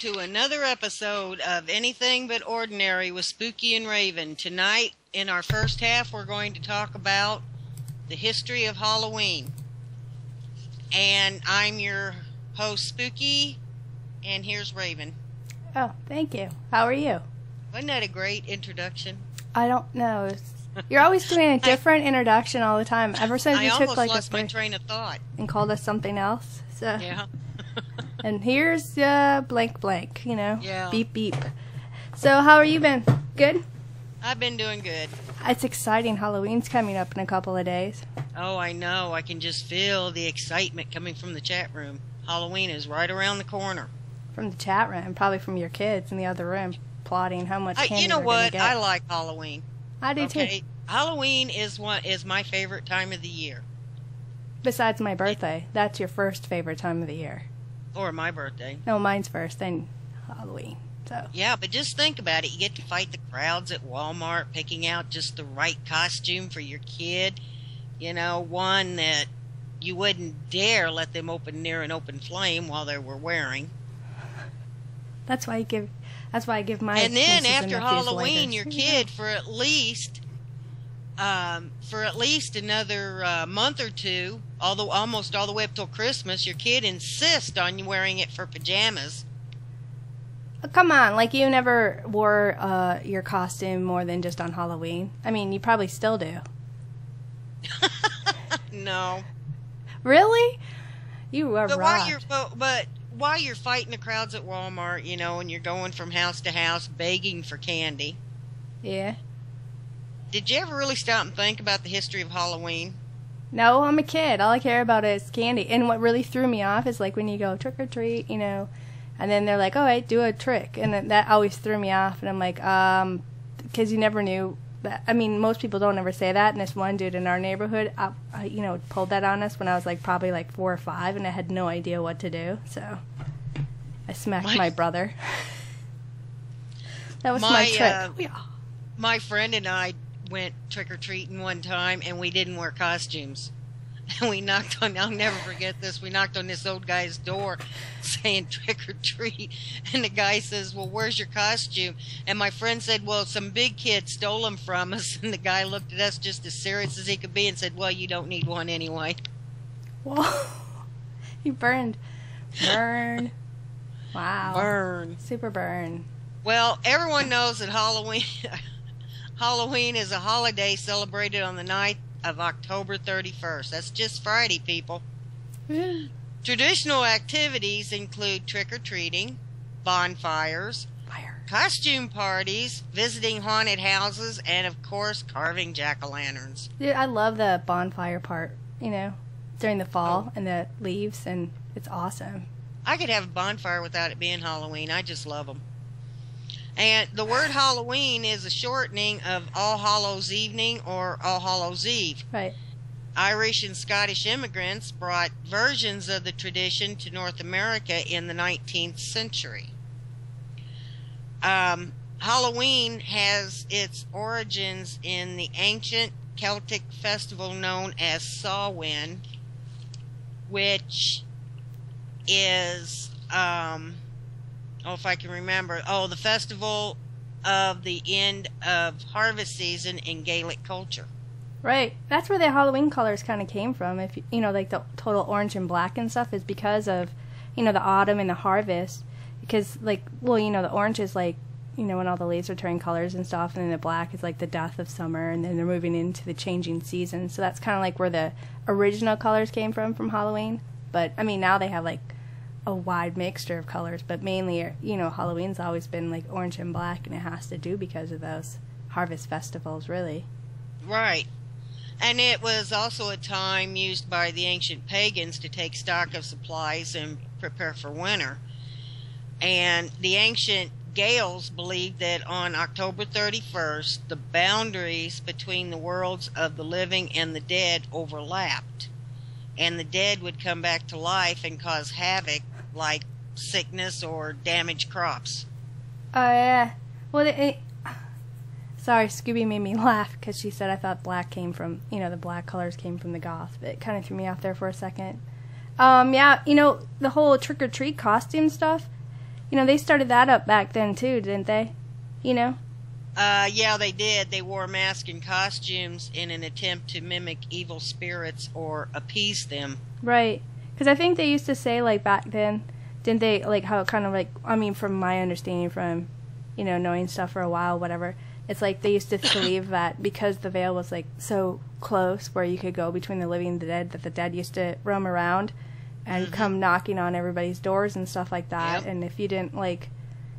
to another episode of Anything But Ordinary with Spooky and Raven. Tonight, in our first half, we're going to talk about the history of Halloween. And I'm your host, Spooky, and here's Raven. Oh, thank you. How are you? Wasn't that a great introduction? I don't know. You're always doing a different introduction all the time. Ever since you took like lost my train of thought and called us something else. So yeah. And here's blank blank, you know. Yeah. Beep beep. So how are you been? Good? I've been doing good. It's exciting. Halloween's coming up in a couple of days. Oh, I know. I can just feel the excitement coming from the chat room. Halloween is right around the corner. From the chat room, probably from your kids in the other room, plotting how much candy you know they're what? Get. I like Halloween. I do too. Halloween is my favorite time of the year. Besides my birthday, that's your first favorite time of the year. Or my birthday. No, mine's first, then Halloween. So. Yeah, but just think about it. You get to fight the crowds at Walmart, picking out just the right costume for your kid. You know, one that you wouldn't dare let them open near an open flame while they were wearing. That's why I give my. And then after Halloween, your kid for at least another month or two, although almost all the way up till Christmas, your kid insists on you wearing it for pajamas. Oh, come on, like you never wore your costume more than just on Halloween. I mean, you probably still do. No. Really? You are robbed. But while you're fighting the crowds at Walmart, you know, and you're going from house to house begging for candy. Yeah. Did you ever really stop and think about the history of Halloween? No, I'm a kid. All I care about is candy. And what really threw me off is like when you go trick or treat, you know, and then they're like, "Oh, hey, do a trick," and that always threw me off. And I'm like, because you never knew that. I mean, most people don't ever say that. And this one dude in our neighborhood, pulled that on us when I was like probably like 4 or 5, and I had no idea what to do. So I smacked my brother. That was my trick. My friend and I went trick-or-treating one time, and we didn't wear costumes. And we knocked on, I'll never forget this, we knocked on this old guy's door saying trick-or-treat. And the guy says, "Well, where's your costume?" And my friend said, "Well, some big kid stole them from us." And the guy looked at us just as serious as he could be and said, "Well, you don't need one anyway." Whoa. You burned. Burn. Wow. Burn. Super burn. Well, everyone knows that Halloween is a holiday celebrated on the night of October 31st. That's just Friday, people. Traditional activities include trick-or-treating, bonfires, costume parties, visiting haunted houses, and, of course, carving jack-o'-lanterns. Dude, I love the bonfire part, you know, during the fall and the leaves, and it's awesome. I could have a bonfire without it being Halloween. I just love them. And the word Halloween is a shortening of All Hallows Evening or All Hallows Eve. Right. Irish and Scottish immigrants brought versions of the tradition to North America in the 19th century. Halloween has its origins in the ancient Celtic festival known as Samhain, which is... if I can remember. The festival of the end of harvest season in Gaelic culture. Right. That's where the Halloween colors kind of came from. If you know, like the total orange and black and stuff is because of, you know, the autumn and the harvest. Because, like, well, you know, the orange is like, you know, when all the leaves are turning colors and stuff, and then the black is like the death of summer, and then they're moving into the changing season. So that's kind of like where the original colors came from Halloween. But, I mean, now they have, like, a wide mixture of colors, but mainly, you know, Halloween's always been like orange and black, and it has to do because of those harvest festivals, really. Right. And it was also a time used by the ancient pagans to take stock of supplies and prepare for winter. And the ancient Gaels believed that on October 31st, the boundaries between the worlds of the living and the dead overlapped. And the dead would come back to life and cause havoc, like sickness or damaged crops. Oh, yeah. Well, sorry, Scooby made me laugh because she said I thought black came from, you know, the black colors came from the goth. But it kind of threw me off there for a second. Yeah, you know, the whole trick-or-treat costume stuff, they started that up back then too, didn't they? Yeah, they did. They wore masks and costumes in an attempt to mimic evil spirits or appease them. Right. Because I think they used to say, like, back then, didn't they, like, how it kind of, like, I mean, from my understanding from, knowing stuff for a while, whatever, it's like they used to believe that because the veil was, like, so close where you could go between the living and the dead, that the dead used to roam around and come knocking on everybody's doors and stuff like that. Yep. And if you didn't, like,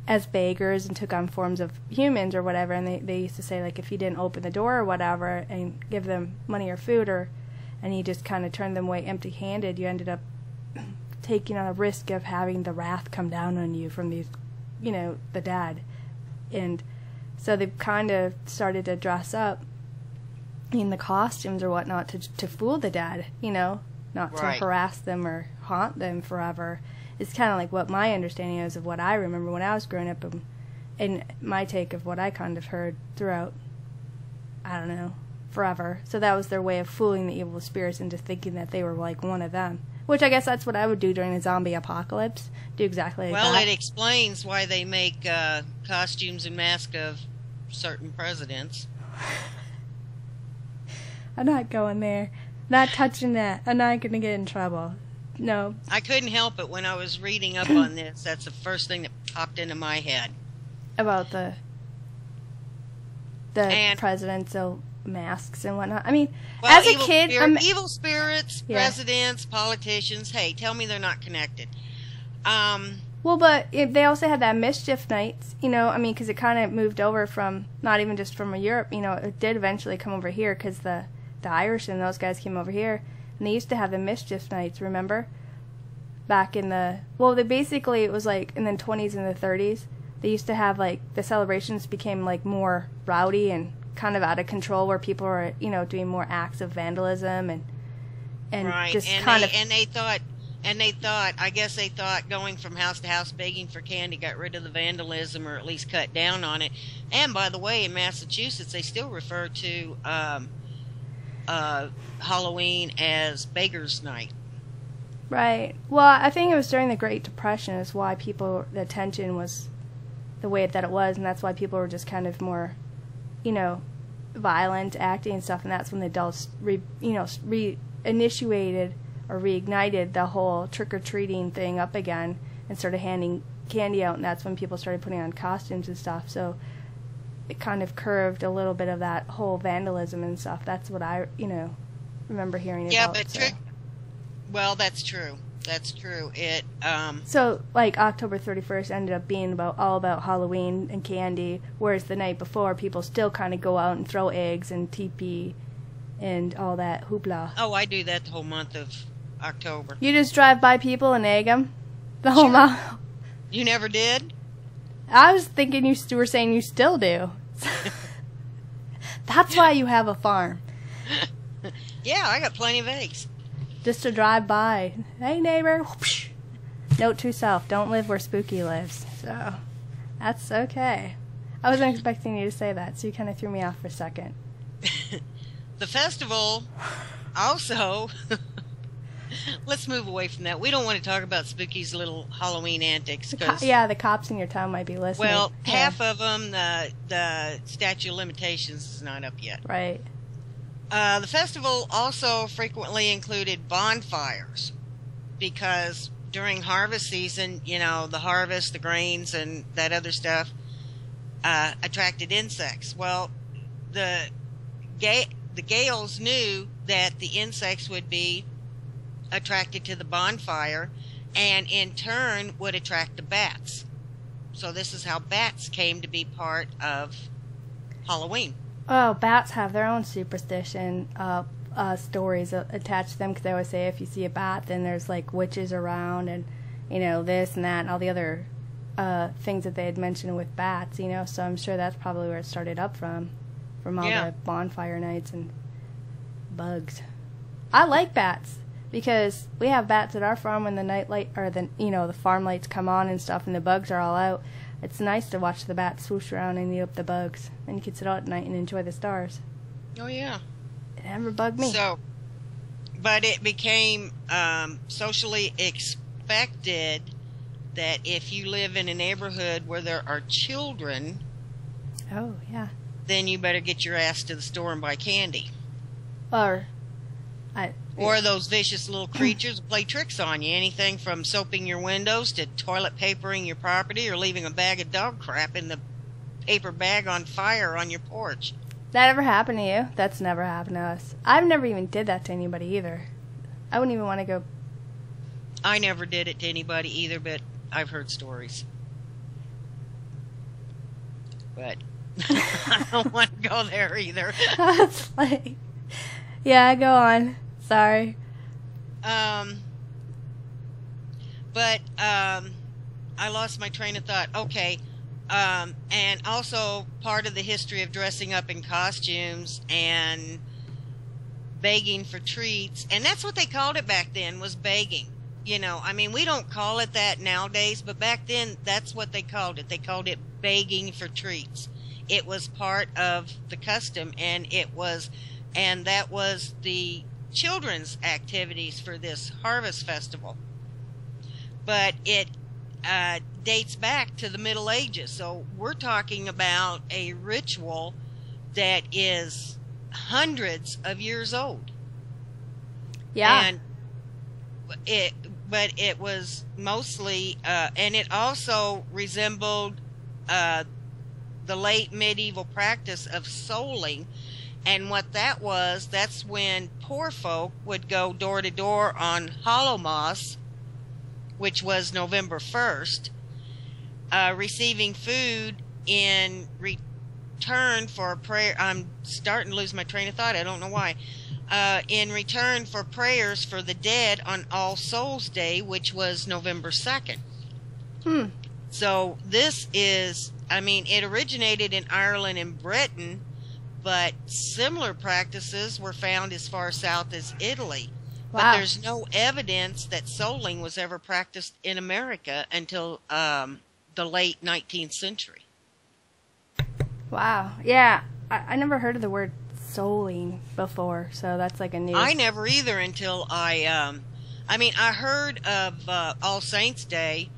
as beggars and took on forms of humans or whatever, and they used to say, like, if you didn't open the door or whatever and give them money or food, and you just kind of turned them away empty-handed, you ended up taking on a risk of having the wrath come down on you from these, the dead. And so they kind of started to dress up in the costumes or whatnot to fool the dead, not to harass them or haunt them forever. It's kind of like what my understanding is of what I remember when I was growing up, and my take of what I kind of heard throughout, I don't know, forever. So that was their way of fooling the evil spirits into thinking that they were like one of them. Which I guess that's what I would do during a zombie apocalypse. Do exactly like that. Well, it explains why they make costumes and masks of certain presidents. I'm not going there. Not touching that. I'm not going to get in trouble. No. I couldn't help it when I was reading up on this. That's the first thing that popped into my head. About the presidential masks and whatnot. I mean, well, as a kid... evil spirits, presidents, politicians, hey, tell me they're not connected. Well, but they also had that mischief nights, because it kind of moved over from, not even just from Europe, it did eventually come over here because the Irish and those guys came over here. And they used to have the mischief nights, remember? Back in the... Well, it was like in the 20s and the 30s. They used to have, like, the celebrations became, like, more rowdy and kind of out of control where people were, doing more acts of vandalism and just kind of... And they thought, I guess they thought going from house to house begging for candy got rid of the vandalism or at least cut down on it. And, by the way, in Massachusetts, they still refer to... Halloween as Beggar's Night. Right. Well, I think it was during the Great Depression is why the attention was the way that it was, and that's why people were just kind of more, violent, acting and stuff, and that's when the adults reinitiated or reignited the whole trick-or-treating thing up again and started handing candy out, and that's when people started putting on costumes and stuff, so it kind of curved a little bit of that whole vandalism and stuff. That's what I, remember hearing about. Yeah, but well, that's true. That's true. It So, like, October 31st ended up being all about Halloween and candy, whereas the night before, people still kind of go out and throw eggs and teepee and all that hoopla. Oh, I do that the whole month of October. You just drive by people and egg them the whole month? You never did? I was thinking you were saying you still do. That's why you have a farm. Yeah, I got plenty of eggs. Just to drive by. Hey, neighbor. Whoosh. Note to self, don't live where Spooky lives. So, that's okay. I wasn't expecting you to say that, so you kind of threw me off for a second. The festival also... Let's move away from that. We don't want to talk about Spooky's little Halloween antics. The cops in your town might be listening. Well, half of them, the statute of limitations is not up yet. Right. The festival also frequently included bonfires because during harvest season, the harvest, the grains, and that other stuff attracted insects. Well, the Gales knew that the insects would be attracted to the bonfire and in turn would attract the bats. So this is how bats came to be part of Halloween. Oh, bats have their own superstition stories attached to them because they always say if you see a bat then there's like witches around and this and that and all the other things that they had mentioned with bats, so I'm sure that's probably where it started up from all the bonfire nights and bugs. I like bats. Because we have bats at our farm when the night light or the farm lights come on and stuff and the bugs are all out. It's nice to watch the bats swoosh around and eat up the bugs. Then you can sit out at night and enjoy the stars. Oh yeah. It never bugged me. But it became socially expected that if you live in a neighborhood where there are children, Oh, yeah. then you better get your ass to the store and buy candy. Or Those vicious little creatures play tricks on you. Anything from soaping your windows to toilet papering your property or leaving a bag of dog crap in the paper bag on fire on your porch. that ever happened to you? That's never happened to us. I've never even did that to anybody either. I wouldn't even want to go. I never did it to anybody either, but I've heard stories. But I don't want to go there either. It's like, yeah, go on. Sorry. I lost my train of thought. Okay. And also part of the history of dressing up in costumes and begging for treats, and that's what they called it back then, was begging. You know, I mean, we don't call it that nowadays, but back then that's what they called it. They called it begging for treats. It was part of the custom, and that was the children's activities for this harvest festival. But it dates back to the Middle Ages, so we're talking about a ritual that is hundreds of years old. Yeah. And it was mostly, and it also resembled the late medieval practice of souling. And what that was, that's when poor folk would go door to door on Hallowmas, which was November 1st, receiving food in return for prayer. I'm starting to lose my train of thought. I don't know why. In return for prayers for the dead on All Souls Day, which was November 2nd. So this is, I mean, it originated in Ireland and Britain, but similar practices were found as far south as Italy. Wow. But there's no evidence that souling was ever practiced in America until the late 19th century. Wow. Yeah. I never heard of the word souling before, so that's like a new. I never either until I heard of All Saints Day,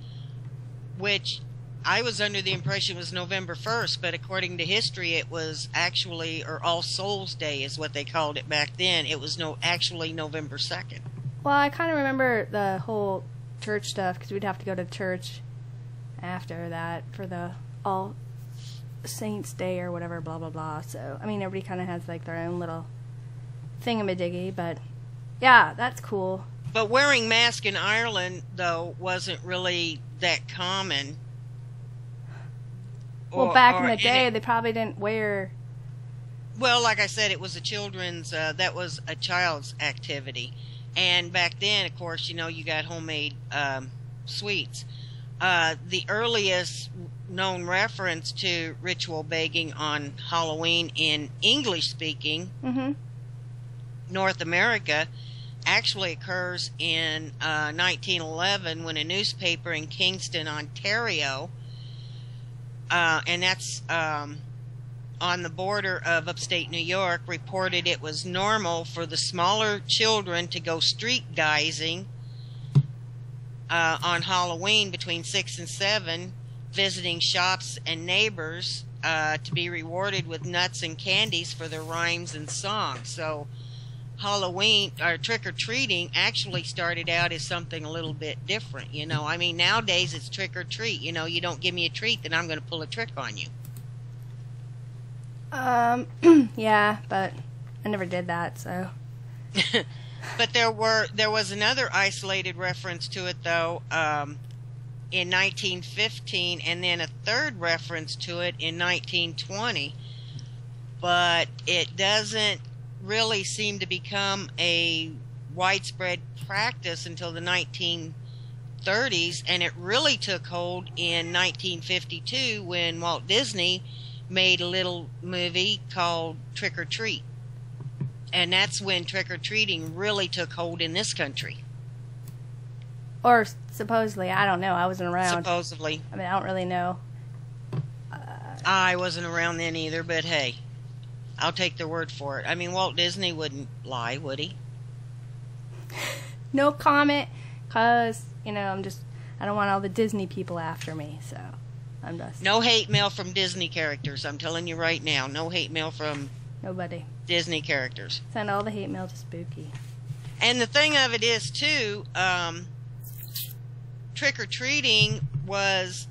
which I was under the impression was November 1st, but according to history it was actually, or All Souls Day is what they called it back then. It was actually November 2nd. Well, I kind of remember the whole church stuff because we'd have to go to church after that for the All Saints Day or whatever, blah, blah, blah. So, I mean, everybody kind of has like their own little thingamadiggy, but yeah, that's cool. But wearing masks in Ireland, though, wasn't really that common. Well, back in the day, they probably didn't wear. Well, like I said, it was a children's, that was a child's activity. And back then, of course, you know, you got homemade sweets. The earliest known reference to ritual begging on Halloween in English-speaking North America actually occurs in 1911 when a newspaper in Kingston, Ontario, and that's on the border of upstate New York, reported it was normal for the smaller children to go street guising on Halloween between 6 and 7, visiting shops and neighbors to be rewarded with nuts and candies for their rhymes and songs. So Halloween, or trick-or-treating, actually started out as something a little bit different, you know. I mean, nowadays it's trick-or-treat. You know, you don't give me a treat, then I'm going to pull a trick on you. Yeah, but I never did that, so. But there was another isolated reference to it, though, in 1915, and then a third reference to it in 1920. But it doesn't really seem to become a widespread practice until the 1930s, and it really took hold in 1952 when Walt Disney made a little movie called Trick or Treat. And that's when trick-or-treating really took hold in this country. Or supposedly, I don't know. I wasn't around. Supposedly. I mean, I don't really know. I wasn't around then either, but hey, I'll take their word for it. I mean, Walt Disney wouldn't lie, would he? No comment, because, you know, I'm just I don't want all the Disney people after me, so I'm just... No hate mail from Disney characters. I'm telling you right now. No hate mail from Nobody. Disney characters. Send all the hate mail to Spooky. And the thing of it is, too, trick-or-treating was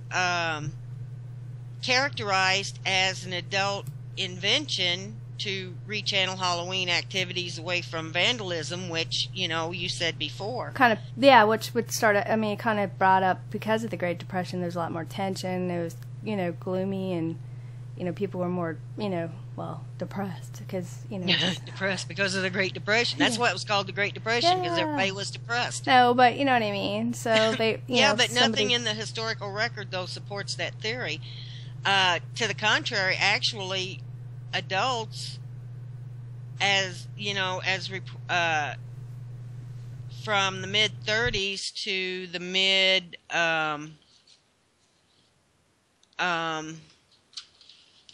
characterized as an adult invention to rechannel Halloween activities away from vandalism, which, you know, you said before. Kind of, yeah, which would start, I mean, it kind of brought up, because of the Great Depression, there's a lot more tension, it was, you know, gloomy, and, you know, people were more, you know, well, depressed, because, you know. Depressed because of the Great Depression. That's why it was called the Great Depression, because everybody was depressed. No, but you know what I mean, so they, you know, but nothing in the historical record, though, supports that theory. To the contrary, actually, adults, as you know, from the mid 30s to the mid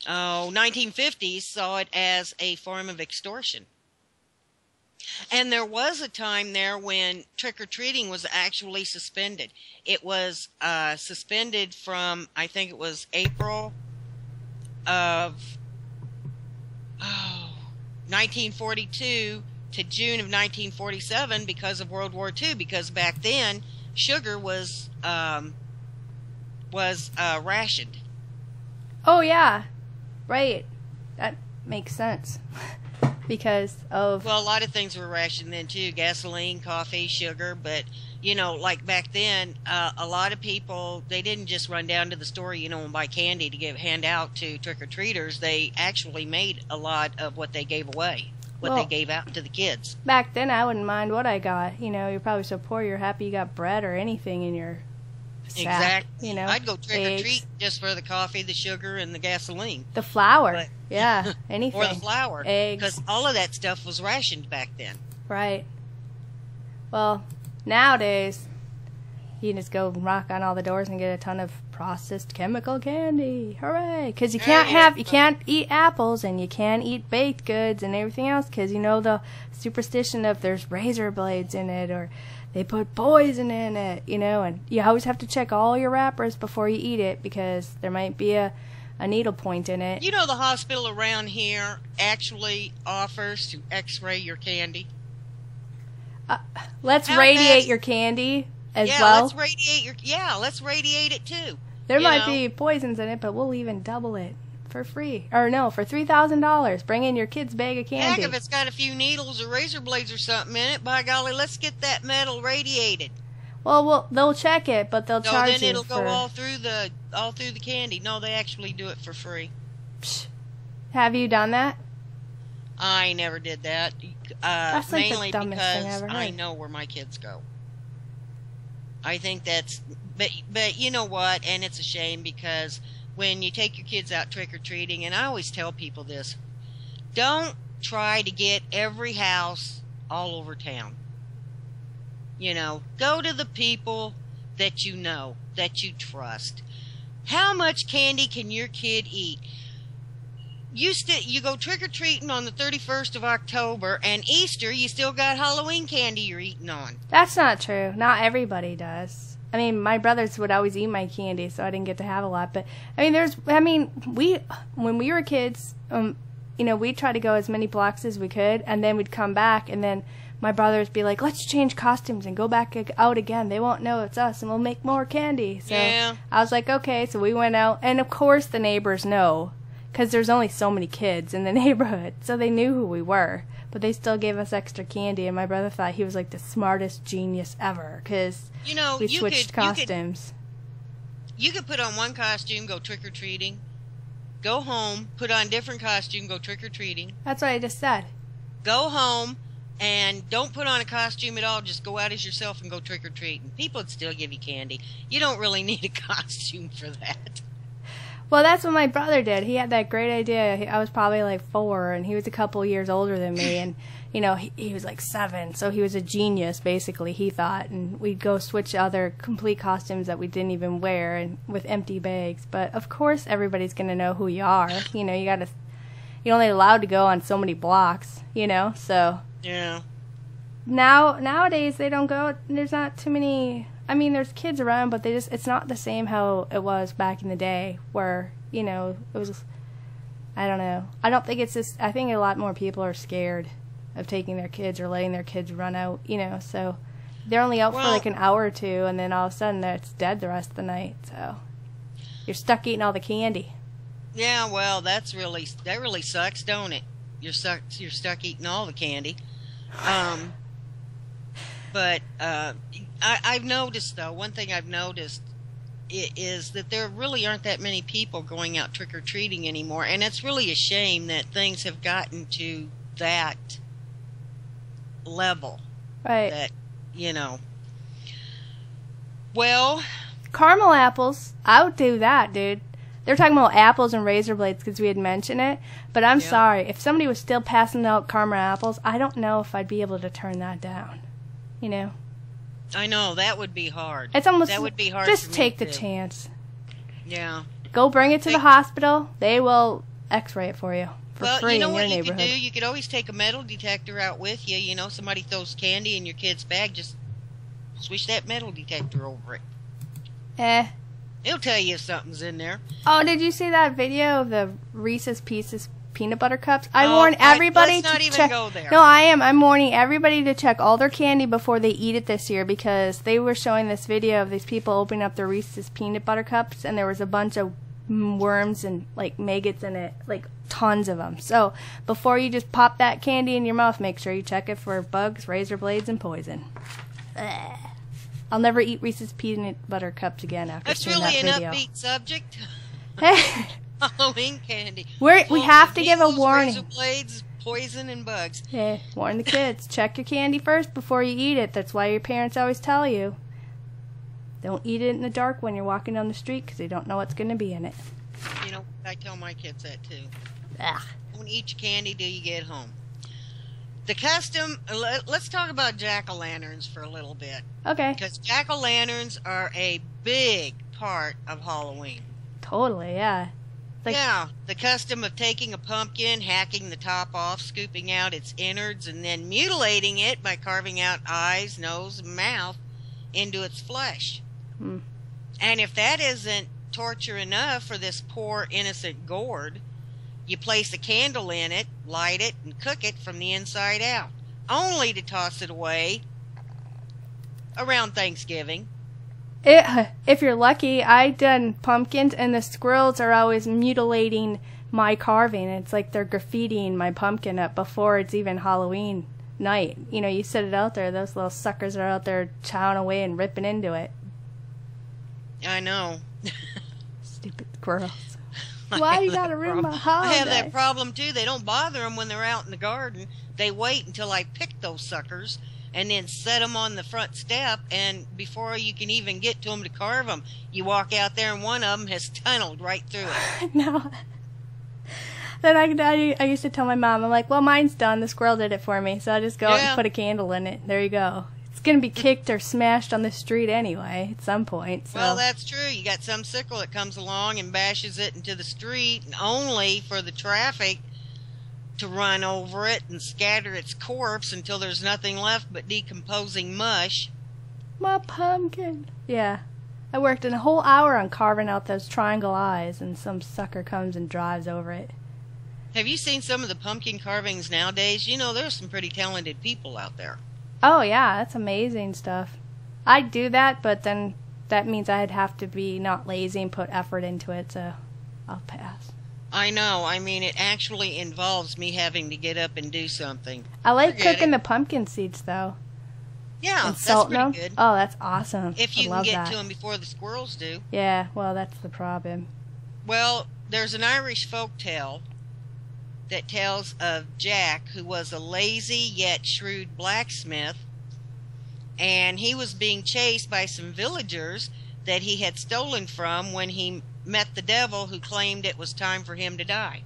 1950s, saw it as a form of extortion. And there was a time there when trick-or-treating was actually suspended. It was suspended from, I think it was April of 1942 to June of 1947 because of World War II, because back then sugar was rationed. Oh, yeah. Right. That makes sense. Because of... Well, a lot of things were rationed then, too. Gasoline, coffee, sugar. But, you know, like back then, a lot of people, they didn't just run down to the store, you know, and buy candy to hand out to trick-or-treaters. They actually made a lot of what they gave away, they gave out to the kids. Back then, I wouldn't mind what I got. You know, you're probably so poor, you're happy you got bread or anything in your sack. Exactly. You know, I'd go trick-or-treat just for the coffee, the sugar, and the gasoline. The flour. Yeah, anything. Or the flour. Eggs. Because all of that stuff was rationed back then. Right. Well, nowadays, you can just go knock on all the doors and get a ton of processed chemical candy. Hooray! Because you can't eat apples, and you can't eat baked goods and everything else, because you know the superstition of there's razor blades in it, or they put poison in it, you know, and you always have to check all your wrappers before you eat it, because there might be a needle point in it. You know, the hospital around here actually offers to x-ray your candy. Let's radiate your candy as well. Let's radiate it too. There might be poisons in it, but we'll even double it for free. Or no, for $3,000. Bring in your kid's bag of candy. Heck, if it's got a few needles or razor blades or something in it, by golly, let's get that metal radiated. Well, they'll check it, but they'll charge you. Then it'll go all through the candy. No, they actually do it for free. Psh. Have you done that? I never did that. That's like mainly the dumbest thing I because ever heard. I know where my kids go. I think that's, but you know what? And it's a shame, because when you take your kids out trick-or-treating, and I always tell people this, don't try to get every house all over town. You know, go to the people that you know, that you trust. How much candy can your kid eat? You go trick-or-treating on the 31st of October, and Easter, you still got Halloween candy you're eating on. That's not true. Not everybody does. I mean, my brothers would always eat my candy, so I didn't get to have a lot. But, I mean, when we were kids, you know, we'd try to go as many blocks as we could, and then we'd come back, and then my brothers would be like, let's change costumes and go back out again. They won't know it's us, and we'll make more candy. So yeah. I was like, okay, so we went out, and of course the neighbors know, because there's only so many kids in the neighborhood, so they knew who we were. But they still gave us extra candy, and my brother thought he was like the smartest genius ever, because we switched costumes. You could put on one costume, go trick-or-treating, go home, put on different costume, go trick-or-treating. That's what I just said. Go home, and don't put on a costume at all. Just go out as yourself and go trick-or-treating. People would still give you candy. You don't really need a costume for that. Well, that's what my brother did. He had that great idea. I was probably like 4, and he was a couple years older than me. And, you know, he was like 7, so he was a genius, basically, he thought. And we'd go switch other complete costumes that we didn't even wear, and with empty bags. But, of course, everybody's going to know who you are. You know, you're only allowed to go on so many blocks, you know, so. Yeah. Nowadays, they don't go, there's not too many, I mean, there's kids around, but it's not the same how it was back in the day where, you know, it was, I don't know. I don't think it's just, I think a lot more people are scared of taking their kids or letting their kids run out, you know, so they're only out for like an hour or two, and then all of a sudden it's dead the rest of the night, so you're stuck eating all the candy. Yeah, well, that really sucks, don't it? You're stuck eating all the candy. But I've noticed, though, one thing I've noticed is that there really aren't that many people going out trick-or-treating anymore, and it's really a shame that things have gotten to that level. Right. That, you know. Well, caramel apples, I would do that, dude. They're talking about apples and razor blades because we had mentioned it, but I'm sorry. If somebody was still passing out caramel apples, I don't know if I'd be able to turn that down. You know? I know, that would be hard. It's almost, that would be hard just for me take the too. chance. Yeah. Go bring it to the hospital. They will x-ray it for you for free in your neighborhood. Well, you know what you could do? You could always take a metal detector out with you. You know, somebody throws candy in your kid's bag, just swish that metal detector over it. It'll tell you if something's in there. Oh, did you see that video of the Reese's Pieces peanut butter cups? I warn everybody let's not to even check. Go there. No, I am. I'm warning everybody to check all their candy before they eat it this year, because they were showing this video of these people opening up their Reese's peanut butter cups, and there was a bunch of worms and like maggots in it, like tons of them. So before you just pop that candy in your mouth, make sure you check it for bugs, razor blades, and poison. Ugh. I'll never eat Reese's peanut butter cups again after seeing that video. That's really an upbeat subject. Halloween candy. We have to give a warning. Razor blades, poison, and bugs. Yeah, warn the kids. Check your candy first before you eat it. That's why your parents always tell you. Don't eat it in the dark when you're walking down the street, because they don't know what's going to be in it. You know, I tell my kids that too. Ugh. Don't eat your candy till you get home. The custom, let's talk about jack-o'-lanterns for a little bit. Okay. Because jack-o'-lanterns are a big part of Halloween. Totally, yeah. Yeah, the custom of taking a pumpkin, hacking the top off, scooping out its innards, and then mutilating it by carving out eyes, nose, and mouth into its flesh. Hmm. And if that isn't torture enough for this poor innocent gourd, you place a candle in it, light it, and cook it from the inside out, only to toss it away around Thanksgiving. If you're lucky, I done pumpkins, and the squirrels are always mutilating my carving. It's like they're graffitiing my pumpkin up before it's even Halloween night. You know, you set it out there, those little suckers are out there chowing away and ripping into it. I know. Stupid squirrels. Why you gotta ruin my holiday? I have that problem too. They don't bother them when they're out in the garden. They wait until I pick those suckers and then set them on the front step, and before you can even get to them to carve them, you walk out there and one of them has tunneled right through it. No. Then I used to tell my mom, I'm like, well, mine's done. The squirrel did it for me, so I just go out and put a candle in it. There you go. It's going to be kicked or smashed on the street anyway at some point. So. Well, that's true. You got some sickle that comes along and bashes it into the street, and only for the traffic to run over it and scatter its corpse until there's nothing left but decomposing mush. My pumpkin. Yeah. I worked a whole hour on carving out those triangle eyes, and some sucker comes and drives over it. Have you seen some of the pumpkin carvings nowadays? You know, there's some pretty talented people out there. Oh, yeah, that's amazing stuff. I'd do that, but then that means I'd have to be not lazy and put effort into it, so I'll pass. I know. I mean, it actually involves me having to get up and do something. I like cooking the pumpkin seeds, though. Yeah, and that's salting pretty them. good. Oh, that's awesome. If you I love can get that. to them before the squirrels do. Yeah, well, that's the problem. Well, there's an Irish folk tale that tells of Jack, who was a lazy yet shrewd blacksmith, and he was being chased by some villagers that he had stolen from when he met the devil, who claimed it was time for him to die.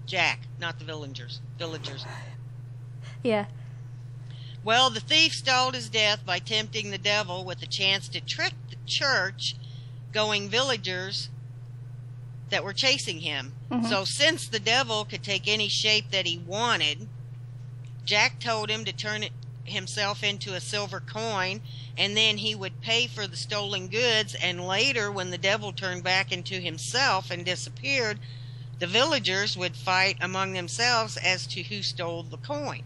Jack, not the villagers. Yeah. Well, the thief stalled his death by tempting the devil with a chance to trick the church-going villagers that were chasing him. Mm-hmm. So since the devil could take any shape that he wanted, Jack told him to turn it himself into a silver coin, and then he would pay for the stolen goods, and later when the devil turned back into himself and disappeared, the villagers would fight among themselves as to who stole the coin.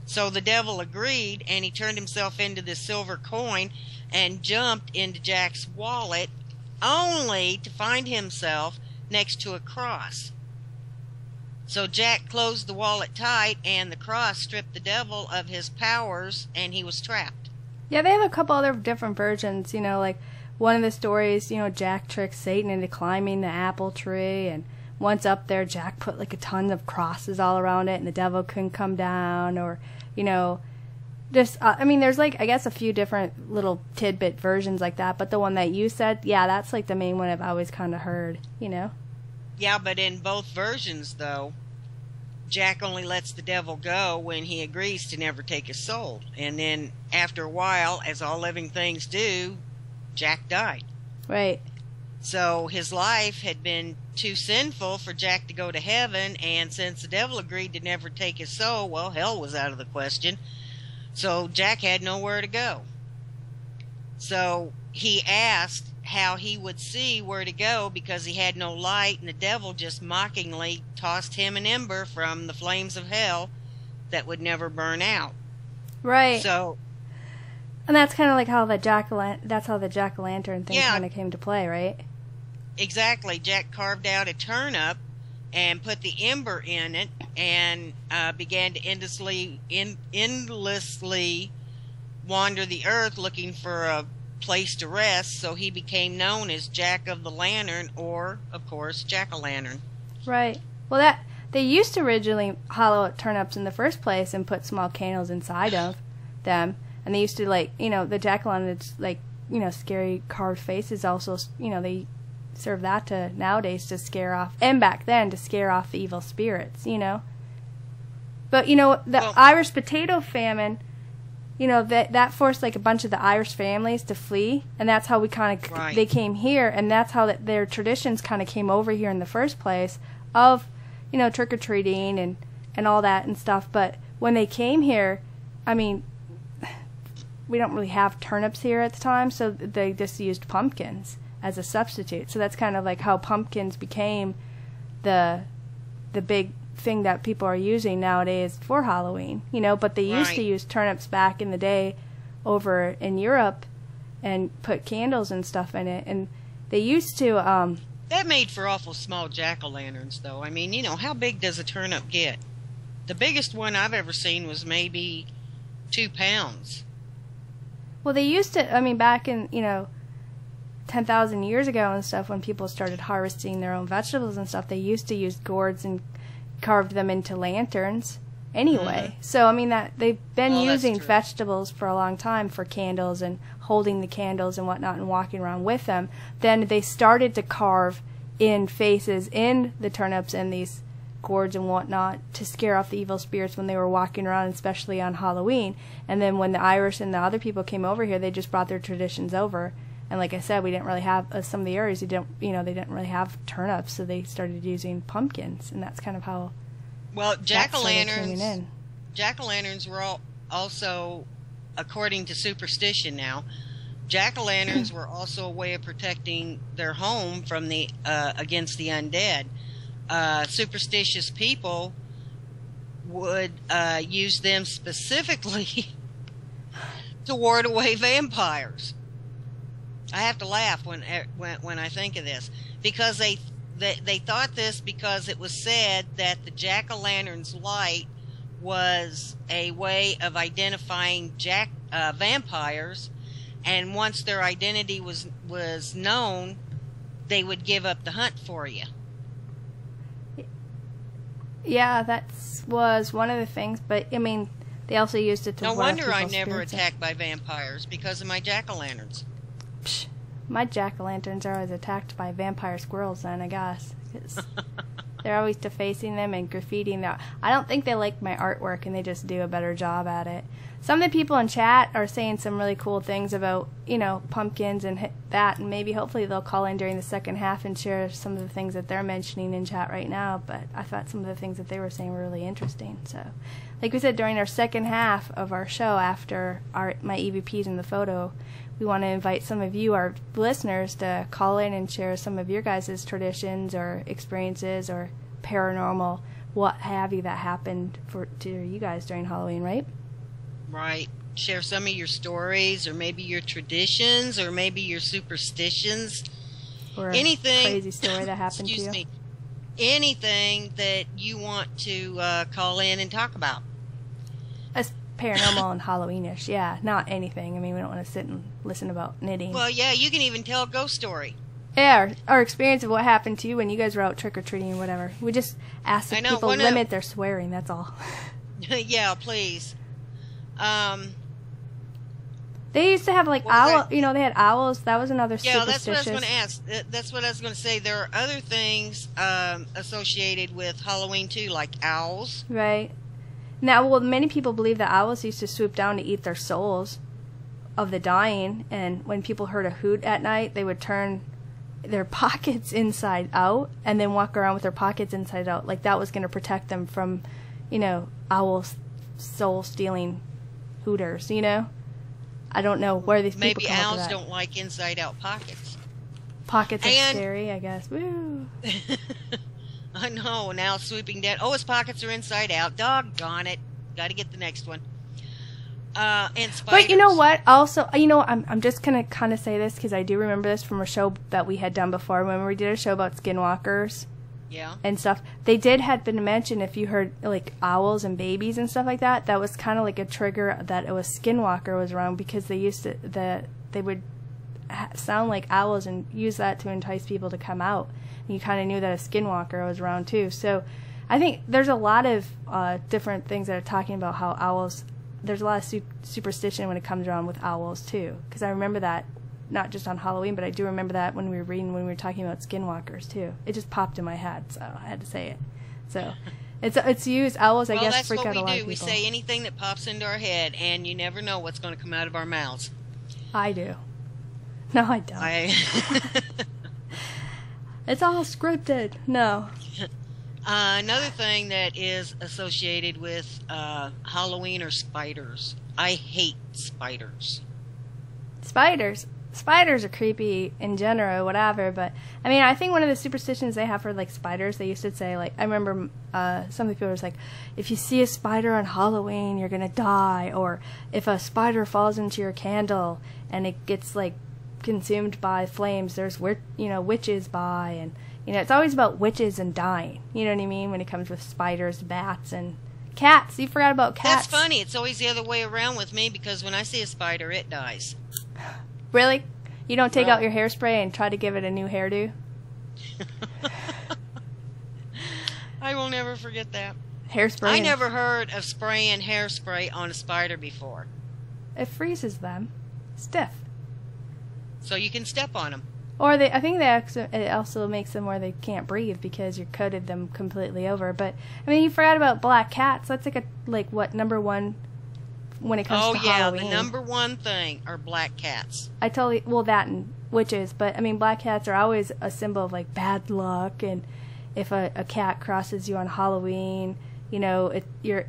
So the devil agreed, and he turned himself into this silver coin and jumped into Jack's wallet, only to find himself next to a cross. So Jack closed the wallet tight, and the cross stripped the devil of his powers, and he was trapped. Yeah, they have a couple other different versions, you know, like one of the stories, you know, Jack tricked Satan into climbing the apple tree, and once up there, Jack put like a ton of crosses all around it, and the devil couldn't come down, or, you know, just, I mean, there's like, I guess a few different little tidbit versions like that, but the one that you said, yeah, that's like the main one I've always kind of heard, you know? Yeah, but in both versions, though, Jack only lets the devil go when he agrees to never take his soul. And then after a while, as all living things do, Jack died. Right. So his life had been too sinful for Jack to go to heaven, and since the devil agreed to never take his soul, well, hell was out of the question. So Jack had nowhere to go. So he asked how he would see where to go because he had no light, and the devil just mockingly tossed him an ember from the flames of hell that would never burn out. Right. So, and that's kind of like how the jack-o'-lantern thing kind of came to play, right? Exactly. Jack carved out a turnip and put the ember in it, and began to endlessly wander the earth looking for a place to rest, so he became known as Jack of the Lantern, or, of course, Jack-o'-lantern. Right. Well, that they used to originally hollow out turnips in the first place and put small candles inside of them, and they used to, like, you know, the jack-o'-lanterns, like, you know, scary carved faces also, you know, they serve that to nowadays to scare off, and back then to scare off the evil spirits, you know. But, you know, the Irish potato famine, you know, that forced like a bunch of the Irish families to flee, and that's how we kind of they came here, and that's how their traditions kind of came over here in the first place of, you know, trick or treating and all that and stuff. But when they came here, I mean, we don't really have turnips here at the time, so they just used pumpkins as a substitute. So that's kind of like how pumpkins became the big thing that people are using nowadays for Halloween, you know. But they used to use turnips back in the day over in Europe and put candles and stuff in it, and they used to that made for awful small jack-o'-lanterns, though. I mean, you know, how big does a turnip get? The biggest one I've ever seen was maybe 2 pounds. Well, they used to, I mean, back in, you know, 10,000 years ago and stuff, when people started harvesting their own vegetables and stuff, they used to use gourds and carved them into lanterns anyway. Mm-hmm. So, I mean, that they've been using vegetables for a long time for candles and holding the candles and whatnot and walking around with them. Then they started to carve in faces in the turnips and these gourds and whatnot to scare off the evil spirits when they were walking around, especially on Halloween. And then when the Irish and the other people came over here, they just brought their traditions over. And like I said, we didn't really have some of the areas. They didn't really have turnips, so they started using pumpkins, and that's kind of how. Well, jack-o'-lanterns were also, according to superstition now, jack-o'-lanterns were also a way of protecting their home from the against the undead. Superstitious people would use them specifically to ward away vampires. I have to laugh when I think of this, because they thought this because it was said that the jack-o'-lantern's light was a way of identifying vampires, and once their identity was known, they would give up the hunt for you. Yeah, that was one of the things, but I mean, they also used it to. No wonder I'm never attacked by vampires, because of my jack-o'-lanterns. My jack-o'-lanterns are always attacked by vampire squirrels, then, I guess. They're always defacing them and graffitiing them. I don't think they like my artwork, and they just do a better job at it. Some of the people in chat are saying some really cool things about, you know, pumpkins and that, and maybe hopefully they'll call in during the second half and share some of the things that they're mentioning in chat right now. But I thought some of the things that they were saying were really interesting. So, like we said, during our second half of our show, after my EVPs in the photo, we want to invite some of you, our listeners, to call in and share some of your guys' traditions or experiences or paranormal, what have you, that happened to you guys during Halloween, right? Right. Share some of your stories, or maybe your traditions, or maybe your superstitions. Or anything, a crazy story that happened to you. Excuse me. Anything that you want to call in and talk about. That's paranormal and Halloweenish, yeah. Not anything. I mean, we don't want to sit and listen about knitting. Well, yeah, you can even tell a ghost story. Yeah, our experience of what happened to you when you guys were out trick-or-treating or whatever. We just ask that people limit their swearing, that's all. Yeah, please. They used to have like owl. You know, they had owls. That was another superstitious. Yeah, that's what I was going to ask. That's what I was going to say. There are other things associated with Halloween too, like owls. Right. Now, well, many people believe that owls used to swoop down to eat their souls of the dying, and when people heard a hoot at night, they would turn their pockets inside out and then walk around with their pockets inside out, like that was going to protect them from, you know, owls soul stealing hooters, you know? I don't know where these people come up with that. Maybe owls don't like inside-out pockets. Pockets are scary, I guess. Woo! I know, now swooping down. Oh, his pockets are inside out. Doggone it. Got to get the next one. And spiders. But you know what? Also, you know, I'm just going to kind of say this because I do remember this from a show that we had done before when we did a show about skinwalkers. Yeah. And stuff. They had been mentioned if you heard like owls and babies and stuff like that. That was kind of like a trigger that it was skinwalker was around, because they used to they would sound like owls and use that to entice people to come out. And you kind of knew that a skinwalker was around too. So I think there's a lot of different things that are talking about how owls. There's a lot of superstition when it comes around with owls too. Because I remember that. Not just on Halloween, but I do remember that when we were talking about skinwalkers too. It just popped in my head, so I had to say it. So it's used. Owls, I guess, freak out a lot of people. Well, that's what we do. We say anything that pops into our head, and you never know what's going to come out of our mouths. I do. No, I don't. It's all scripted. No. Another thing that is associated with Halloween are spiders. I hate spiders. Spiders are creepy in general, whatever, but I mean, I think one of the superstitions they have for like spiders, they used to say, like, I remember some of the people was like, if you see a spider on Halloween, you're gonna die, or if a spider falls into your candle and it gets like consumed by flames, there's witches by, and you know, it's always about witches and dying. You know what I mean? When it comes with spiders, bats, and cats. You forgot about cats. That's funny. It's always the other way around with me, because when I see a spider, it dies. Really? You don't take out your hairspray and try to give it a new hairdo? I will never forget that. Hairspray? I never heard of spraying hairspray on a spider before. It freezes them. Stiff. So you can step on them. Or I think it also makes them where they can't breathe because you coated them completely over. But, I mean, you forgot about black cats. That's like number one when it comes to Halloween. Oh, yeah, the number one thing are black cats. That and witches, but I mean, black cats are always a symbol of like bad luck, and if a cat crosses you on Halloween, you know, you're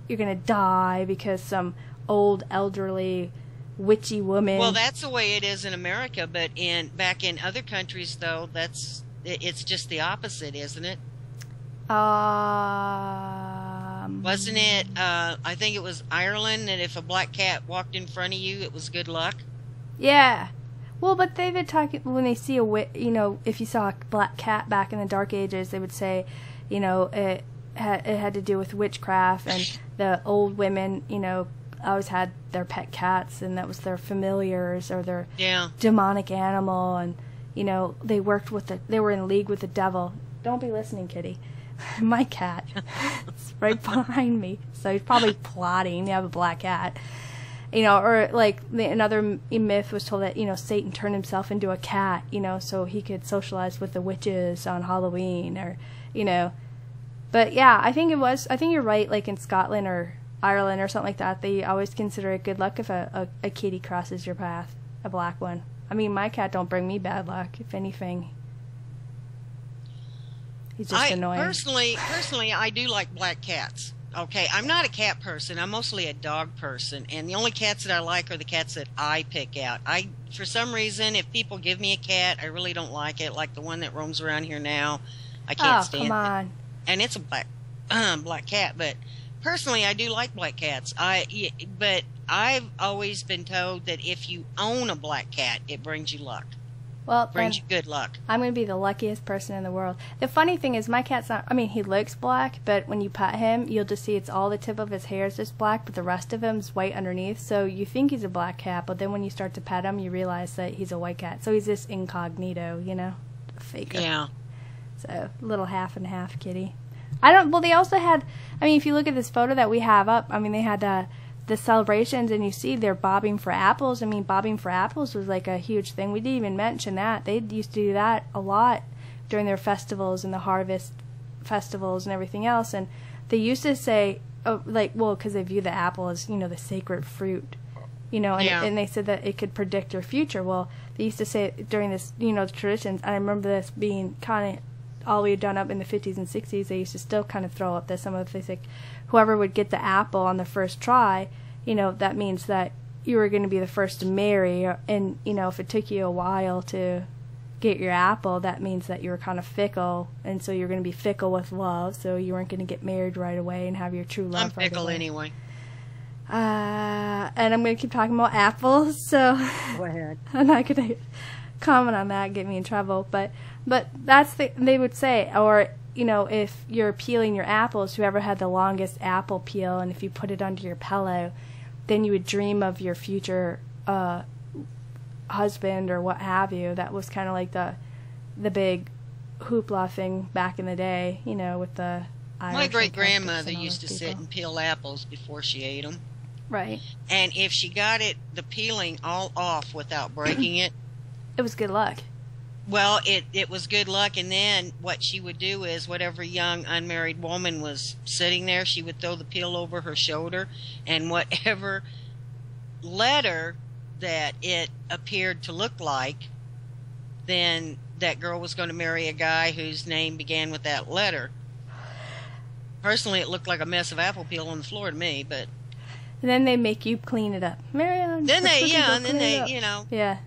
gonna die because some old elderly witchy woman. Well, that's the way it is in America, but back in other countries though, it's just the opposite, isn't it? Wasn't it, I think it was Ireland, that if a black cat walked in front of you, it was good luck? Yeah. Well, but they've been talking, when they see if you saw a black cat back in the Dark Ages, they would say, you know, it had to do with witchcraft, and the old women, you know, always had their pet cats, and that was their familiars or their demonic animal, and, you know, they were in league with the devil. Don't be listening, kitty. My cat is right behind me, so he's probably plotting to have a black cat. You know, or like another myth was told that, you know, Satan turned himself into a cat, you know, so he could socialize with the witches on Halloween, or you know. But yeah, I think you're right, like in Scotland or Ireland or something like that, they always consider it good luck if a kitty crosses your path, a black one. I mean, my cat don't bring me bad luck, if anything. He's just annoying. Personally, I do like black cats. Okay, I'm not a cat person. I'm mostly a dog person, and the only cats that I like are the cats that I pick out. For some reason, if people give me a cat, I really don't like it. Like the one that roams around here now, I can't stand it. Come on. And it's a black cat, but personally, I do like black cats. But I've always been told that if you own a black cat, it brings you luck. Well, brings you good luck. I'm going to be the luckiest person in the world. The funny thing is my cat's not, I mean, he looks black, but when you pet him, you'll just see it's all the tip of his hair is just black, but the rest of him is white underneath. So you think he's a black cat, but then when you start to pet him, you realize that he's a white cat. So he's this incognito, you know, a faker. Yeah. So, little half and half kitty. Well, they also had, I mean, if you look at this photo that we have up, I mean, they had the celebrations, and you see they're bobbing for apples. I mean, bobbing for apples was like a huge thing. We didn't even mention that. They used to do that a lot during their festivals and the harvest festivals and everything else. And they used to say, because they view the apple as, you know, the sacred fruit, you know, and they said that it could predict your future. Well, they used to say it during this, you know, the traditions, and I remember this being kind of all we had done up in the 50s and 60s. They used to still kind of throw up this. Some of the things like whoever would get the apple on the first try, you know, that means that you were going to be the first to marry. And, you know, if it took you a while to get your apple, that means that you were kind of fickle. And so you're going to be fickle with love. So you weren't going to get married right away and have your true love. I'm fickle anyway. And I'm going to keep talking about apples. So go ahead. I'm not going to comment on that, get me in trouble. But that's they would say, or, you know, if you're peeling your apples, whoever had the longest apple peel, and if you put it under your pillow, then you would dream of your future husband or what have you. That was kind of like the big hoopla thing back in the day, you know, with the Irish. My great-grandmother used to sit and peel apples before she ate them. Right. And if she got the peeling all off without breaking it, it was good luck. Well, it was good luck, and then what she would do is whatever young unmarried woman was sitting there, she would throw the peel over her shoulder, and whatever letter that it appeared to look like, then that girl was going to marry a guy whose name began with that letter. Personally, it looked like a mess of apple peel on the floor to me, but... And then they make you clean it up. Marianne. Then they, you know... Yeah.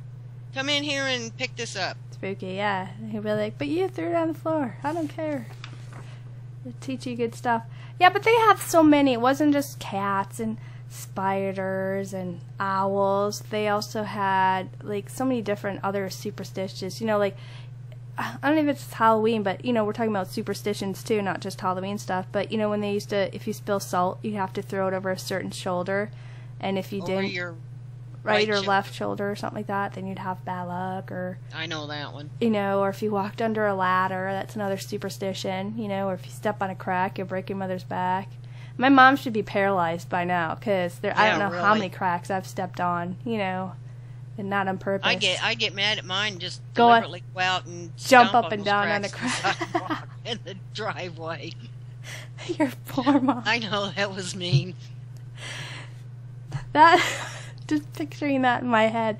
Come in here and pick this up. Spooky, yeah. He'll be like, but you threw it on the floor. I don't care. They'll teach you good stuff. Yeah, but they have so many. It wasn't just cats and spiders and owls. They also had, like, so many different other superstitions. You know, like, I don't know if it's Halloween, but, you know, we're talking about superstitions, too, not just Halloween stuff. But, you know, when they used to, if you spill salt, you have to throw it over a certain shoulder. And if you didn't... Your right or left shoulder or something like that, then you'd have bad luck. Or I know that one. You know, or if you walked under a ladder, that's another superstition. You know, or if you step on a crack, you'll break your mother's back. My mom should be paralyzed by now, because I don't know how many cracks I've stepped on, you know, and not on purpose. I get mad at mine, just deliberately go out and jump up and down on the crack in the driveway. Your poor mom. I know, that was mean. That... Just picturing that in my head.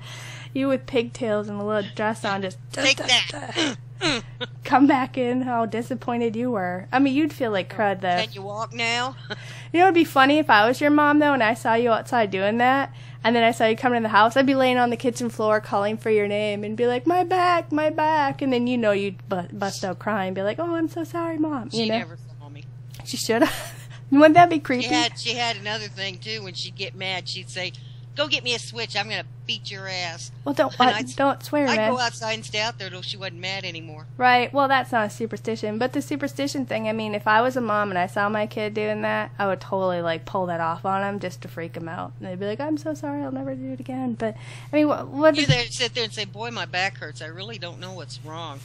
You with pigtails and a little dress on, just... Take that! Come back in, how disappointed you were. I mean, you'd feel like crud, though. Can you walk now? You know what would be funny if I was your mom, though, and I saw you outside doing that, and then I saw you coming in the house? I'd be laying on the kitchen floor calling for your name and be like, my back, my back. And then you know you'd bust out crying and be like, oh, I'm so sorry, Mom. She never saw me. She should have. Wouldn't that be creepy? She had another thing, too. When she'd get mad, she'd say... Go get me a switch. I'm going to beat your ass. Well, don't swear, man. I'd go outside and stay out there till she wasn't mad anymore. Right. Well, that's not a superstition. But the superstition thing, I mean, if I was a mom and I saw my kid doing that, I would totally, like, pull that off on him just to freak him out. And they'd be like, I'm so sorry. I'll never do it again. But, I mean, what you sit there and say, boy, my back hurts. I really don't know what's wrong.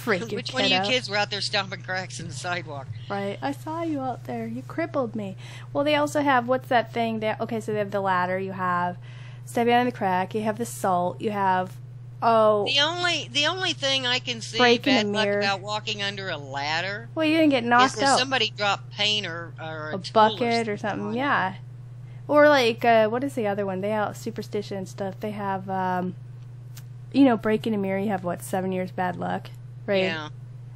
Which one of you kids were out there stomping cracks in the sidewalk? Right. I saw you out there. You crippled me. Well, they also have, what's that thing? So they have the ladder. You have stepping on the crack. You have the salt. You have Oh, The only thing I can see breaking a bad luck mirror. about walking under a ladder Well, you didn't get is knocked if out. somebody dropped paint or A tool bucket or something, on it. yeah. Or like, what is the other one? They have superstition and stuff. They have, breaking a mirror. You have what, 7 years bad luck, right? Yeah.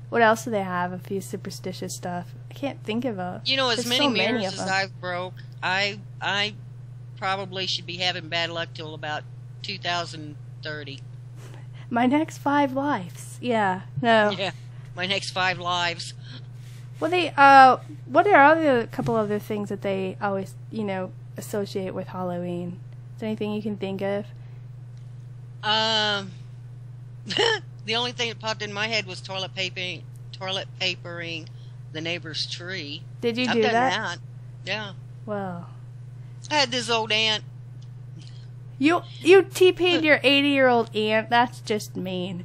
What else do they have? A few superstitious stuff. I can't think of a. You know, as There's many so mirrors many of as them. I've broke, I probably should be having bad luck till about 2030. My next 5 lives. Yeah. No. Yeah, my next 5 lives. Well, what are a couple other things that they always, associate with Halloween? Is there anything you can think of? The only thing that popped in my head was toilet papering the neighbor's tree. Did you I've do done that? that. Yeah. Well, I had this old aunt. you TP'd your 80-year-old aunt. That's just mean.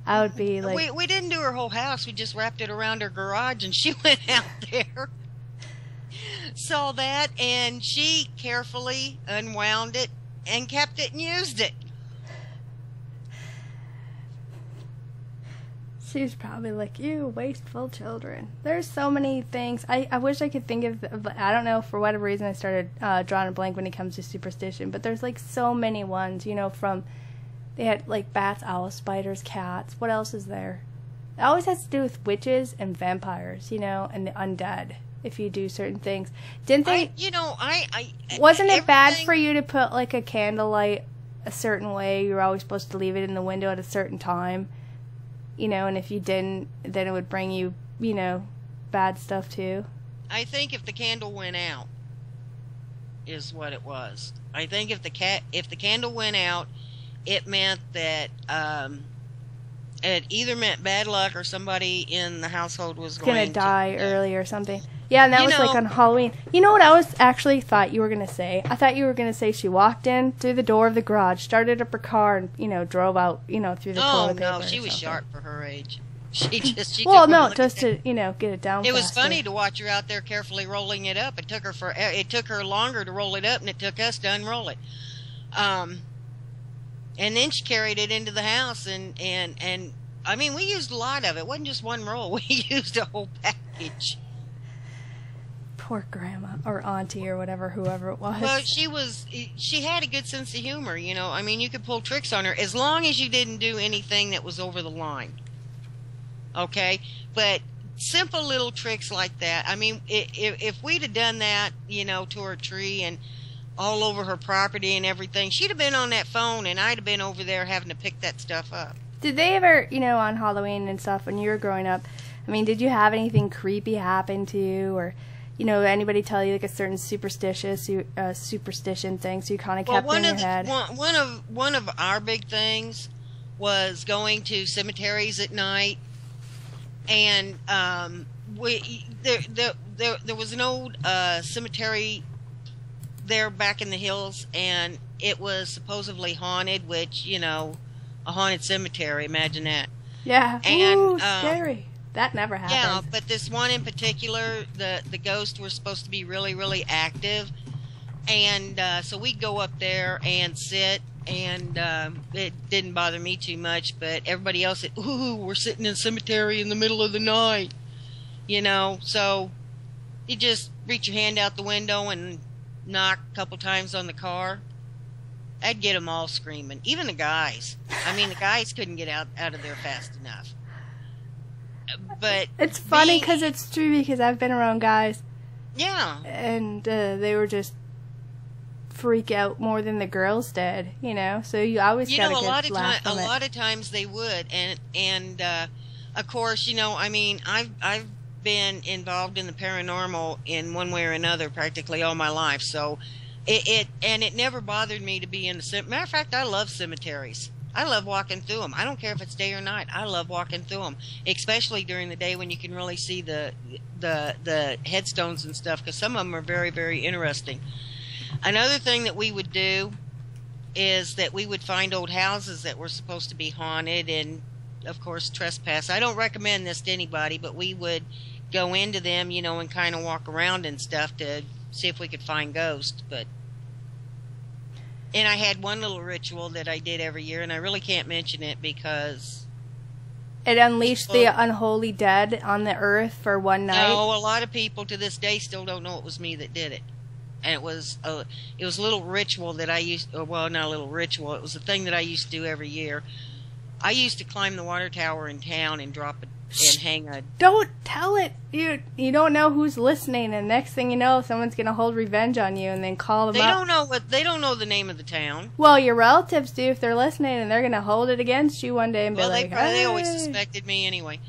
I would be like, We didn't do her whole house. We just wrapped it around her garage, and she went out there, saw that, and she carefully unwound it and kept it and used it. she's probably like, you wasteful children. There's so many things. I wish I could think of, I don't know, for whatever reason I started drawing a blank when it comes to superstition, but there's like so many ones, from, they had like bats, owls, spiders, cats. What else is there? It always has to do with witches and vampires, and the undead, if you do certain things. Didn't they, wasn't it bad for you to put like a candlelight a certain way? You're always supposed to leave it in the window at a certain time. And if you didn't, then it would bring you, bad stuff too. I think if the candle went out, is what it was. I think if the candle went out, it meant that it either meant bad luck or somebody in the household was Gonna going die to early or something. Yeah, and that was like on Halloween. You know what I was actually thought you were gonna say? I thought you were gonna say she walked in through the door of the garage, started up her car, and drove out, through the toilet paper. Oh no, she was sharp for her age. She just well, took no, one look just at to get it down. It was faster. funny to watch her out there carefully rolling it up. It took her longer to roll it up, and it took us to unroll it. And then she carried it into the house, and I mean, we used a lot of it. It wasn't just one roll. We used a whole package. Poor grandma or auntie or whoever it was. Well, she had a good sense of humor, I mean, you could pull tricks on her as long as you didn't do anything that was over the line. Okay? But simple little tricks like that. I mean, if we'd have done that, to her tree and all over her property and everything, she'd have been on that phone, and I'd have been over there having to pick that stuff up. Did they ever, on Halloween and stuff when you were growing up, I mean, did you have anything creepy happen to you, or anybody tell you like a certain superstition thing, so you kind of kept it in your head? One of our big things was going to cemeteries at night, and there was an old cemetery there back in the hills, and it was supposedly haunted, which a haunted cemetery, imagine that. Yeah. And ooh, scary. That never happened. Yeah, but this one in particular, the ghosts were supposed to be really, really active. And so we'd go up there and sit, and it didn't bother me too much, but everybody else said, ooh, we're sitting in a cemetery in the middle of the night. So you just reach your hand out the window and knock a couple times on the car. I'd get them all screaming. Even the guys. I mean, the guys couldn't get out of there fast enough. But it's funny because it's true, because I've been around guys. Yeah. And they were just freak out more than the girls did, So you always got a laugh from it. A lot of times they would, and of course, I mean, I've been involved in the paranormal in one way or another practically all my life, so it never bothered me to be in the cemetery. Matter of fact, I love cemeteries. I love walking through them. I don't care if it's day or night. I love walking through them, especially during the day when you can really see the headstones and stuff, because some of them are very, very interesting. Another thing that we would do is that we would find old houses that were supposed to be haunted and, of course, trespass. I don't recommend this to anybody, but we would go into them, and kind of walk around and stuff to see if we could find ghosts. But And I had one little ritual that I did every year, and I really can't mention it because it unleashed the unholy dead on the earth for one night. No, a lot of people to this day still don't know it was me that did it. And it was a little ritual that I used, or well, not a little ritual. It was a thing that I used to do every year. I used to climb the water tower in town and drop it and hang a... Don't tell it. You don't know who's listening, and next thing you know, someone's gonna hold revenge on you and then call them up. They don't know the name of the town. Well, your relatives do if they're listening, and they're gonna hold it against you one day and be like, they always "Hey." suspected me anyway.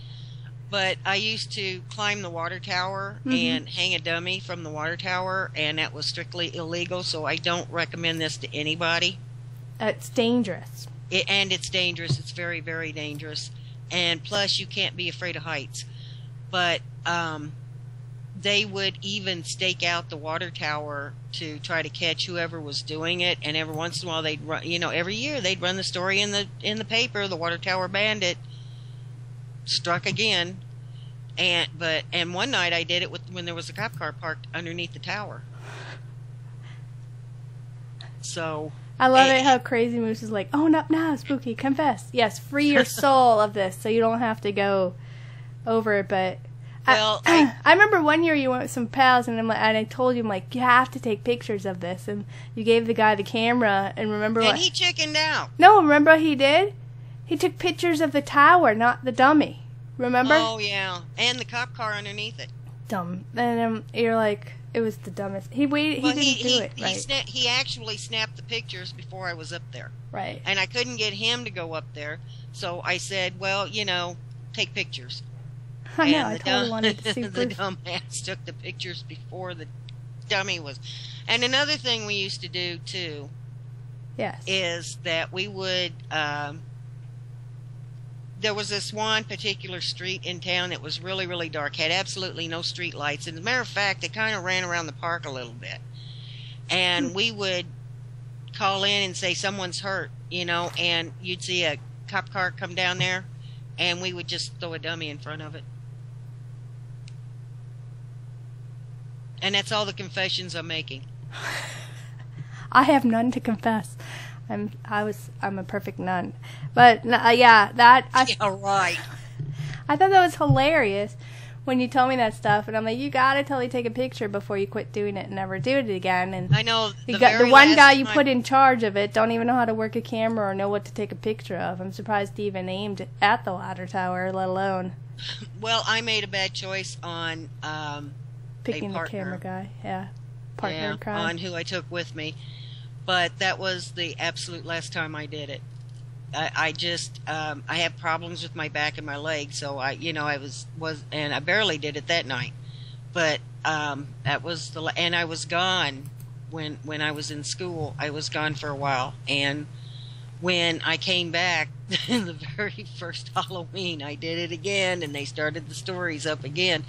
But I used to climb the water tower and hang a dummy from the water tower, and that was strictly illegal, so I don't recommend this to anybody. It's dangerous. And it's dangerous. It's very, very dangerous. And plus, you can't be afraid of heights. But they would even stake out the water tower to try to catch whoever was doing it. And every once in a while, they'd run. Every year they'd run the story in the paper. The water tower bandit struck again. And one night I did it when there was a cop car parked underneath the tower. So. I love it how Crazy Moose is like, own up now, spooky, confess. Yes, free your soul of this so you don't have to go over it. But I remember one year you went with some pals and I told you, I'm like, you have to take pictures of this. And you gave the guy the camera and remember what... And he chickened out. No, remember what he did? He took pictures of the tower, not the dummy. Remember? Oh, yeah. And the cop car underneath it. Dumb. And you're like... It was the dumbest. He didn't do it right. He actually snapped the pictures before I was up there. Right. And I couldn't get him to go up there, so I said, well, take pictures. I know, I totally wanted to see the dumbass took the pictures before the dummy was. And another thing we used to do, too, yes, is that we would... there was this one particular street in town that was really, really dark, had absolutely no street lights. And as a matter of fact, it kind of ran around the park a little bit. And we would call in and say someone's hurt, and you'd see a cop car come down there, and we would just throw a dummy in front of it. And that's all the confessions I'm making. I have none to confess. I'm a perfect nun, but yeah, that. Yeah, right. I thought that was hilarious when you told me that stuff, and I'm like, you gotta totally take a picture before you quit doing it and never do it again. And I know the one guy you put in charge of it don't even know how to work a camera or know what to take a picture of. I'm surprised he even aimed at the water tower, let alone. Well, I made a bad choice on picking the camera guy. Yeah, partner in crime. On who I took with me. But that was the absolute last time I did it. I have problems with my back and my legs, so I barely did it that night. But that was and I was gone when I was in school. I was gone for a while, and when I came back, the very first Halloween, I did it again, and they started the stories up again.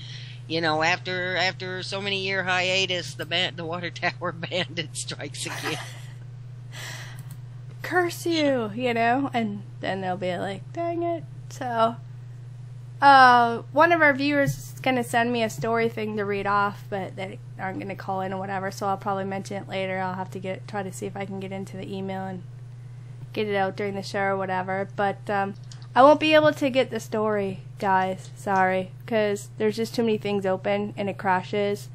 After so many year hiatus, the water tower bandit strikes again. Curse you, and then they'll be like, dang it. So, one of our viewers is going to send me a story thing to read off, but they aren't going to call in or whatever, so I'll probably mention it later. I'll have to try to see if I can get into the email and get it out during the show or whatever, but I won't be able to get the story, guys, sorry, because there's just too many things open, and it crashes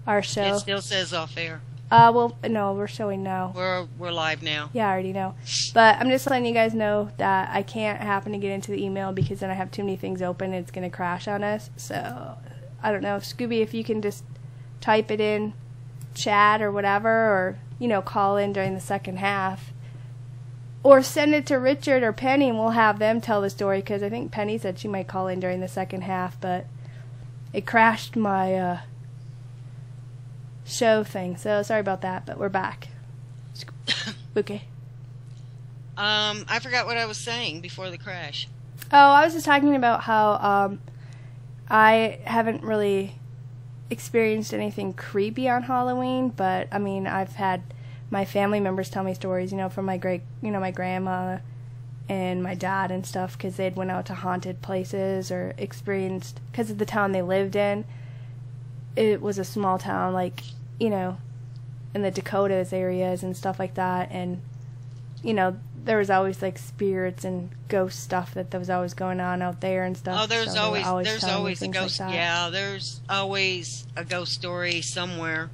our show. It still says off air. Well, no, we're showing now. We're live now. Yeah, I already know. But I'm just letting you guys know that I can't happen to get into the email because then I have too many things open and it's going to crash on us. So, I don't know. Scooby, if you can just type it in chat or whatever, or, call in during the second half. Or send it to Richard or Penny and we'll have them tell the story because I think Penny said she might call in during the second half, but it crashed my... show thing, so sorry about that, but we're back. Okay. I forgot what I was saying before the crash. Oh, I was just talking about how I haven't really experienced anything creepy on Halloween, but I mean, I've had my family members tell me stories, from my my grandma and my dad and stuff, because they'd went out to haunted places or experienced, because of the town they lived in. It was a small town, in the Dakotas areas and stuff like that, and you know, there was always like spirits and ghost stuff that was always going on out there and stuff. Oh, there's so always a things ghost. like that. Yeah, there's always a ghost story somewhere.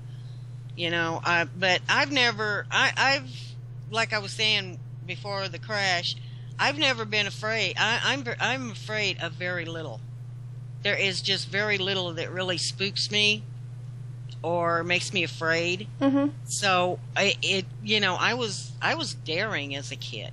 You know, but I've never, I've, like I was saying before the crash, I've never been afraid. I'm afraid of very little. There is just very little that really spooks me or makes me afraid. Mm-hmm. So you know, I was daring as a kid,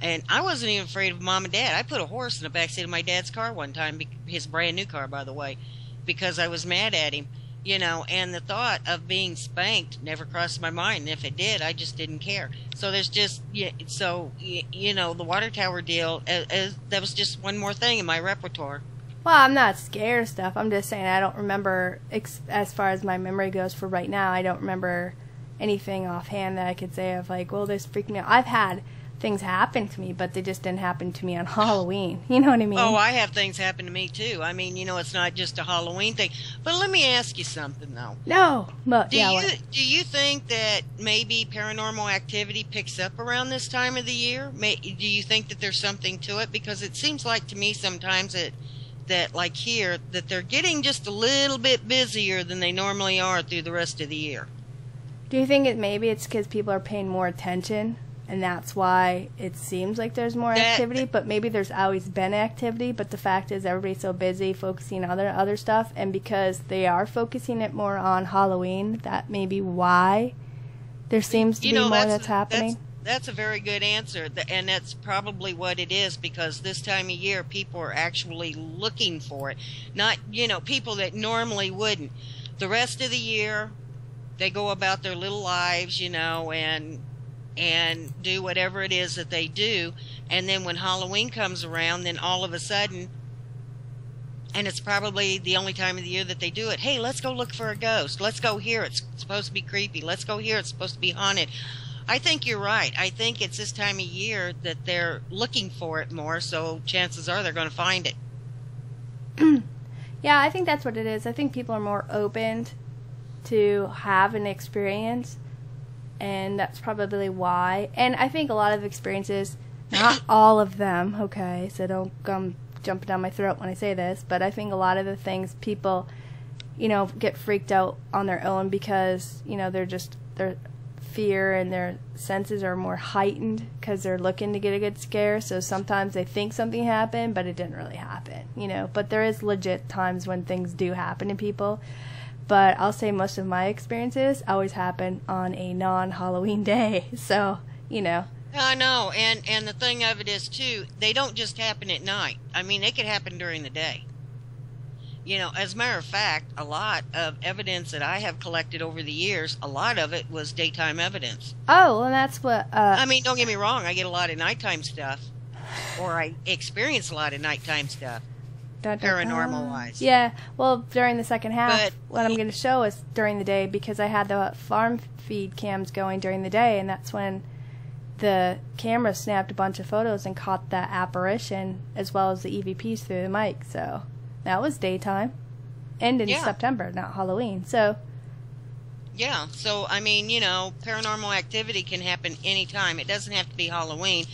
and I wasn't even afraid of Mom and Dad. I put a horse in the backseat of my dad's car one time, his brand new car, by the way, because I was mad at him. You know, and the thought of being spanked never crossed my mind. And if it did, I just didn't care. So there's just, you know, the water tower deal, that was just one more thing in my repertoire. Well, I'm not scared of stuff. I'm just saying I don't remember, as far as my memory goes for right now, I don't remember anything offhand that I could say of like, well, this freaked me out. I've had things happen to me, but they just didn't happen to me on Halloween. You know what I mean? Oh, I have things happen to me too. I mean, you know, it's not just a Halloween thing. But let me ask you something though. No, but do you think that maybe paranormal activity picks up around this time of the year? Do you think that there's something to it? Because it seems like to me sometimes that like here, that they're getting just a little bit busier than they normally are through the rest of the year. Do you think maybe it's because people are paying more attention? And that's why it seems like there's more activity, but maybe there's always been activity, but the fact is everybody's so busy focusing on other stuff, and because they are focusing it more on Halloween, that may be why there seems to be more that's happening. That's a very good answer, and that's probably what it is, because this time of year people are actually looking for it. Not, you know, people that normally wouldn't. The rest of the year, they go about their little lives, you know, and do whatever it is that they do, and then when Halloween comes around, then all of a sudden, and it's probably the only time of the year that they do it, hey, let's go look for a ghost, let's go here, it's supposed to be creepy, let's go here, it's supposed to be haunted. I think you're right. I think it's this time of year that they're looking for it more, so chances are they're going to find it. Yeah, I think that's what it is. I think people are more open to have an experience, and that's probably why. And I think a lot of experiences, not all of them, okay, so don't come jumping down my throat when I say this, but I think a lot of the things people, you know, get freaked out on their own because, you know, their fear and their senses are more heightened because they're looking to get a good scare, so sometimes they think something happened, but it didn't really happen, you know. But there is legit times when things do happen to people. But I'll say most of my experiences always happen on a non-Halloween day. So, you know. I know. And the thing of it is, too, they don't just happen at night. I mean, they could happen during the day. You know, as a matter of fact, a lot of evidence that I have collected over the years, a lot of it was daytime evidence. Oh, well, that's what... I mean, don't get me wrong. I get a lot of nighttime stuff. Or I experience a lot of nighttime stuff. Paranormal wise. Yeah, well, during the second half, what I'm going to show is during the day, because I had the farm feed cams going during the day, and that's when the camera snapped a bunch of photos and caught that apparition as well as the EVPs through the mic. So that was daytime, and in September, not Halloween. So yeah, so I mean, you know, paranormal activity can happen anytime. It doesn't have to be Halloween.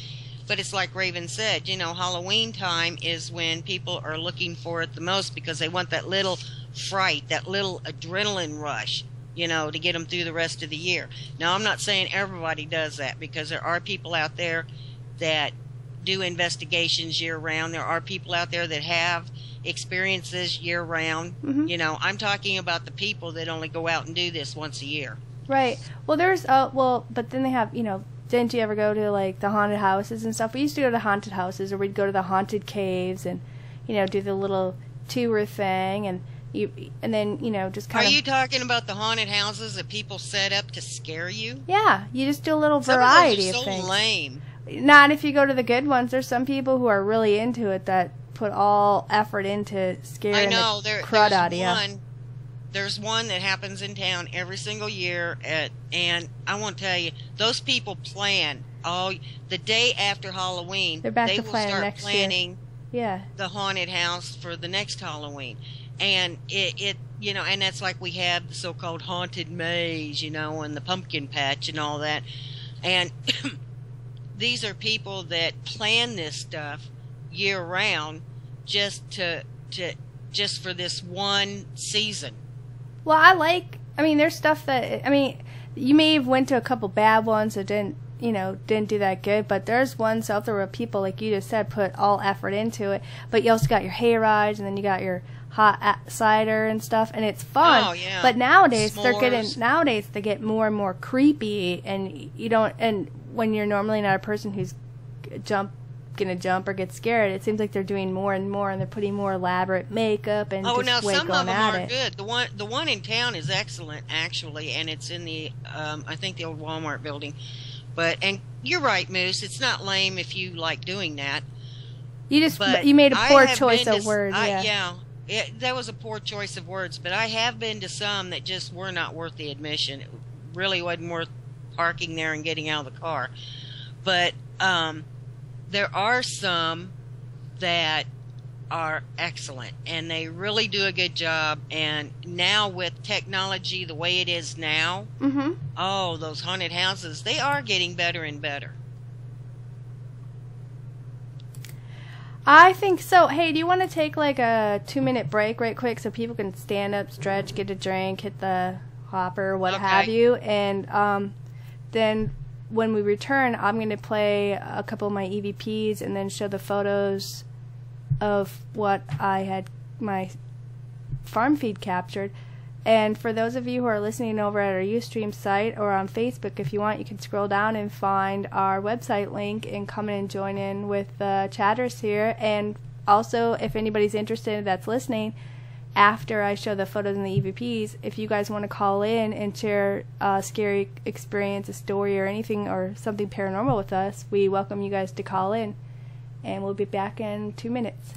But it's like Raven said, you know, Halloween time is when people are looking for it the most because they want that little fright, that little adrenaline rush, you know, to get them through the rest of the year. Now, I'm not saying everybody does that, because there are people out there that do investigations year-round. There are people out there that have experiences year-round. Mm-hmm. You know, I'm talking about the people that only go out and do this once a year. Right. Well, there's, but then they have, you know, didn't you ever go to, like, the haunted houses and stuff? We used to go to haunted houses, or we'd go to the haunted caves and, you know, do the little tour thing, and then, you know, just kind of... Are you talking about the haunted houses that people set up to scare you? Yeah, you just do a little variety of things. Some of those are so lame. Not if you go to the good ones. There's some people who are really into it that put all effort into scaring the crud out of you. There's one that happens in town every single year, and I want to tell you, those people plan the day after Halloween. They're back they to will planning start next planning year. Yeah. The haunted house for the next Halloween. And it and that's like we have the so-called haunted maze, and the pumpkin patch and all that. And these are people that plan this stuff year round just just for this one season. Well, I mean, there's stuff that, I mean, you may have went to a couple bad ones that didn't do that good, but there's ones out there where people, like you just said, put all effort into it. But you also got your hay rides, and then you got your hot cider and stuff, and it's fun. Oh, yeah. But nowadays S'mores. they get more and more creepy, and and when you're normally not a person who's gonna jump or get scared, it seems like they're doing more and more, and they're putting more elaborate makeup and Oh, just now way some going of them at are it. good. The one in town is excellent, actually, and it's in the I think the old Walmart building. And you're right, Moose. It's not lame if you like doing that. You made a poor choice of words. That was a poor choice of words. But I have been to some that just were not worth the admission. It really wasn't worth parking there and getting out of the car. But there are some that are excellent, and they really do a good job. And now with technology the way it is now, oh, those haunted houses, they are getting better and better. I think so. Hey, do you want to take like a 2-minute break right quick so people can stand up, stretch, get a drink, hit the hopper, what have you? And then when we return, I'm going to play a couple of my EVPs and then show the photos of what I had my farm feed captured. And for those of you who are listening over at our Ustream site or on Facebook, if you want, you can scroll down and find our website link and come in and join in with the chatters here. And also, if anybody's interested that's listening, after I show the photos and the EVPs, if you guys want to call in and share a scary experience, a story, or anything, or something paranormal with us, we welcome you guys to call in. And we'll be back in 2 minutes.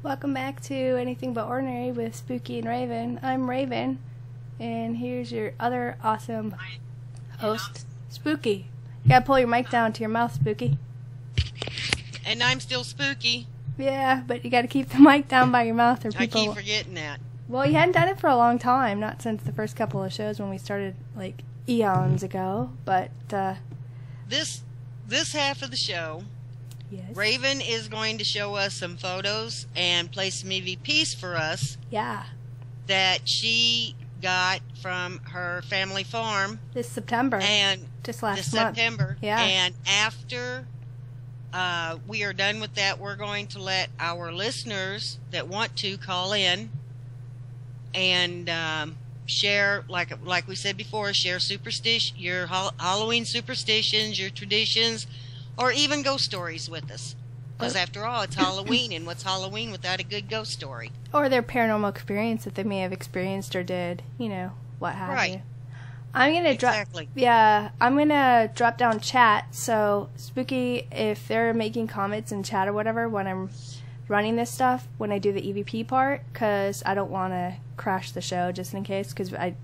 Welcome back to Anything But Ordinary with Spooky and Raven. I'm Raven, and here's your other awesome host, Spooky. You gotta pull your mic down to your mouth, Spooky. And I'm still Spooky. Yeah, but you gotta keep the mic down by your mouth or people... I keep forgetting that. Well, you hadn't done it for a long time, not since the first couple of shows when we started, like, eons ago, but, This half of the show... Yes. Raven is going to show us some photos and play some EVPs for us. Yeah. That she got from her family farm this September. And just last this month. September. Yeah. And after we are done with that, we're going to let our listeners that want to call in and share, like we said before, share your Halloween superstitions, your traditions, or even ghost stories with us. Because after all, it's Halloween, and what's Halloween without a good ghost story? Or their paranormal experience that they may have experienced or did, you know, what have Right. you. I'm gonna Exactly. I'm gonna drop down chat. So Spooky, if they're making comments in chat or whatever when I'm running this stuff, when I do the EVP part, because I don't want to crash the show just in case, because they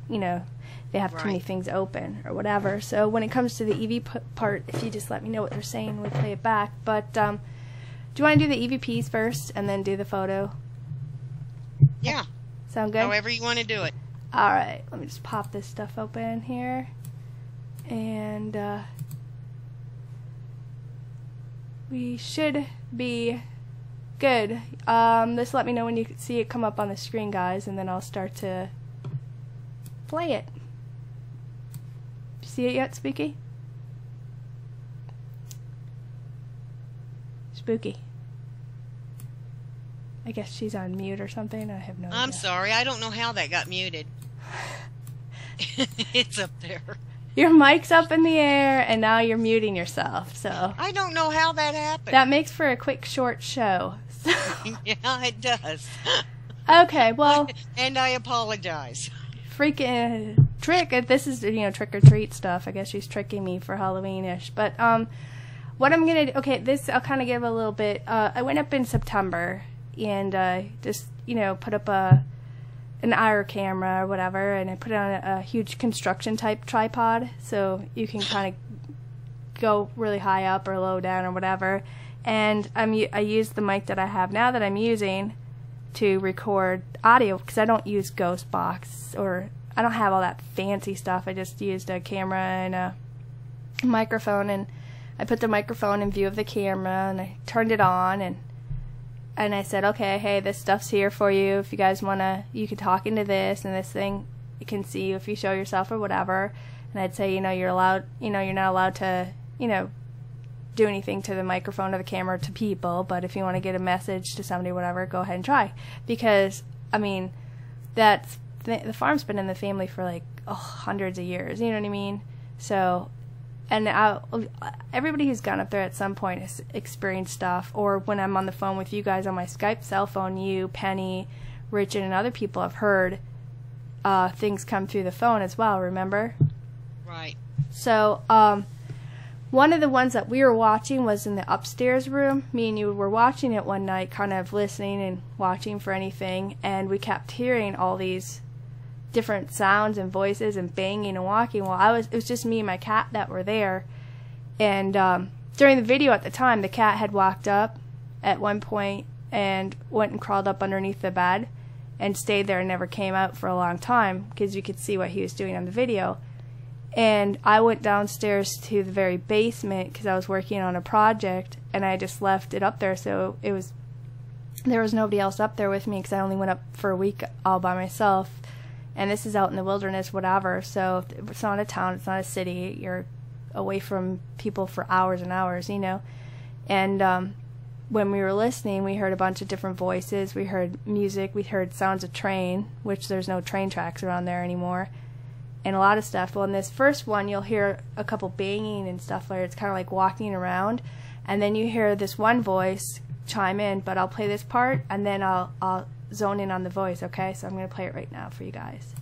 have too many things open or whatever. So when it comes to the EV part, if you just let me know what they're saying, we'll play it back. But do you want to do the EVPs first and then do the photo? Yeah. Sound good? However you want to do it. All right, let me just pop this stuff open here, and we should be good. Just let me know when you see it come up on the screen, guys, and then I'll start to play it. You see it yet, Spooky? Spooky. I guess she's on mute or something. I have no idea. I'm sorry, I don't know how that got muted. It's up there. Your mic's up in the air, and now you're muting yourself, so... I don't know how that happened. That makes for a quick, short show. So. Yeah, it does. Okay, well... And I apologize. Freaking trick. This is, trick-or-treat stuff. I guess she's tricking me for Halloween-ish. But, what I'm gonna do... Okay, this, I'll kind of give a little bit... I went up in September, and just, put up an IR camera or whatever, and I put it on a huge construction type tripod, so you can kind of go really high up or low down or whatever. And I used the mic that I have now that I'm using to record audio, because I don't use Ghost Box, or I don't have all that fancy stuff. I just used a camera and a microphone, and I put the microphone in view of the camera, and I turned it on, and I said, okay, hey, this stuff's here for you. If you guys want to, you can talk into this, and this thing, you can see you if you show yourself or whatever. And I'd say, you're allowed, you're not allowed to, do anything to the microphone or the camera to people. But if you want to get a message to somebody, whatever, go ahead and try. Because, the farm's been in the family for hundreds of years. You know what I mean? So... And everybody who's gone up there at some point has experienced stuff. Or when I'm on the phone with you guys on my Skype cell phone, you, Penny, Richard, and other people have heard things come through the phone as well, remember? Right. So one of the ones that we were watching was in the upstairs room. Me and you were watching it one night, kind of listening and watching for anything. And we kept hearing all these different sounds and voices and banging and walking. Well, it was just me and my cat that were there, and during the video at the time, the cat had walked up at one point and went and crawled up underneath the bed and stayed there and never came out for a long time, because you could see what he was doing on the video. And I went downstairs to the very basement because I was working on a project, and I just left it up there, so there was nobody else up there with me, because I only went up for a week all by myself. And this is out in the wilderness, whatever, so it's not a town, it's not a city. You're away from people for hours and hours, And when we were listening, we heard a bunch of different voices. We heard music. We heard sounds of train, which there's no train tracks around there anymore, and a lot of stuff. Well, in this first one, you'll hear a couple banging and stuff where it's kind of like walking around. And then you hear this one voice chime in, but I'll play this part, and then I'll zone in on the voice, okay? So I'm going to play it right now for you guys.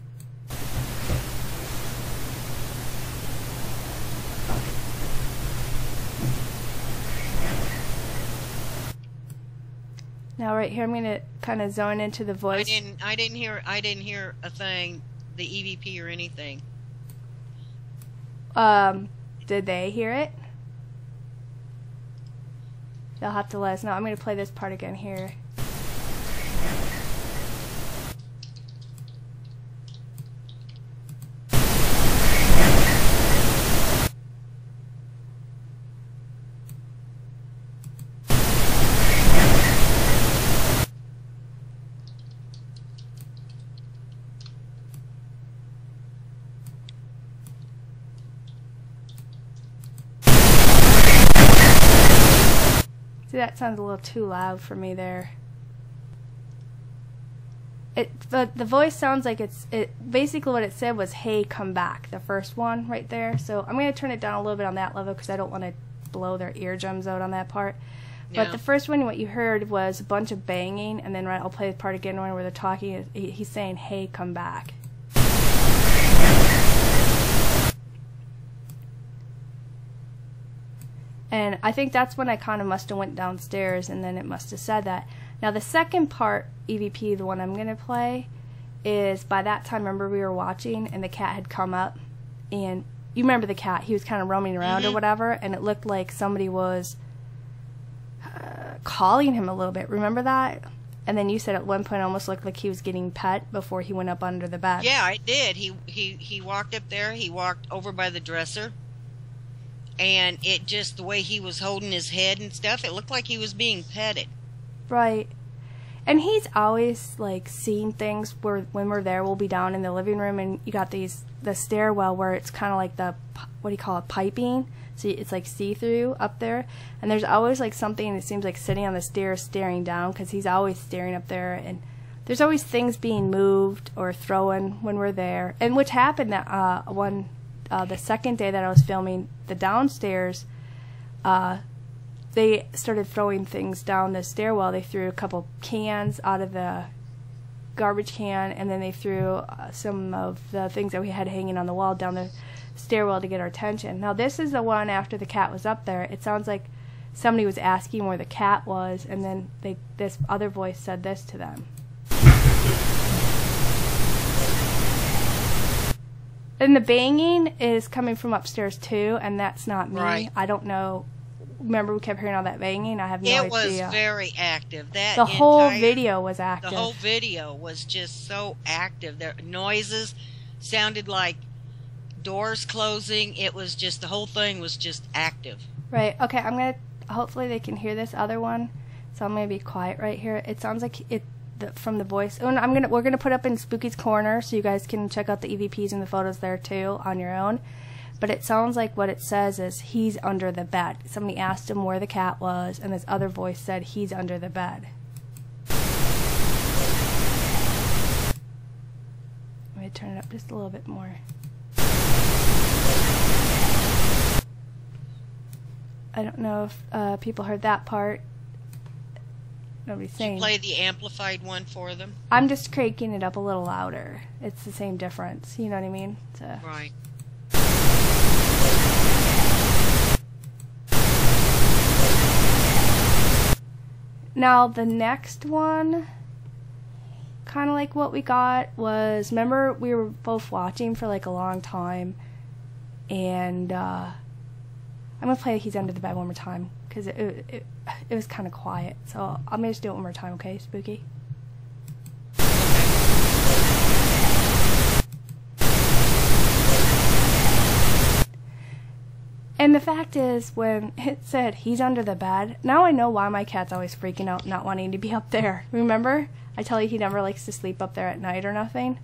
Now right here I'm going to kind of zone into the voice. I didn't hear a thing, the EVP or anything. Did they hear it? They'll have to let us know. I'm going to play this part again here. See, that sounds a little too loud for me there. The voice sounds like basically what it said was, "Hey, come back," the first one right there. So I'm going to turn it down a little bit on that level because I don't want to blow their eardrums out on that part. Yeah. But the first one, what you heard was a bunch of banging, and then I'll play the part again where they're talking. He's saying, "Hey, come back." And I think that's when I kind of must have went downstairs, and then it must have said that. Now the second part, EVP, the one I'm going to play, is by that time, remember we were watching, and the cat had come up, and you remember the cat, he was kind of roaming around or whatever, and it looked like somebody was calling him a little bit. Remember that? And then you said at one point it almost looked like he was getting pet before he went up under the bed. Yeah, it did. He walked up there, he walked over by the dresser, and it just, the way he was holding his head and stuff, it looked like he was being petted. Right. And he's always like seeing things where when we're there, we'll be down in the living room, and you got the stairwell where it's kind of like the, what do you call it, piping? So it's like see-through up there, and there's always like something that seems like sitting on the stairs staring down, because he's always staring up there, and there's always things being moved or thrown when we're there. And which happened that the second day that I was filming the downstairs, they started throwing things down the stairwell. They threw a couple cans out of the garbage can, and then they threw some of the things that we had hanging on the wall down the stairwell to get our attention. Now this is the one after the cat was up there. It sounds like somebody was asking where the cat was, and then this other voice said this to them. And the banging is coming from upstairs too, and that's not me. Right. I don't know. Remember we kept hearing all that banging? I have no idea. It was very active. The whole video was active. The whole video was just so active. The noises sounded like doors closing. It was just, the whole thing was just active. Right. Okay, I'm going to, hopefully they can hear this other one. So I'm going to be quiet right here. It sounds like from the voice. Oh, and we're going to put up in Spooky's Corner so you guys can check out the EVPs and the photos there too on your own. But it sounds like what it says is, he's under the bed. Somebody asked him where the cat was, and this other voice said, he's under the bed. Let me turn it up just a little bit more. I don't know if people heard that part. Nobody's saying. Did you play the amplified one for them? I'm just cranking it up a little louder. It's the same difference. You know what I mean? So. Right. Now the next one, kind of like what we got, was, remember we were both watching for like a long time, and I'm going to play He's Under the Bed one more time, because it was kind of quiet, so I'm going to just do it one more time, okay, Spooky? And the fact is, when it said, he's under the bed, now I know why my cat's always freaking out, not wanting to be up there. Remember? I tell you he never likes to sleep up there at night or nothing.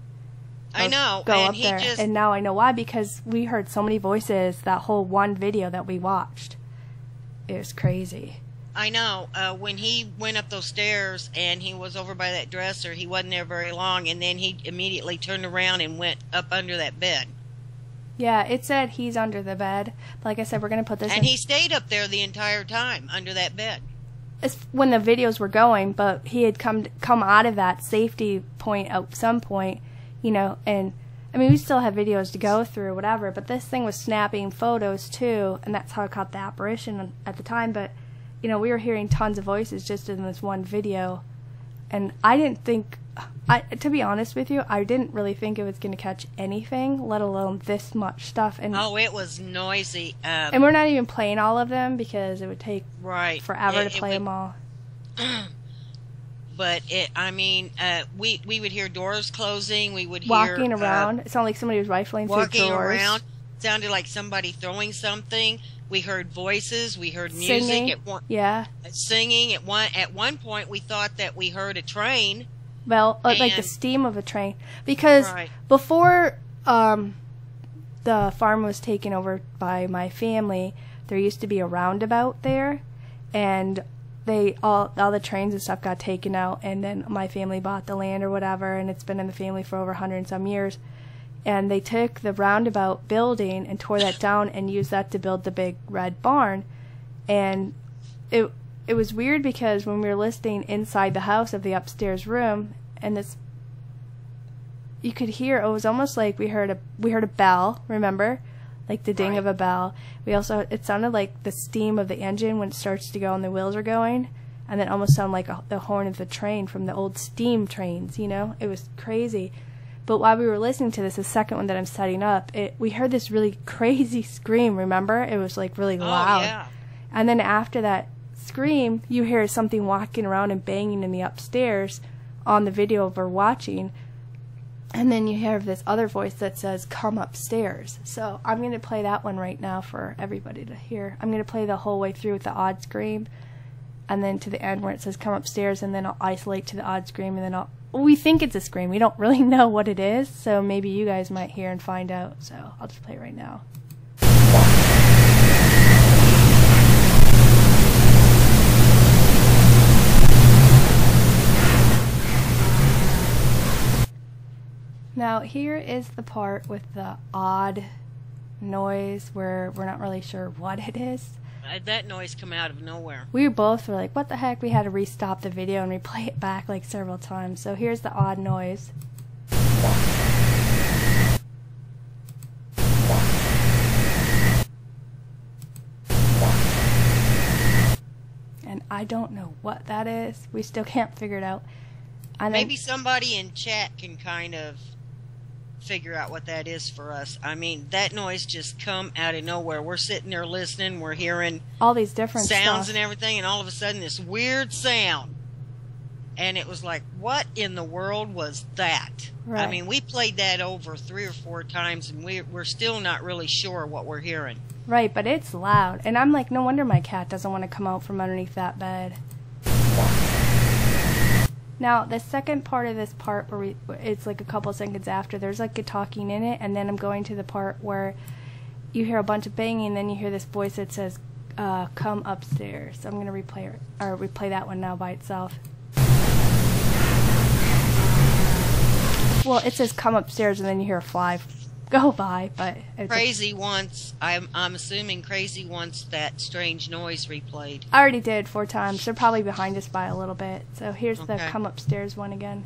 I know. Go up there. And now I know why, because we heard so many voices that whole one video that we watched. It was crazy. I know. When he went up those stairs and he was over by that dresser, he wasn't there very long, and then he immediately turned around and went up under that bed. Yeah, it said he's under the bed. But like I said, we're going to put this and he stayed up there the entire time, under that bed. It's when the videos were going, but he had come out of that safety point at some point, you know, and I mean, we still have videos to go through or whatever, but this thing was snapping photos too, and that's how I caught the apparition at the time. But, you know, we were hearing tons of voices just in this one video, and I didn't think, to be honest with you, I didn't really think it was going to catch anything, let alone this much stuff. And oh, it was noisy. And we're not even playing all of them because it would take forever to play them all. But I mean, we would hear doors closing. We would walking hear around. It sounded like somebody was rifling through drawers. Walking around. Sounded like somebody throwing something. We heard voices. We heard music. Singing. Singing. At one point, we thought that we heard a train. Well, like the steam of a train. Because before the farm was taken over by my family, there used to be a roundabout there. And all the trains and stuff got taken out, and then my family bought the land or whatever, and it's been in the family for over 100 and some years. And they took the roundabout building and tore that down and used that to build the big red barn. And it was weird because when we were listening inside the house of the upstairs room, and this, you could hear, it was almost like we heard a bell, remember? Like the ding of a bell. We also, it sounded like the steam of the engine when it starts to go and the wheels are going, and then almost sounded like the horn of the train from the old steam trains, you know? It was crazy. But while we were listening to this, the second one that I'm setting up, we heard this really crazy scream, remember? It was like really loud. Oh, yeah. And then after that scream, you hear something walking around and banging in the upstairs on the video we're watching. And then you hear this other voice that says, "Come upstairs." So I'm going to play that one right now for everybody to hear. I'm going to play the whole way through with the odd scream, and then to the end where it says, "Come upstairs," and then I'll isolate to the odd scream, and then we think it's a scream. We don't really know what it is, so maybe you guys might hear and find out. So I'll just play it right now. Now here is the part with the odd noise where we're not really sure what it is. That noise come out of nowhere. We both were like, what the heck? We had to restop the video and replay it back like several times. So here's the odd noise. And I don't know what that is. We still can't figure it out. And maybe somebody in chat can kind of figure out what that is for us. I mean, that noise just come out of nowhere. We're sitting there listening, we're hearing all these different sounds stuff and everything, and all of a sudden this weird sound. And it was like, what in the world was that? Right. I mean, we played that over 3 or 4 times, and we're still not really sure what we're hearing. Right, but it's loud. And I'm like, no wonder my cat doesn't want to come out from underneath that bed. Now, the second part of this part, where it's like a couple seconds after, there's like a talking in it, and then I'm going to the part where you hear a bunch of banging, and then you hear this voice that says, "Come upstairs." So I'm going to replay that one now by itself. Well, it says "come upstairs," and then you hear a fly go by, but Crazy wants, I'm assuming Crazy wants that strange noise replayed. I already did 4 times. They're probably behind us by a little bit. So here's the Okay. "come upstairs" one again.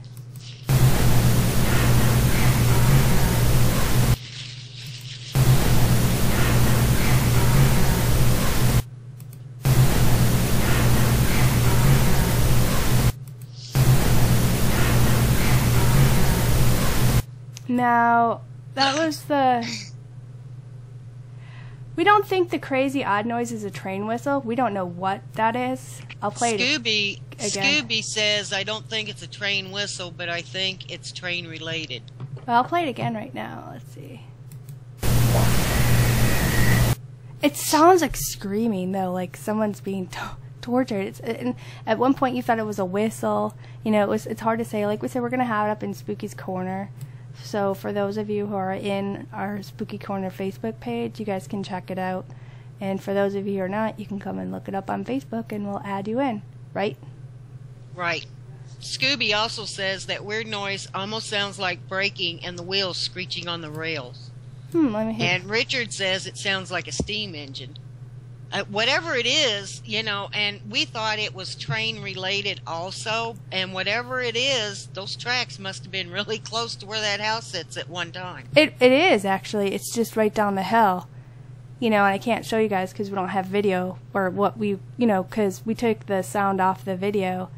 Now, that was the... We don't think the crazy odd noise is a train whistle. We don't know what that is. I'll play it again. Scooby says, I don't think it's a train whistle, but I think it's train related. Well, I'll play it again right now. Let's see. It sounds like screaming, though, like someone's being tortured. And at one point you thought it was a whistle. You know, it's hard to say. Like we said, we're going to have it up in Spooky's Corner. So for those of you who are in our Spooky Corner Facebook page, you guys can check it out. And for those of you who are not, you can come and look it up on Facebook and we'll add you in, right? Right. Scooby also says that weird noise almost sounds like braking and the wheels screeching on the rails. Let me hear. And Richard says it sounds like a steam engine. Whatever it is, you know, and we thought it was train related also, and whatever it is, those tracks must have been really close to where that house sits at one time. It is, actually. It's just right down the hill. You know, and I can't show you guys because we don't have video, or what we, you know, because we took the sound off the video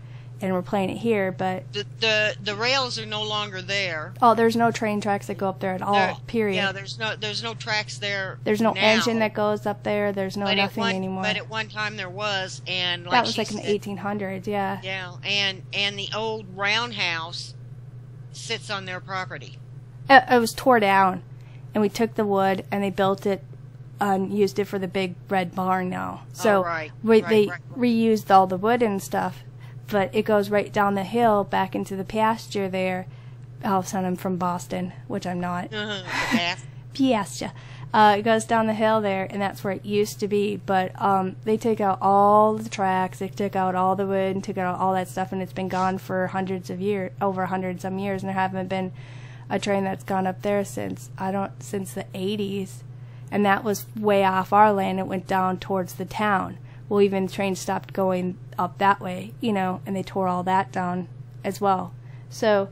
and we're playing it here, but... The rails are no longer there. Oh, there's no train tracks that go up there at all, period. Yeah, there's no tracks there. There's no now, engine that goes up there. There's no nothing anymore. But at one time there was, and like that was like in the 1800s, yeah. Yeah, and the old roundhouse sits on their property. It was tore down, and we took the wood and they built it and used it for the big red barn now. So right. They reused all the wood and stuff. But it goes right down the hill back into the pasture there. All of a sudden I'm from Boston, which I'm not. Pasture. Pasture. It goes down the hill there, and that's where it used to be. But they took out all the tracks, they took out all the wood, and took out all that stuff, and it's been gone for hundreds of years, over 100-some years, and there haven't been a train that's gone up there since the 80s, and that was way off our land. It went down towards the town. Well, even the train stopped going up that way, you know, and they tore all that down as well. So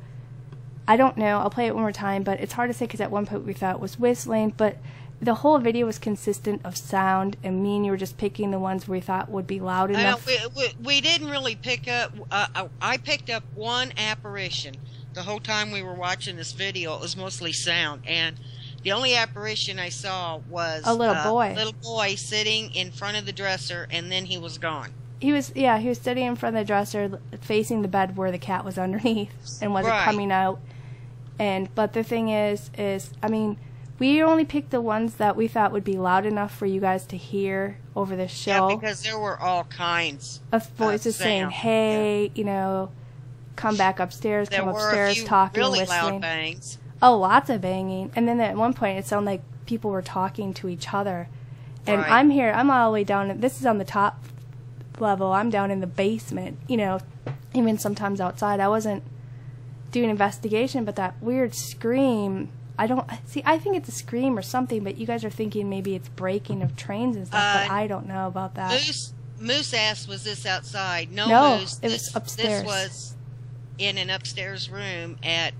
I don't know. I'll play it one more time, but it's hard to say because at one point we thought it was whistling, but the whole video was consistent of sound, and me and you were just picking the ones we thought would be loud enough. We didn't really pick up. I picked up one apparition. The whole time we were watching this video, it was mostly sound, and the only apparition I saw was a little boy. Little boy sitting in front of the dresser, and then he was gone. He was sitting in front of the dresser, facing the bed where the cat was underneath, and wasn't coming out. But the thing is, I mean, we only picked the ones that we thought would be loud enough for you guys to hear over the show. Yeah, because there were all kinds of voices saying, "Hey, you know, come back upstairs, come upstairs," talking, really whistling. Loud bangs. Oh, lots of banging. And then at one point, it sounded like people were talking to each other. And Right. I'm all the way down. This is on the top level. I'm down in the basement. You know, even sometimes outside. I wasn't doing investigation, but that weird scream. I think it's a scream or something, but you guys are thinking maybe it's breaking of trains and stuff, but I don't know about that. Moose asked, was this outside? No, Moose. It was upstairs. This was in an upstairs room at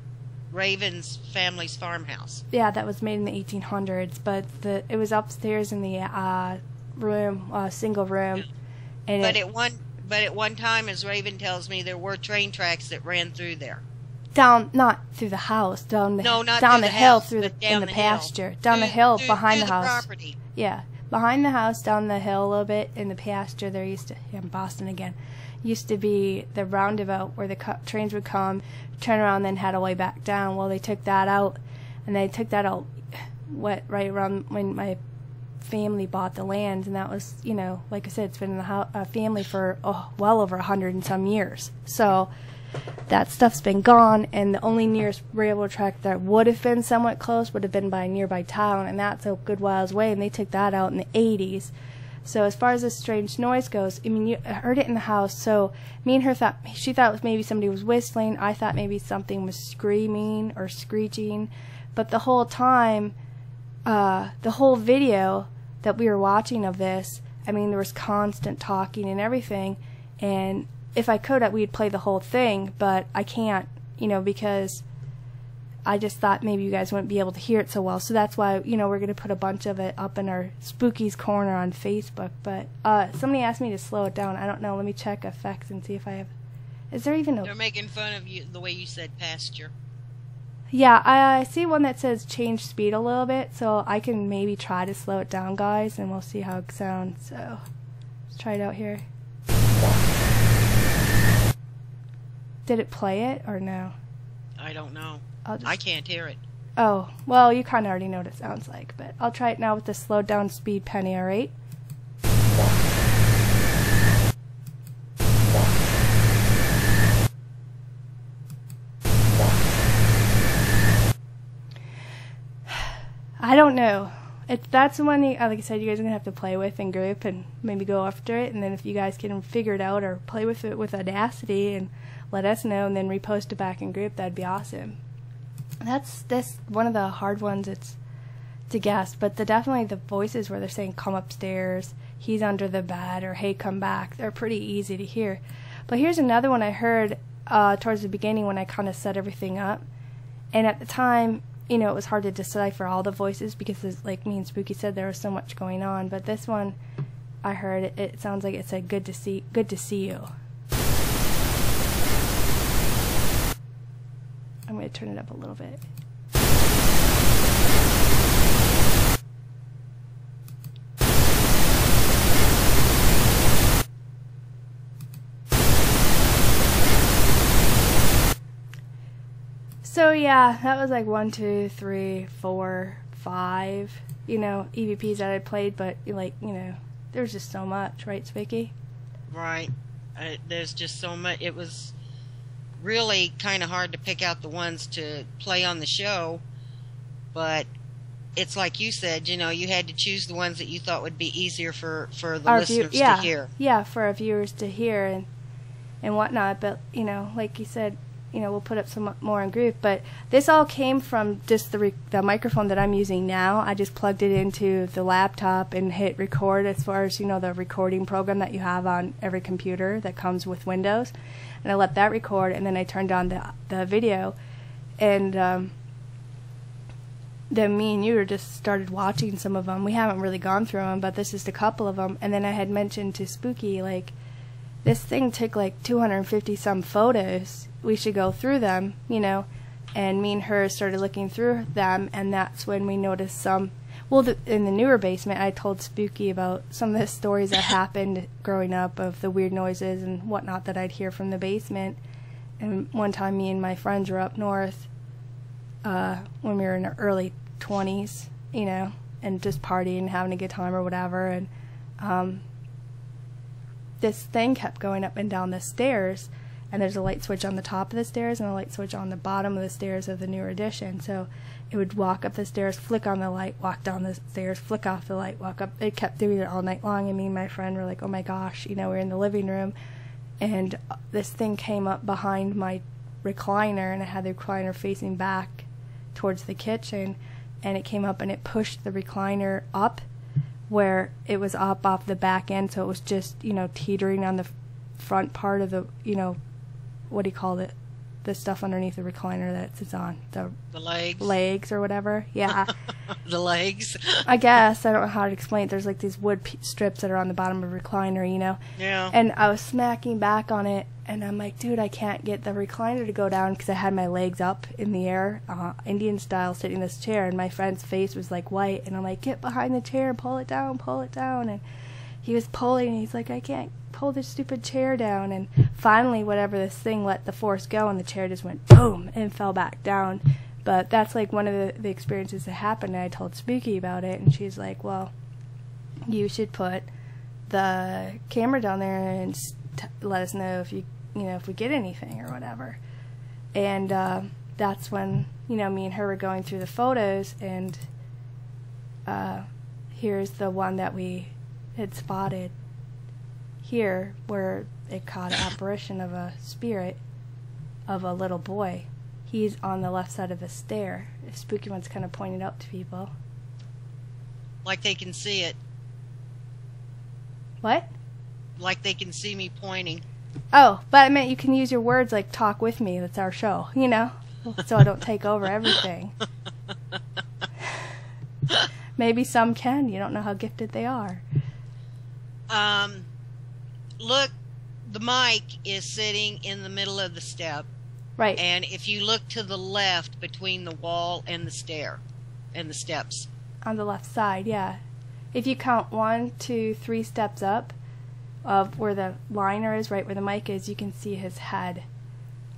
Raven's family's farmhouse. Yeah, that was made in the 1800s, but it was upstairs in the room, single room. And but at one time, as Raven tells me, there were train tracks that ran through there. Not through the house, down the hill, in the pasture, down the hill behind the house. Property. Yeah, behind the house, down the hill a little bit in the pasture. There used to, in Boston again, used to be the roundabout where the trains would come, turn around, then head all the way back down. Well, they took that out, and they took that out right around when my family bought the land, and that was, you know, like I said, it's been in the family for well over 100 and some years. So that stuff's been gone, and the only nearest railroad track that would have been somewhat close would have been by a nearby town, and that's a good whiles away, and they took that out in the 80s. So as far as this strange noise goes, I mean, you heard it in the house, so me and her thought, she thought it was maybe somebody was whistling, I thought maybe something was screaming or screeching, but the whole time, the whole video that we were watching of this, I mean, there was constant talking and everything, and if I could, we'd play the whole thing, but I can't, you know, because I just thought maybe you guys wouldn't be able to hear it so well. So that's why, you know, we're going to put a bunch of it up in our Spookies Corner on Facebook. But somebody asked me to slow it down. I don't know. Let me check effects and see if I have... Is there even a... They're making fun of you the way you said pasture. Yeah, I see one that says change speed a little bit, so I can maybe try to slow it down, guys, and we'll see how it sounds. So let's try it out here. Did it play it or no? I don't know. I can't hear it. Oh, well, you kind of already know what it sounds like, but I'll try it now with the slowed down speed penny, alright? I don't know. That's the one, like I said, you guys are going to have to play with in group and maybe go after it, and then if you guys can figure it out or play with it with Audacity and let us know and then repost it back in group, that'd be awesome. That's one of the hard ones to guess, but definitely the voices where they're saying come upstairs, he's under the bed, or hey, come back, they're pretty easy to hear. But here's another one I heard towards the beginning when I kind of set everything up, and at the time, you know, it was hard to decipher all the voices because, like me and Spooky said, there was so much going on. But this one, I heard it sounds like it said good to see you. I'm going to turn it up a little bit. So yeah, that was like 1, 2, 3, 4, 5, you know, EVPs that I played, but like, you know, there's just so much, right, Spicky? Right. There's just so much. It was really kind of hard to pick out the ones to play on the show, but it's like you said, you had to choose the ones that you thought would be easier for the Our listeners yeah, to hear. Yeah, for our viewers to hear and whatnot. But, like you said, we'll put up some more in group. But this all came from just the microphone that I'm using now. I just plugged it into the laptop and hit record as far as, the recording program that you have on every computer that comes with Windows. And I let that record, and then I turned on the video. And then me and you just started watching some of them. We haven't really gone through them, but this is a couple of them. And then I had mentioned to Spooky, like, this thing took like 250 some photos. We should go through them, And me and her started looking through them, and that's when we noticed some. Well, in the newer basement, I told Spooky about some of the stories that happened growing up of the weird noises and whatnot that I'd hear from the basement. And one time, me and my friends were up north. When we were in our early 20s, and just partying, having a good time or whatever, and this thing kept going up and down the stairs, and there's a light switch on the top of the stairs and a light switch on the bottom of the stairs of the newer edition, so it would walk up the stairs, flick on the light, walk down the stairs, flick off the light, walk up. It kept doing it all night long, and me and my friend were like, oh my gosh, we're in the living room, and this thing came up behind my recliner, and I had the recliner facing back towards the kitchen, and it came up and it pushed the recliner up where it was up off the back end, so it was just teetering on the front part of the what do you call it, the stuff underneath the recliner that it sits on, the legs or whatever. Yeah. The legs. I guess I don't know how to explain it. There's like these wood strips that are on the bottom of the recliner, Yeah. And I was smacking back on it, and I'm like, dude, I can't get the recliner to go down because I had my legs up in the air, Indian style, sitting in this chair, and my friend's face was like white, and I'm like, get behind the chair and pull it down, and he was pulling, and he's like, I can't pull this stupid chair down, and finally, whatever, this thing let the force go, and the chair just went boom and fell back down. But that's like one of the experiences that happened, and I told Spooky about it, and she's like, well, you should put the camera down there and let us know if if we get anything or whatever. And that's when me and her were going through the photos, and here's the one that we had spotted here, where it caught an apparition of a spirit of a little boy. He's on the left side of the stair. Spooky one's kind of pointed out to people. Like they can see it. What? Like they can see me pointing. Oh, but I meant you can use your words like talk with me. That's our show, so I don't take over everything. Maybe some can. You don't know how gifted they are. Look, the mic is sitting in the middle of the step. Right. And if you look to the left between the wall and the stair and the steps. On the left side, yeah. If you count 1, 2, 3 steps up of where the liner is, right where the mic is, you can see his head.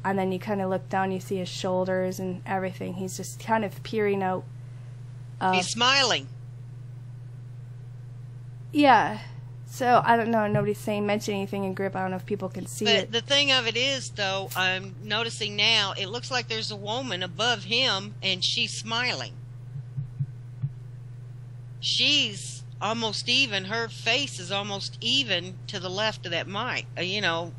And then you kind of look down, you see his shoulders and everything. He's just kind of peering out. He's smiling. Yeah. So, I don't know, nobody's mention anything in grip. I don't know if people can see it. But the thing of it is, though, I'm noticing now, it looks like there's a woman above him, and she's smiling. She's almost even, her face is almost even to the left of that mic,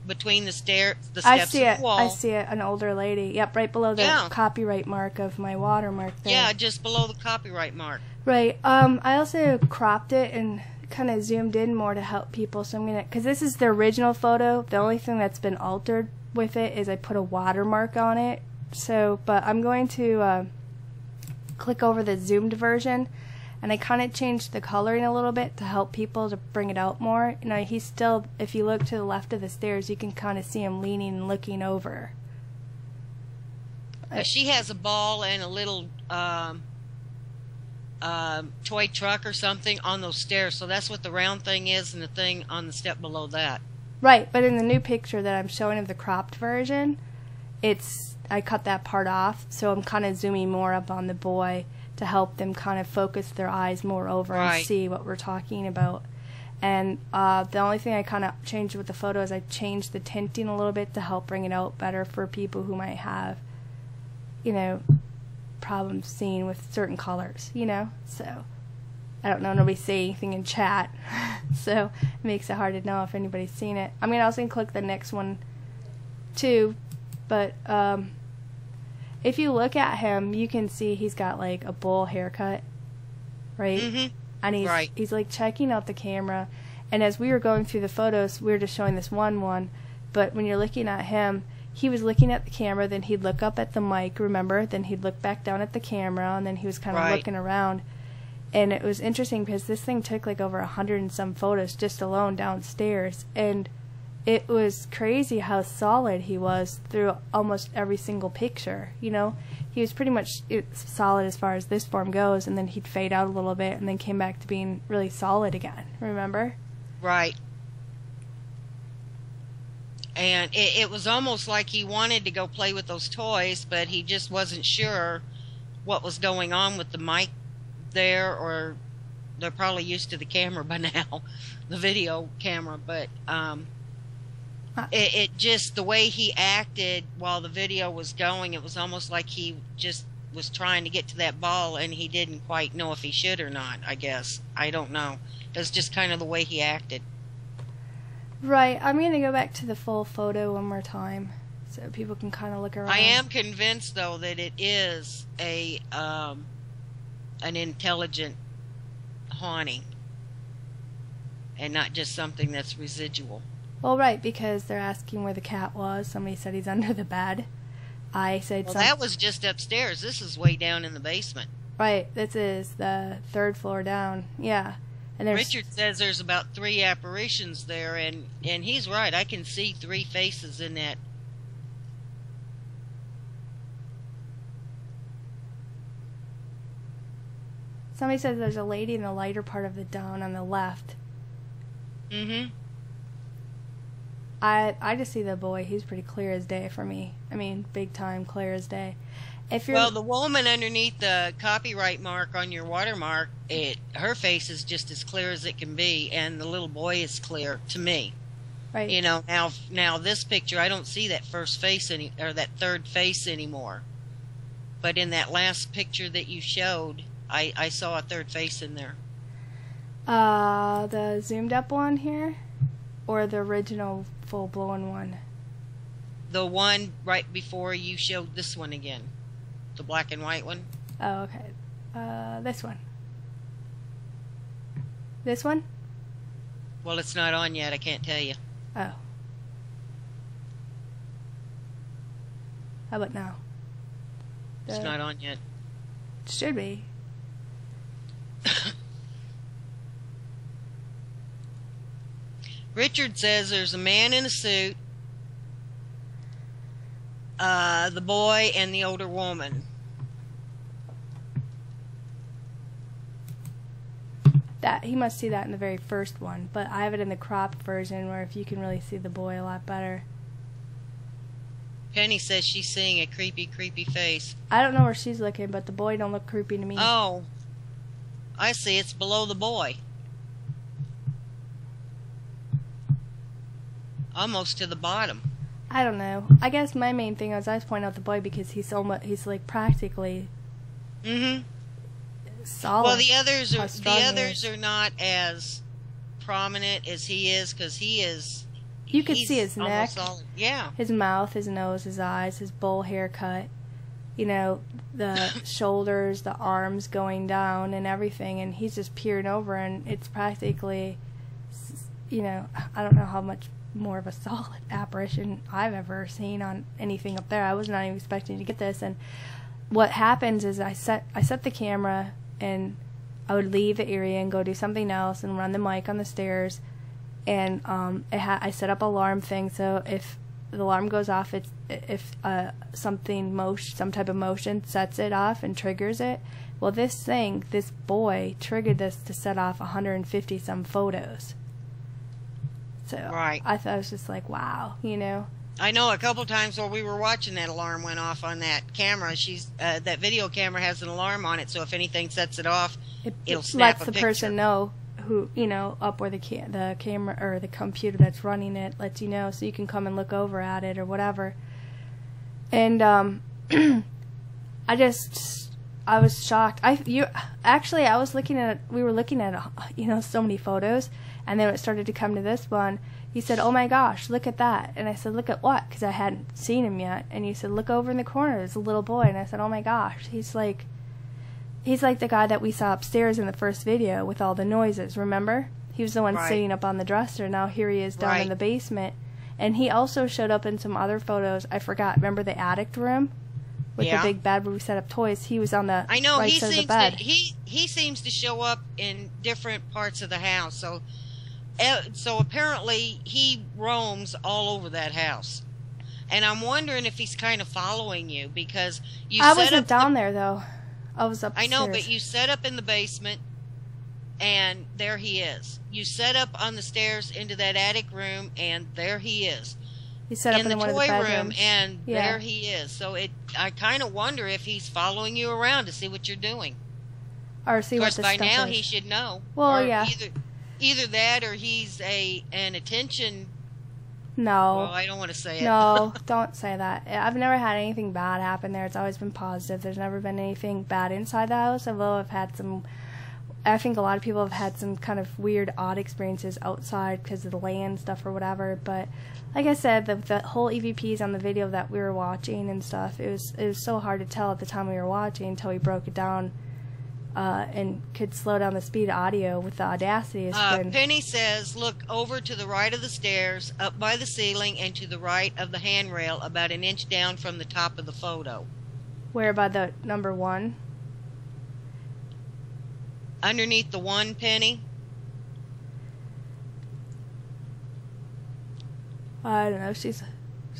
between the steps and the wall. I see it, an older lady. Yep, right below the copyright mark of my watermark there. Yeah, just below the copyright mark. Right. I also cropped it and kind of zoomed in more to help people, so I'm gonna, because this is the original photo. The only thing that's been altered with it is I put a watermark on it. So, but I'm going to click over the zoomed version, and I kind of changed the coloring a little bit to help people to bring it out more. He's still, if you look to the left of the stairs, you can kind of see him leaning and looking over. She has a ball and a little toy truck or something on those stairs, so that's what the round thing is, and the thing on the step below that. Right, but in the new picture that I'm showing of the cropped version, I cut that part off, so I'm kind of zooming more up on the boy to help them kind of focus their eyes more over and see what we're talking about. And the only thing I kind of changed with the photo is I changed the tinting a little bit to help bring it out better for people who might have, problems seeing with certain colors, you know. So I don't know, nobody's saying anything in chat, so it makes it hard to know if anybody's seen it. I mean, I was gonna click the next one too, but if you look at him, you can see he's got like a bowl haircut, right? Mm-hmm. And he's like checking out the camera. And as we were going through the photos, we were just showing this one, but when you're looking at him, he was looking at the camera, then he'd look up at the mic, remember? Then he'd look back down at the camera, and then he was kind of looking around. And it was interesting because this thing took like over 100 and some photos just alone downstairs. And it was crazy how solid he was through almost every single picture, you know? He was pretty much solid as far as this form goes, and then he'd fade out a little bit and then came back to being really solid again, remember? Right. And it was almost like he wanted to go play with those toys, but he just wasn't sure what was going on with the mic there, or they're probably used to the camera by now, the video camera, but it just, the way he acted while the video was going, it was almost like he just was trying to get to that ball and he didn't quite know if he should or not, I guess. I don't know. It was just kind of the way he acted. Right. I'm going to go back to the full photo one more time so people can kind of look around. I am convinced, though, that it is an intelligent haunting and not just something that's residual. Well, right, because they're asking where the cat was. Somebody said he's under the bed. I said that was just upstairs. This is way down in the basement. Right, this is the 3rd floor down. Yeah. And Richard says there's about 3 apparitions there, and he's right. I can see 3 faces in that. Somebody says there's a lady in the lighter part of the down on the left. Mm-hmm. I just see the boy. He's pretty clear as day for me. I mean, big time clear as day. Well, the woman underneath the copyright mark on your watermark, her face is just as clear as it can be, and the little boy is clear to me. Right. You know, now this picture, I don't see that first face or that 3rd face anymore. But in that last picture that you showed, I saw a 3rd face in there. The zoomed up one here, or the original full-blown one? The one right before you showed this one again. The black and white one. Oh, okay. This one. This one? Well, it's not on yet. I can't tell you. Oh. How about now? It's not on yet. It should be. Richard says there's a man in a suit, the boy, and the older woman. That he must see that in the very first one, but I have it in the cropped version where if you can really see the boy a lot better. Penny says she's seeing a creepy face. I don't know where she's looking, but the boy don't look creepy to me. Oh, I see. It's below the boy. Almost to the bottom. I don't know. I guess my main thing is I was pointing out the boy because he's like practically solid. Well, the others are not as prominent as he is, because he is. You could see his neck, solid. Yeah, his mouth, his nose, his eyes, his bowl haircut. You know, the shoulders, the arms going down, and everything, and he's just peering over, and it's practically, you know, I don't know how much more of a solid apparition I've ever seen on anything up there. I was not even expecting to get this, and what happens is I set the camera, and I would leave the area and go do something else and run the mic on the stairs, and I set up an alarm thing, so if the alarm goes off, if some type of motion sets it off and triggers it. Well, this boy triggered this to set off 150 some photos. So right. I thought it was just like, wow, you know. I know a couple times while we were watching, that alarm went off on that camera. That video camera has an alarm on it, so if anything sets it off, it'll snap lets the person know who, you know, up where the camera or the computer that's running it lets you know, so you can come and look over at it or whatever. And I just I was shocked. We were looking at, so many photos, and then it started to come to this one. He said, "Oh my gosh, look at that." And I said, "Look at what?" Because I hadn't seen him yet. And he said, "Look over in the corner, there's a little boy." And I said, "Oh my gosh." He's like the guy that we saw upstairs in the first video with all the noises, remember? He was the one sitting up on the dresser. Now here he is down in the basement. And he also showed up in some other photos. I forgot. Remember the attic room? With the big bed where we set up toys? He was on the right side of the bed. He seems to show up in different parts of the house. So apparently he roams all over that house. And I'm wondering if he's kind of following you, because I wasn't down there, though. I was upstairs. I know, but you set up in the basement, and there he is. You set up on the stairs into that attic room, and there he is. He set up in the toy room, and there he is. So I kind of wonder if he's following you around to see what you're doing. Or see what the stuff is. Of course, by now he should know. Well, or yeah. Either that, or he's an attention. No. Well, I don't want to say it. No, don't say that. I've never had anything bad happen there. It's always been positive. There's never been anything bad inside the house, although I think a lot of people have had some kind of weird, odd experiences outside because of the land stuff or whatever. But like I said, the whole EVPs on the video that we were watching and stuff, it was so hard to tell at the time we were watching until we broke it down and could slow down the speed of audio with the Audacity. Penny says, look over to the right of the stairs, up by the ceiling, and to the right of the handrail, about an inch down from the top of the photo. Where, by the number 1? Underneath the 1, Penny? I don't know. She's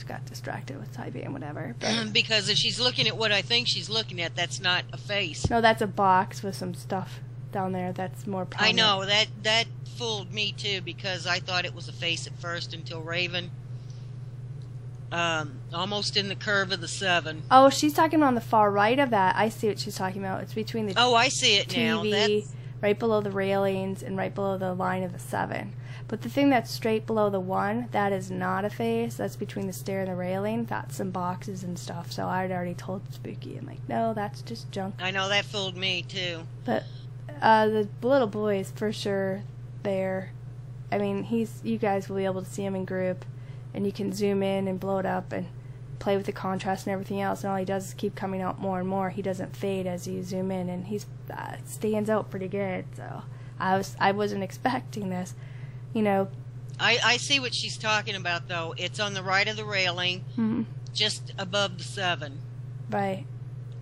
got distracted with typing and whatever. Because if she's looking at what I think she's looking at, that's not a face. No, that's a box with some stuff down there that's more prominent. I know. That fooled me, too, because I thought it was a face at first until Raven, almost in the curve of the 7. Oh, she's talking on the far right of that. I see what she's talking about. It's between the I see it TV, now. right below the railings, and right below the line of the 7. But the thing that's straight below the 1, that is not a face. That's between the stair and the railing. That's some boxes and stuff. So I'd already told Spooky. I'm like, no, that's just junk. I know, that fooled me, too. But the little boy is for sure there. I mean, you guys will be able to see him in group. And you can zoom in and blow it up and play with the contrast and everything else. And all he does is keep coming out more and more. He doesn't fade as you zoom in. And he stands out pretty good. So I wasn't expecting this. I see what she's talking about, though. It's on the right of the railing, just above the 7. Right.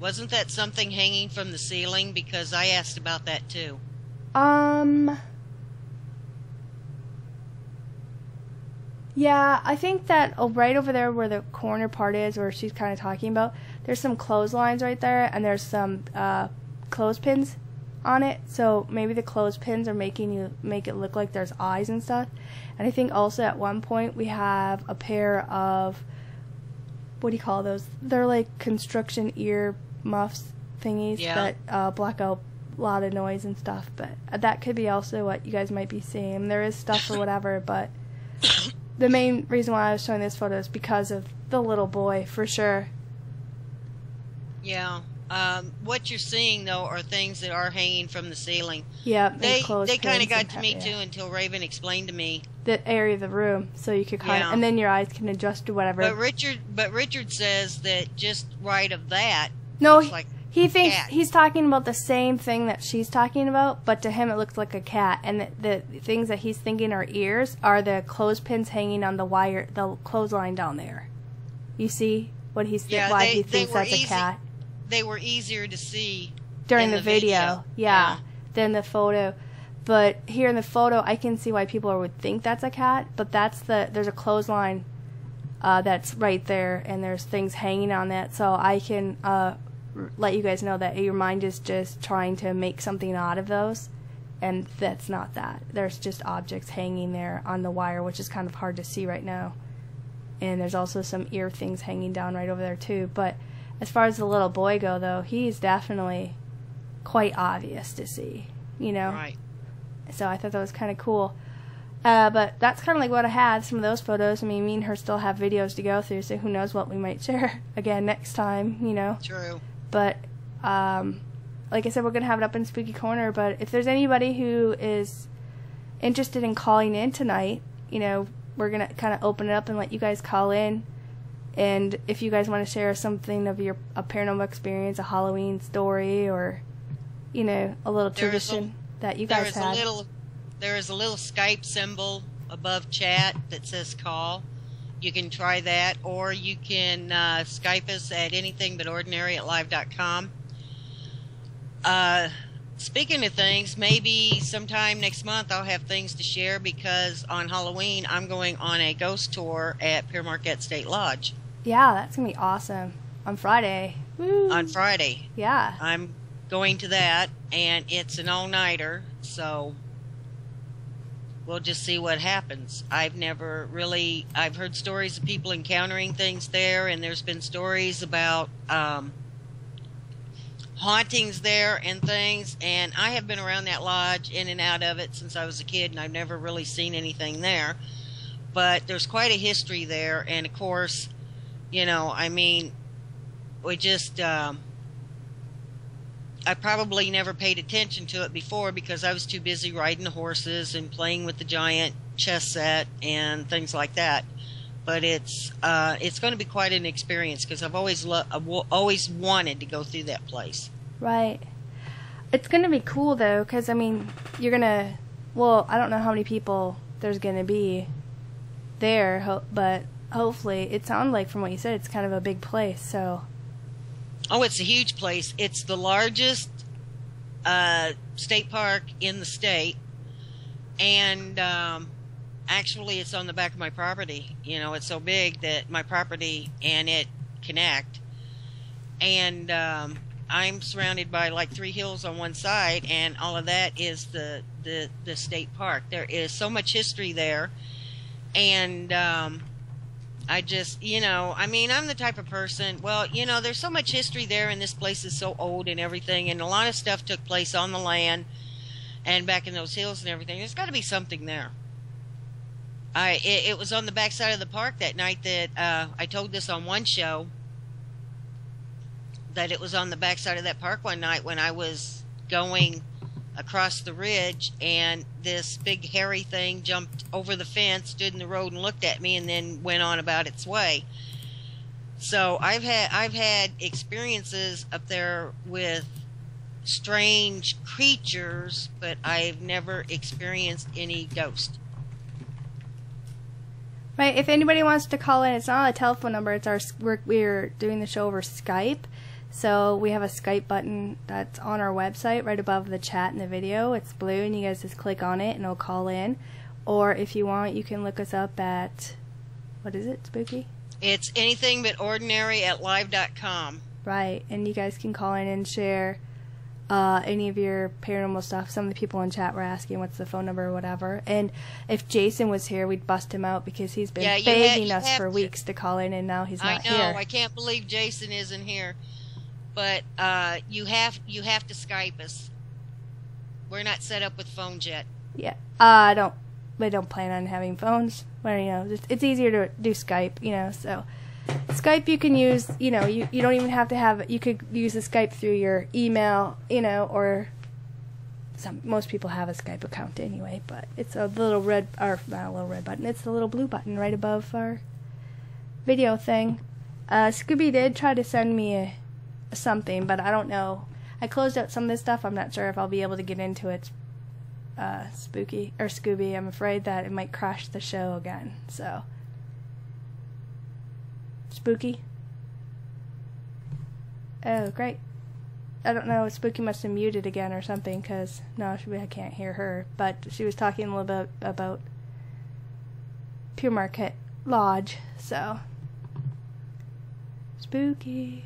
Wasn't that something hanging from the ceiling? Because I asked about that, too. Yeah, I think that right over there where the corner part is, where she's kind of talking about, there's some clotheslines right there, and there's some clothespins on it, so maybe the clothespins are make it look like there's eyes and stuff. And I think also at one point we have a pair of, what do you call those? They're like construction ear muffs thingies that block out a lot of noise and stuff. But that could be also what you guys might be seeing. There is stuff or whatever, but the main reason why I was showing this photo is because of the little boy, for sure. Yeah. What you're seeing, though, are things that are hanging from the ceiling. Yeah, they kind of got to me, too, until Raven explained to me the area of the room, so you could kind of, and then your eyes can adjust to whatever. But Richard says that just right of that. No, looks like he thinks he's talking about the same thing that she's talking about, but to him it looks like a cat. And the things that he's thinking are ears are the clothespins hanging on the wire, the clothesline down there. You see what he's why he thinks that's a cat. They were easier to see during the video. Yeah, than the photo. But here in the photo, I can see why people would think that's a cat. But there's a clothesline that's right there, and there's things hanging on that. So I can let you guys know that your mind is just trying to make something out of those, and that's not that. There's just objects hanging there on the wire, which is kind of hard to see right now. And there's also some ear things hanging down right over there too. But as far as the little boy go, though, he's definitely quite obvious to see, Right. So I thought that was kind of cool. But that's kind of like what I had, some of those photos. I mean, me and her still have videos to go through, so who knows what we might share again next time, True. But like I said, we're going to have it up in Spooky Corner, but if there's anybody who is interested in calling in tonight, you know, we're going to kind of open it up and let you guys call in. And if you guys want to share something of a paranormal experience, a Halloween story, or, you know, a little tradition that you guys had. There is a little Skype symbol above chat that says call. You can try that, or you can Skype us at anythingbutordinary@live.com. Speaking of things, maybe sometime next month I'll have things to share, because on Halloween I'm going on a ghost tour at Pere Marquette State Lodge. Yeah, that's going to be awesome. On Friday. Woo. On Friday. Yeah. I'm going to that, and it's an all-nighter, so we'll just see what happens. I've heard stories of people encountering things there, and there's been stories about hauntings there and things, and I have been around that lodge, in and out of it, since I was a kid, and I've never really seen anything there. But there's quite a history there, and of course, you know, I mean, we just, I probably never paid attention to it before because I was too busy riding the horses and playing with the giant chess set and things like that. But it's going to be quite an experience, because I've always wanted to go through that place. Right. It's going to be cool, though, because, I mean, you're going to, well, I don't know how many people there's going to be there, but hopefully, it sounded like from what you said, it's kind of a big place, so. Oh, it's a huge place. It's the largest state park in the state, and actually it's on the back of my property. You know, it's so big that my property and it connect, and I'm surrounded by like 3 hills on one side, and all of that is the state park. There is so much history there, and I just, you know, I mean, I'm the type of person, well, you know, there's so much history there, and this place is so old and everything, and a lot of stuff took place on the land and back in those hills and everything. There's got to be something there. It was on the back side of the park that night that I told this on one show, that it was on the back side of that park one night when I was going across the ridge, and this big hairy thing jumped over the fence, stood in the road and looked at me, and then went on about its way. So I've had experiences up there with strange creatures, but I've never experienced any ghost. Right, if anybody wants to call in, it's not a telephone number, it's we're doing the show over Skype. So we have a Skype button that's on our website right above the chat in the video. It's blue, and you guys just click on it and it'll call in. Or if you want, you can look us up at, what is it, Spooky? It's anythingbutordinary@live.com. Right, and you guys can call in and share any of your paranormal stuff. Some of the people in chat were asking what's the phone number or whatever. And if Jason was here, we'd bust him out, because he's been begging us for weeks to call in, and now he's not here. I know, I can't believe Jason isn't here. But you have to Skype us. We're not set up with phones yet. Yeah, I don't plan on having phones. Well, you know, it's easier to do Skype, you know. So Skype you can use, you know, you don't even have to have. You could use the Skype through your email, you know, or most people have a Skype account anyway. But it's a little red, or not a little red button. It's the little blue button right above our video thing. Scooby did try to send me something, but I don't know. I closed out some of this stuff. I'm not sure if I'll be able to get into it. Spooky or Scooby, I'm afraid that it might crash the show again. So, Spooky. Oh, great. I don't know. Spooky must have muted again or something, because no, I can't hear her. But she was talking a little bit about Pere Marquette Lodge. So, Spooky.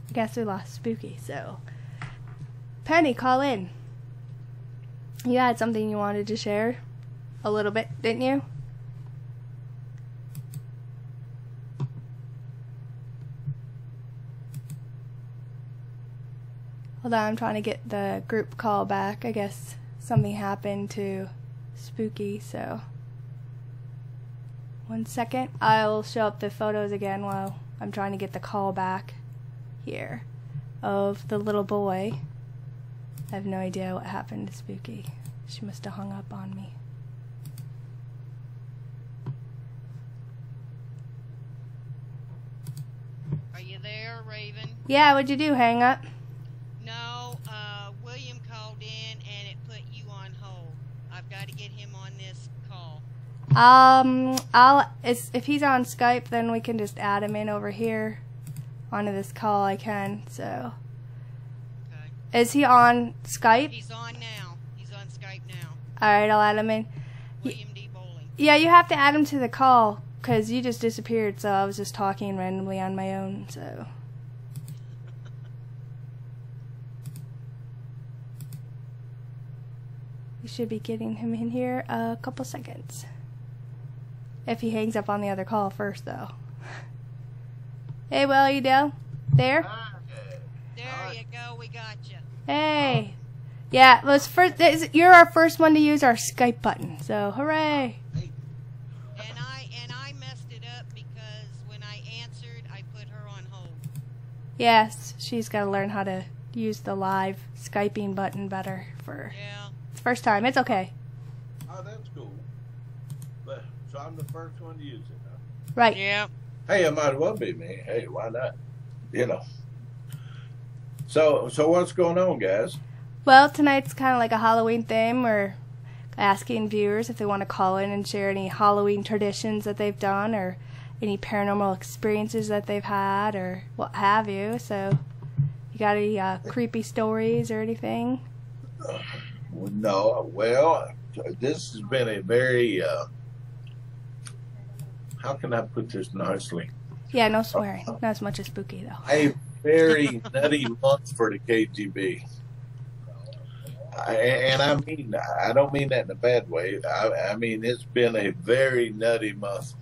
I guess we lost Spooky, so. Penny, call in. You had something you wanted to share a little bit, didn't you? Hold on, I'm trying to get the group call back. I guess something happened to Spooky, so. 1 second. I'll show up the photos again while I'm trying to get the call back here. of the little boy. I have no idea what happened to Spooky. She must have hung up on me. Are you there, Raven? Yeah, what'd you do, hang up? No, William called in and it put you on hold. I've got to get him on this call. If he's on Skype, then we can just add him in over here onto this call. I can, so. Okay. Is he on Skype? He's on now. He's on Skype now. Alright, I'll add him in. William D. Bowling. Yeah, you have to add him to the call, because you just disappeared, so I was just talking randomly on my own, so. We should be getting him in here a couple seconds. If he hangs up on the other call first, though. Hey, Will, you there? There you go, we got you. Hey. Yeah, you're our first one to use our Skype button, so hooray. And I messed it up because when I answered, I put her on hold. Yes, she's got to learn how to use the live Skyping button better for the first time. It's okay. Oh, that's cool. But, so I'm the first one to use it, huh? Right. Yeah. Hey, it might as well be me. Hey, why not? You know. So what's going on, guys? Well, tonight's kind of like a Halloween theme. We're asking viewers if they want to call in and share any Halloween traditions that they've done or any paranormal experiences that they've had or what have you. So, you got any creepy stories or anything? No. Well, this has been a very, how can I put this nicely? Yeah, no swearing. Not as much as Spooky, though. A very nutty month for the KGB. And I don't mean that in a bad way. I mean, it's been a very nutty month.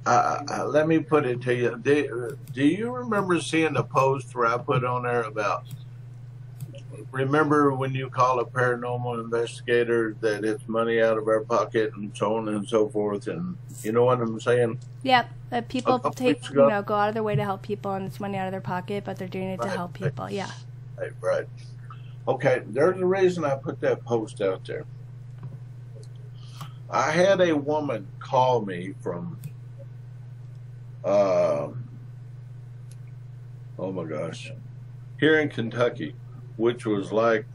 Let me put it to you. Do you remember seeing the post where I put on there about, remember when you call a paranormal investigator that it's money out of our pocket and so on and so forth, and you know what I'm saying? Yep, that people go out of their way to help people and it's money out of their pocket, but they're doing it to help people, yeah. Right. Okay, there's a reason I put that post out there. I had a woman call me from, oh my gosh, here in Kentucky, which was like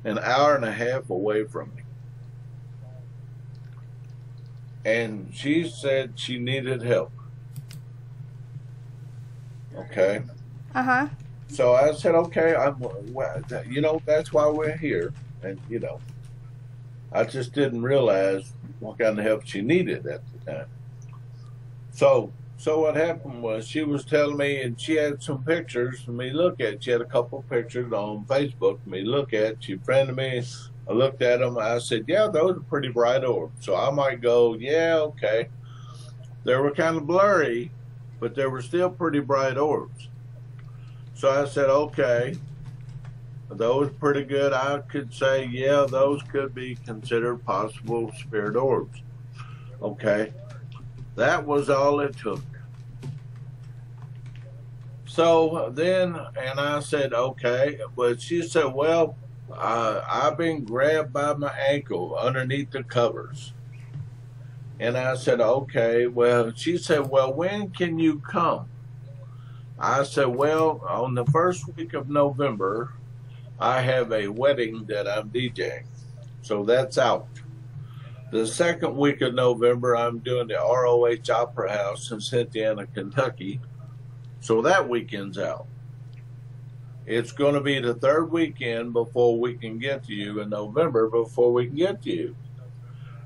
an hour and a half away from me. And she said she needed help. Okay. Uh-huh. So I said, okay, you know, that's why we're here. And, you know, I just didn't realize what kind of help she needed at the time. So what happened was she was telling me, and she had some pictures for me to look at. She had a couple pictures on Facebook for me to look at. She friended me. I looked at them. I said, yeah, those are pretty bright orbs. So I might go, yeah, okay. They were kind of blurry, but they were still pretty bright orbs. So I said, okay, those pretty good. I could say, yeah, those could be considered possible spirit orbs. Okay. That was all it took. So then, and I said, okay, but she said, well, I've been grabbed by my ankle underneath the covers. And I said, okay, well, she said, well, when can you come? I said, well, on the first week of November, I have a wedding that I'm DJing. So that's out. The second week of November, I'm doing the ROH Opera House in Cynthiana, Kentucky. So that weekend's out. It's going to be the third weekend before we can get to you in November, before we can get to you.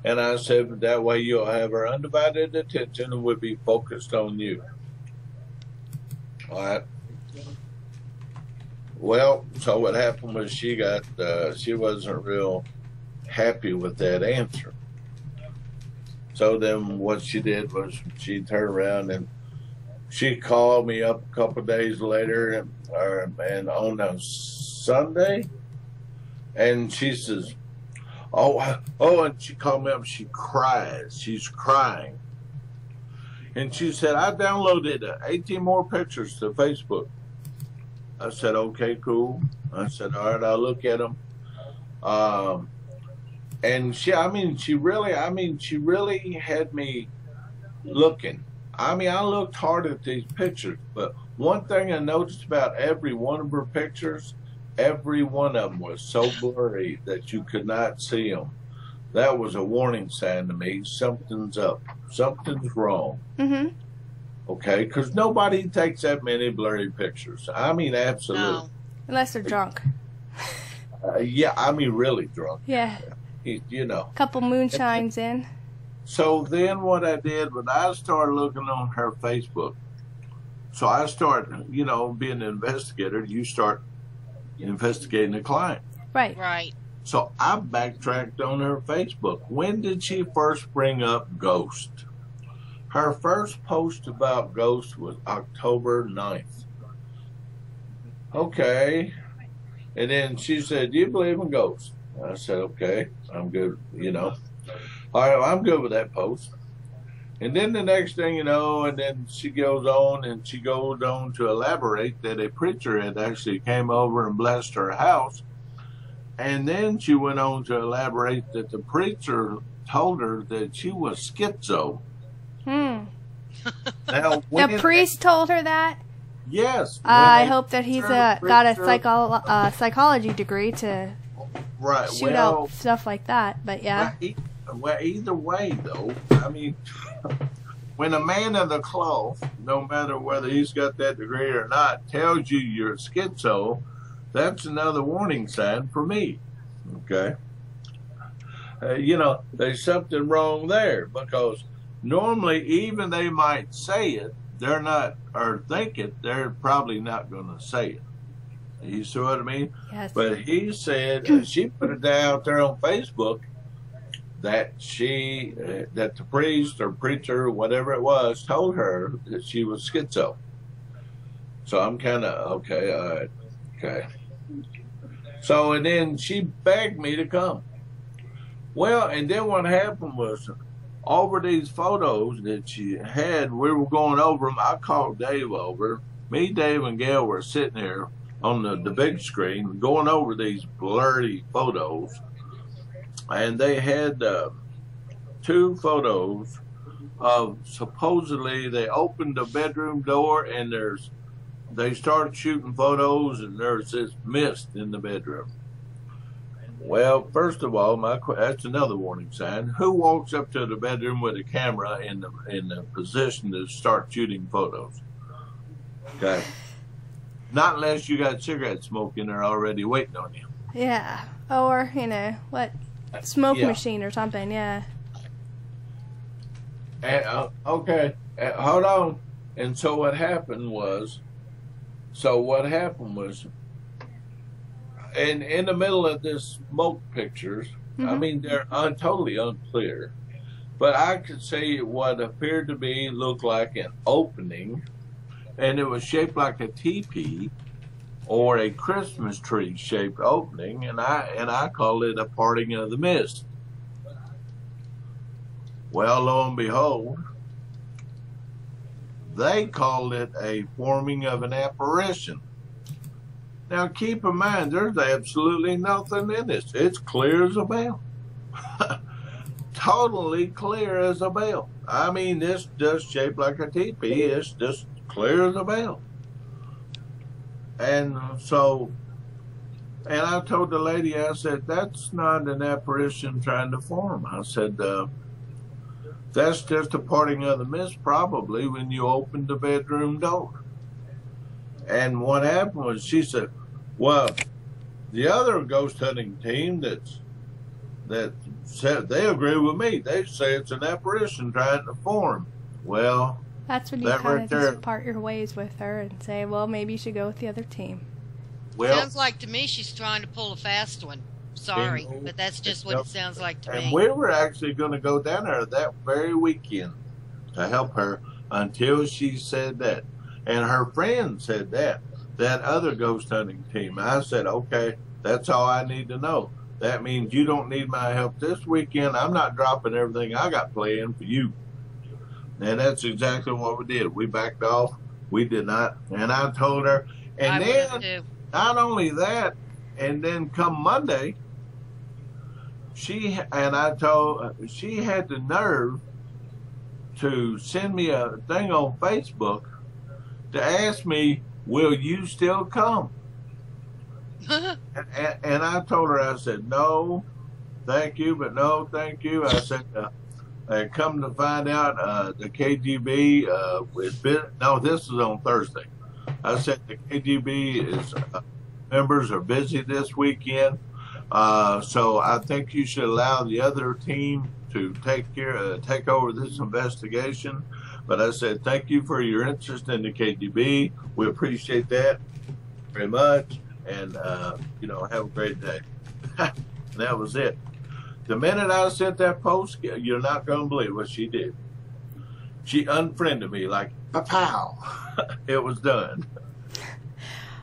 And I said, that way you'll have our undivided attention and we'll be focused on you. All right. Well, so what happened was she wasn't real happy with that answer. So then what she did was she turned around and she called me up a couple of days later and on a Sunday, and she says, oh, and she called me up, she cries, she's crying. And she said, I downloaded 18 more pictures to Facebook. I said, okay, cool. I said, all right, I'll look at them. And she really had me looking. I mean, I looked hard at these pictures, but one thing I noticed about every one of her pictures, every one of them was so blurry that you could not see them. That was a warning sign to me. Something's up. Something's wrong. Mm-hmm. Okay, because nobody takes that many blurry pictures. I mean, absolutely. No. Unless they're drunk. Yeah, I mean, really drunk. Yeah. You know. Couple moonshines in. So then what I did was I started looking on her Facebook. So I started, you know, being an investigator, you start investigating the client. Right. Right. So I backtracked on her Facebook. When did she first bring up ghost? Her first post about ghost was October 9th. Okay. And then she said, do you believe in ghosts? I said, okay, I'm good, you know. All right, I'm good with that post. And then the next thing you know, and then she goes on to elaborate that a preacher had actually came over and blessed her house. And then she went on to elaborate that the preacher told her that she was schizo. Now, The priest told her that? Yes. I hope that he's got a psychology degree to shoot out stuff like that, but yeah. Well, either way, though, I mean, when a man of the cloth, no matter whether he's got that degree or not, tells you you're schizo, that's another warning sign for me. Okay? You know, there's something wrong there, because normally, even they might say it, they're not, or think it, they're probably not going to say it. You see what I mean? Yes. But he said, she put it out there on Facebook, that that the priest or preacher or whatever it was told her that she was schizo. So I'm kind of, okay, all right, okay. So, and then she begged me to come. Well, and then what happened was, over these photos that she had, we were going over them. I called Dave over. Me, Dave, and Gail were sitting there on the big screen going over these blurry photos. And they had 2 photos of supposedly they opened the bedroom door and they started shooting photos and there's this mist in the bedroom. Well, first of all, that's another warning sign. Who walks up to the bedroom with a camera in the position to start shooting photos? Okay. Not unless you got cigarette smoke in there already waiting on you. Yeah. Or, you know, what? Smoke machine or something, yeah. And, okay, hold on. And so what happened was, in the middle of this smoke pictures, I mean, they're totally unclear, but I could see what appeared to look like an opening, and it was shaped like a teepee or a Christmas tree shaped opening, and I call it a parting of the mist. Well, lo and behold, they called it a forming of an apparition. Now keep in mind, there's absolutely nothing in this. It's clear as a bell. Totally clear as a bell. I mean, this does shape like a teepee. It's just clear as a bell. And so, and I told the lady, I said, that's not an apparition trying to form. I said, that's just a parting of the mist probably when you opened the bedroom door. And what happened was she said, well, the other ghost hunting team that said they agree with me. They say it's an apparition trying to form. Well, that's when you kind of just part your ways with her and say, well, maybe you should go with the other team. Well, sounds like to me she's trying to pull a fast one. Sorry, but that's just what it sounds like to me. And we were actually going to go down there that very weekend to help her until she said that. And her friend said that other ghost hunting team. I said, okay, that's all I need to know. That means you don't need my help this weekend. I'm not dropping everything I got planned for you. And that's exactly what we did. We backed off. We did not. And I told her. And I then, would too. not only that, and then come Monday, she had the nerve to send me a thing on Facebook to ask me, will you still come? And I told her, I said, no, thank you, but no, thank you. I said, come to find out, the KGB no, this is on Thursday. I said the KGB is members are busy this weekend, so I think you should allow the other team to take over this investigation. But I said, thank you for your interest in the KGB. We appreciate that very much. And, have a great day. That was it. The minute I sent that post, you're not going to believe what she did. She unfriended me like, pow. It was done.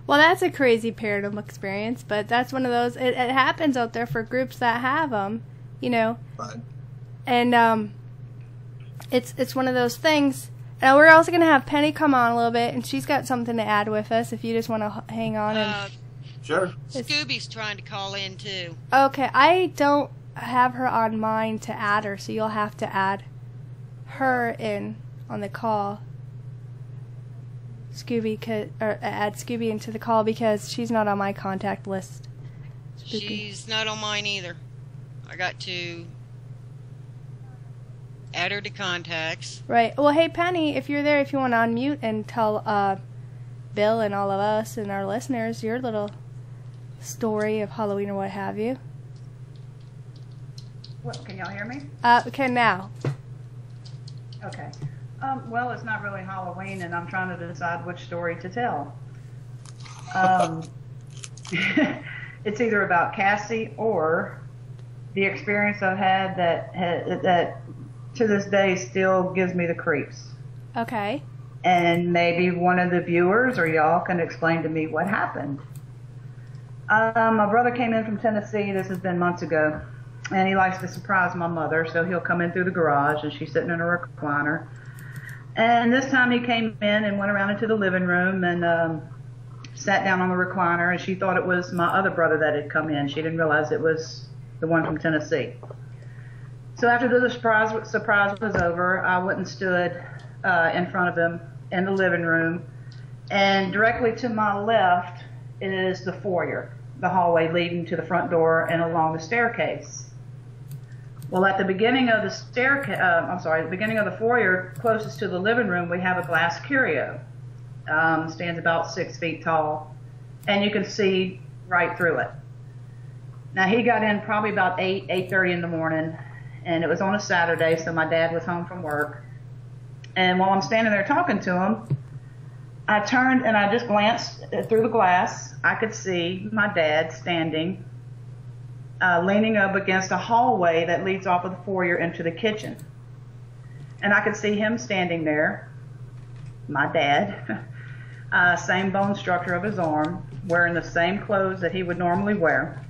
Well, that's a crazy paranormal experience, but that's one of those, it happens out there for groups that have them, Right. And it's one of those things. And we're also going to have Penny come on a little bit, and she's got something to add with us if you just want to hang on. Sure. Scooby's trying to call in too. Okay, I don't have her on mine to add her, so you'll have to add her in on the call. Add Scooby into the call because she's not on my contact list. Spooky. She's not on mine either. I got to add her to contacts. Right. Well, hey, Penny, if you're there, if you want to unmute and tell Bill and all of us and our listeners your little story of Halloween or what have you. What, can y'all hear me? We can now. Okay. Well, it's not really Halloween, and I'm trying to decide which story to tell. It's either about Cassie or the experience I've had that to this day still gives me the creeps. Okay. And maybe one of the viewers or y'all can explain to me what happened. My brother came in from Tennessee. This has been months ago. And he likes to surprise my mother, so he'll come in through the garage, and she's sitting in a recliner. And this time he came in and went around into the living room and sat down on the recliner, and she thought it was my other brother that had come in. She didn't realize it was the one from Tennessee. So after the surprise was over, I went and stood in front of him in the living room, and directly to my left is the foyer, the hallway leading to the front door and along the staircase. Well, at the beginning of the the beginning of the foyer, closest to the living room, we have a glass curio. Stands about 6 feet tall, and you can see right through it. Now, he got in probably about 8:30 in the morning, and it was on a Saturday, so my dad was home from work. And while I'm standing there talking to him, I turned and I just glanced through the glass. I could see my dad standing, leaning up against a hallway that leads off of the foyer into the kitchen. And I could see him standing there, my dad, same bone structure of his arm, wearing the same clothes that he would normally wear.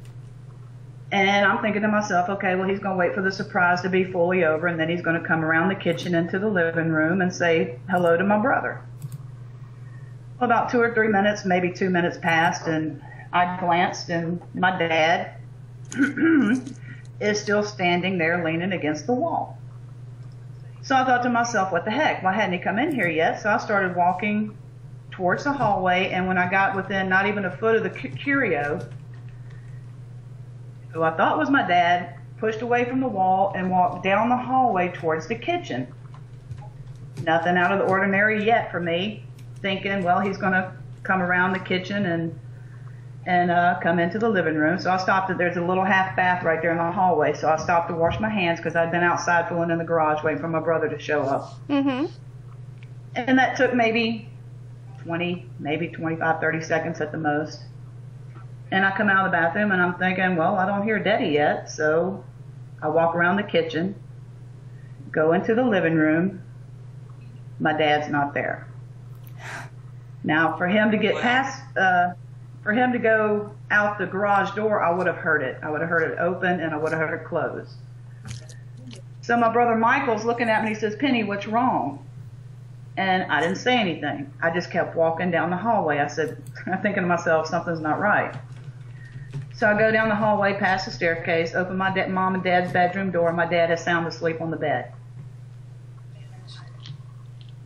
And I'm thinking to myself, okay, well, he's going to wait for the surprise to be fully over, and then he's going to come around the kitchen into the living room and say hello to my brother. Well, about 2 or 3 minutes, maybe 2 minutes passed, and I glanced, and my dad is still standing there leaning against the wall. So I thought to myself, what the heck? Why hadn't he come in here yet? So I started walking towards the hallway, and when I got within not even a foot of the curio, who I thought was my dad, pushed away from the wall and walked down the hallway towards the kitchen. Nothing out of the ordinary yet for me, thinking, well, he's going to come around the kitchen and come into the living room. So I stopped. There's a little half bath right there in the hallway, so I stopped to wash my hands because I'd been outside fooling in the garage waiting for my brother to show up. Mm-hmm. And that took maybe 25, 30 seconds at the most. And I come out of the bathroom, and I'm thinking, well, I don't hear Daddy yet. So I walk around the kitchen, go into the living room. My dad's not there. Now, for him to get past, for him to go out the garage door, I would have heard it. I would have heard it open, and I would have heard it close. So my brother Michael's looking at me and he says, Penny, what's wrong? And I didn't say anything. I just kept walking down the hallway. I'm thinking to myself, something's not right. So I go down the hallway, past the staircase, open my mom and dad's bedroom door. My dad is sound asleep on the bed.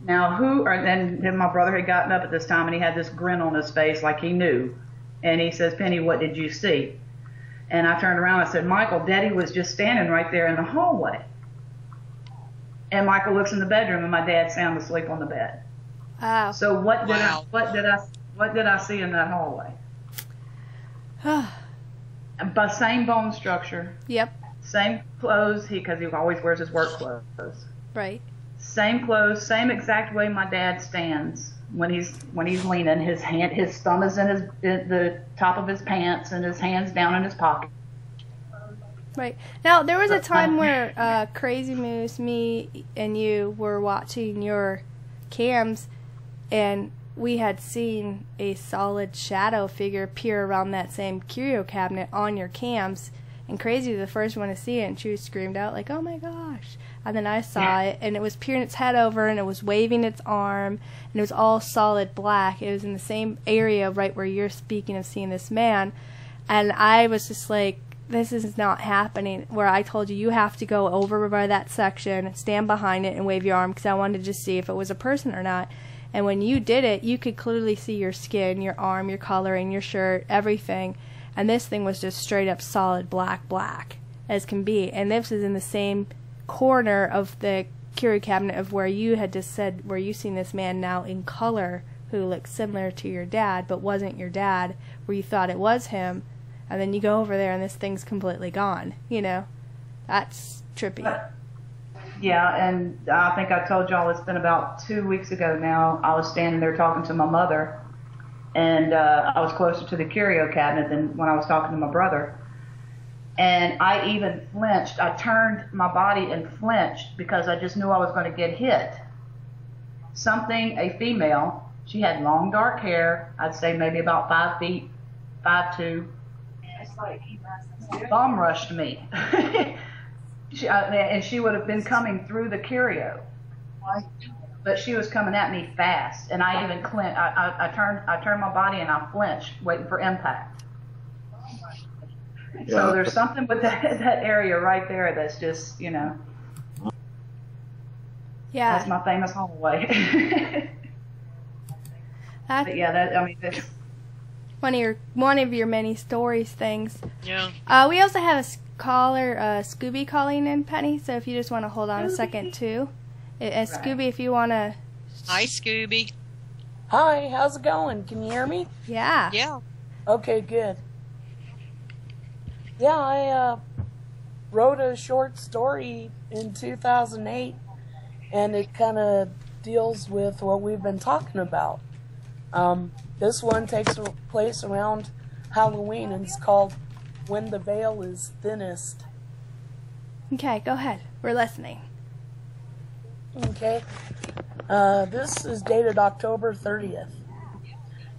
Now, then my brother had gotten up at this time and he had this grin on his face like he knew. And he says, Penny, what did you see? And I turned around and I said, Michael, Daddy was just standing right there in the hallway. And Michael looks in the bedroom and my dad's sound asleep on the bed. Wow. So what did I see in that hallway? But same bone structure. Yep. Same clothes, because he always wears his work clothes. Right. Same clothes, same exact way my dad stands when he's leaning. His thumb is in the top of his pants and his hands down in his pocket. Right. Now, there was a time where Crazy Moose, me, and you were watching your cams, and we had seen a solid shadow figure appear around that same curio cabinet on your cams. And Crazy was the first one to see it, and she screamed out, like, oh my gosh. And then I saw it, and it was peering its head over, and it was waving its arm, and it was all solid black. It was in the same area right where you're speaking of seeing this man. And I was just like, this is not happening, where I told you, you have to go over by that section, stand behind it, and wave your arm, because I wanted to just see if it was a person or not. And when you did it, you could clearly see your skin, your arm, your coloring, your shirt, everything. And this thing was just straight up solid black as can be. And this is in the same corner of the curio cabinet of where you had just said, where you seen this man now in color who looked similar to your dad but wasn't your dad, where you thought it was him. And then you go over there and this thing's completely gone. You know, that's trippy. Yeah, and I think I told y'all it's been about 2 weeks ago now. I was standing there talking to my mother, and I was closer to the curio cabinet than when I was talking to my brother. And I even flinched. I turned my body and flinched because I just knew I was going to get hit. A female, she had long dark hair, I'd say maybe about 5 feet, 5'2". Bomb rushed me. And she would have been coming through the curio, but she was coming at me fast, and I even clinched. I turned my body and I flinched, waiting for impact. Yeah. So there's something with that area right there that's just, you know. Yeah. That's my famous hallway. But yeah, that's one of your many stories things. Yeah. We also have a caller, Scooby, calling in, Penny. So if you just want to hold on a second too, Scooby, if you want to. Hi, Scooby. Hi, how's it going? Can you hear me? Yeah. Yeah. Okay, good. Yeah, I wrote a short story in 2008, and it kind of deals with what we've been talking about. This one takes place around Halloween, and it's called When the Veil is Thinnest. Okay, go ahead. We're listening. Okay. This is dated October 30th.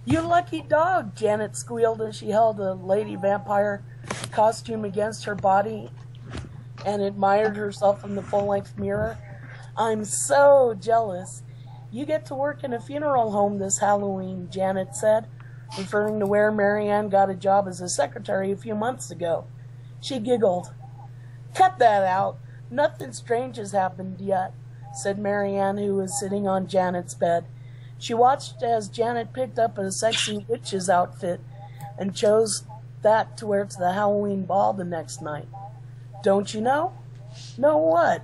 You lucky dog, Janet squealed as she held a lady vampire costume against her body and admired herself in the full-length mirror. I'm so jealous. You get to work in a funeral home this Halloween, Janet said, referring to where Marianne got a job as a secretary a few months ago. She giggled. Cut that out. Nothing strange has happened yet, said Marianne, who was sitting on Janet's bed. She watched as Janet picked up a sexy witch's outfit and chose that to wear to the Halloween ball the next night. Don't you know? Know what?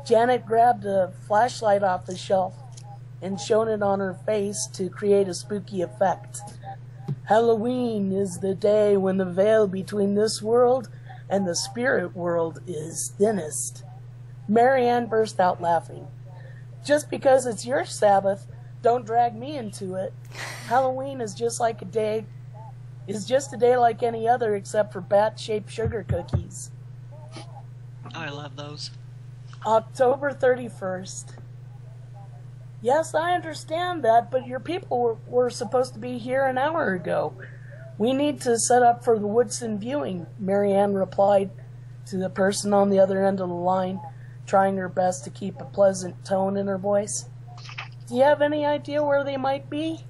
Janet grabbed a flashlight off the shelf and shone it on her face to create a spooky effect. Halloween is the day when the veil between this world and the spirit world is thinnest. Marianne burst out laughing. Just because it's your Sabbath, don't drag me into it. Halloween is just a day like any other except for bat-shaped sugar cookies. I love those. October 31st. Yes, I understand that, but your people were supposed to be here an hour ago. We need to set up for the Woodson viewing, Marianne replied to the person on the other end of the line, trying her best to keep a pleasant tone in her voice. Do you have any idea where they might be?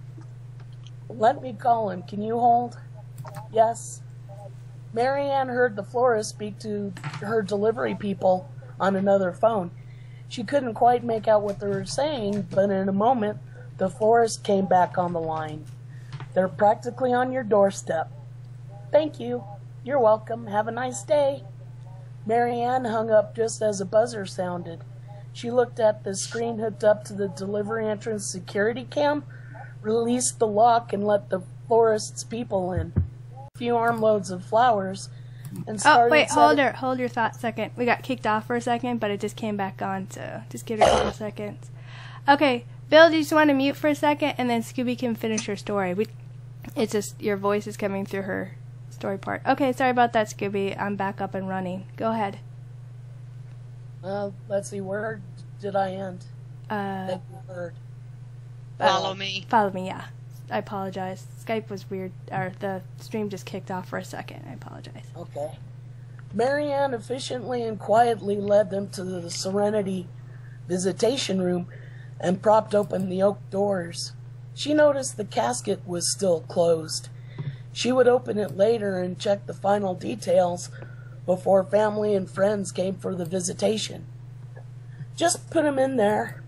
Let me call him. Can you hold? Yes. Marianne heard the florist speak to her delivery people on another phone. She couldn't quite make out what they were saying, but in a moment, the florist came back on the line. They're practically on your doorstep. Thank you. You're welcome. Have a nice day. Marianne hung up just as a buzzer sounded. She looked at the screen hooked up to the delivery entrance security cam, released the lock, and let the florist's people in. A few armloads of flowers, and started... Oh, wait, hold your thought second. We got kicked off for a second, but it just came back on, so just give it a couple seconds. Okay, Bill, do you just want to mute for a second, and then Scooby can finish her story? It's just your voice is coming through her story part. Okay, sorry about that, Scooby. I'm back up and running. Go ahead. Let's see, where did I end? That word. Follow me. Follow me, yeah. I apologize. Skype was weird, or the stream just kicked off for a second. I apologize. Okay. Marianne efficiently and quietly led them to the Serenity visitation room and propped open the oak doors. She noticed the casket was still closed. She would open it later and check the final details before family and friends came for the visitation. Just put him in there.